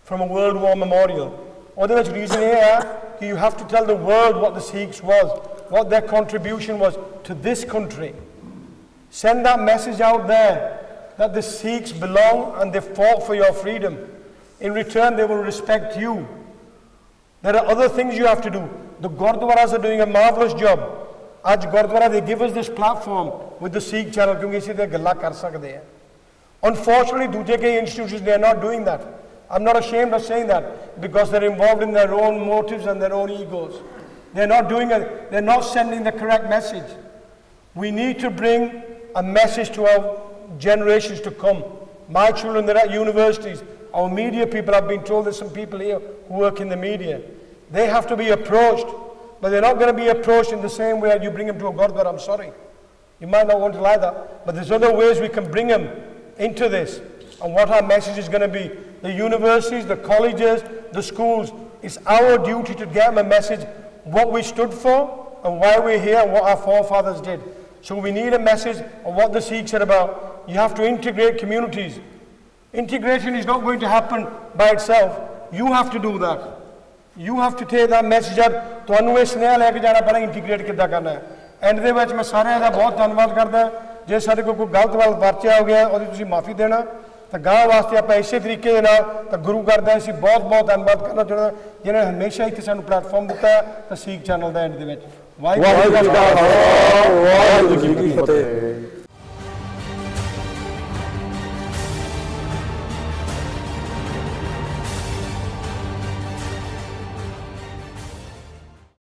from a World War memorial. ਉਹਦੇ ਵਿੱਚ reason ਇਹ ਹੈ ਕਿ you have to tell the world what the Sikhs was, what their contribution was to this country. Send that message out there that the Sikhs belong and they fought for your freedom. In return, they will respect you. There are other things you have to do. The Gurdwaras are doing a marvelous job. Aj Gurdwara, they give us this platform with the Sikh channel kyunki isi te galla kar sakde hain. Unfortunately, duje ke institutions, they are not doing that. I'm not ashamed of saying that because they're involved in their own motives and their own egos. They're not doing it. They're not sending the correct message. We need to bring a message to our generations to come. My children, they're at universities. Our media people, I've been told there's some people here who work in the media. They have to be approached, but they're not going to be approached in the same way you bring them to a Gurdwara. I'm sorry. You might not want to lie that, but there's other ways we can bring them into this. And what our message is going to be. The universities, the colleges, the schools, it's our duty to get them a message, what we stood for and why we're here and what our forefathers did. So we need a message of what the Sikhs are about. You have to integrate communities. Integration is not going to happen by itself. You have to do that. You have to take that message out. ਤੁਹਾਨੂੰ ਇਹ ਸੁਨੇਹਾ ਲੈ ਕੇ ਜਾਣਾ ਪੈਣਾ integrate ਕਿੱਦਾਂ ਕਰਨਾ ਹੈ। And ਦੇ ਵਿੱਚ ਮੈਂ ਸਾਰਿਆਂ ਦਾ ਬਹੁਤ ਧੰਨਵਾਦ ਕਰਦਾ। ਜੇ ਸਾਡੇ ਕੋਲ ਕੋਈ ਗਲਤ ਵੱਲ ਵਰਤਿਆ ਹੋ ਗਿਆ ਉਹਦੀ ਤੁਸੀਂ ਮਾਫੀ ਦੇਣਾ। ਤਾਂ ਗਾਂ ਵਾਸਤੇ ਆਪਾਂ ਇਸੇ ਤਰੀਕੇ ਦੇ ਨਾਲ ਤਾਂ ਗੁਰੂ ਘਰ ਦਾ ਅਸੀਂ ਬਹੁਤ ਬਹੁਤ ਧੰਨਵਾਦ ਕਰਨਾ ਚਾਹੁੰਦਾ ਜਿਨ੍ਹਾਂ ਨੇ ਹਮੇਸ਼ਾ ਇੱਥੇ ਸਾਨੂੰ ਪਲੇਟਫਾਰਮ ਦਿੱਤਾ ਹੈ ਤਾਂ ਸਿੱਖ ਚੈਨਲ ਦਾ ਐਂਡ ਦੇ ਵਿੱਚ ਵਾਹਿਗੁਰੂ ਜੀ ਕਾ ਖਾਲਸਾ ਵਾਹਿਗੁਰੂ ਜੀ ਕੀ ਫਤਿਹ।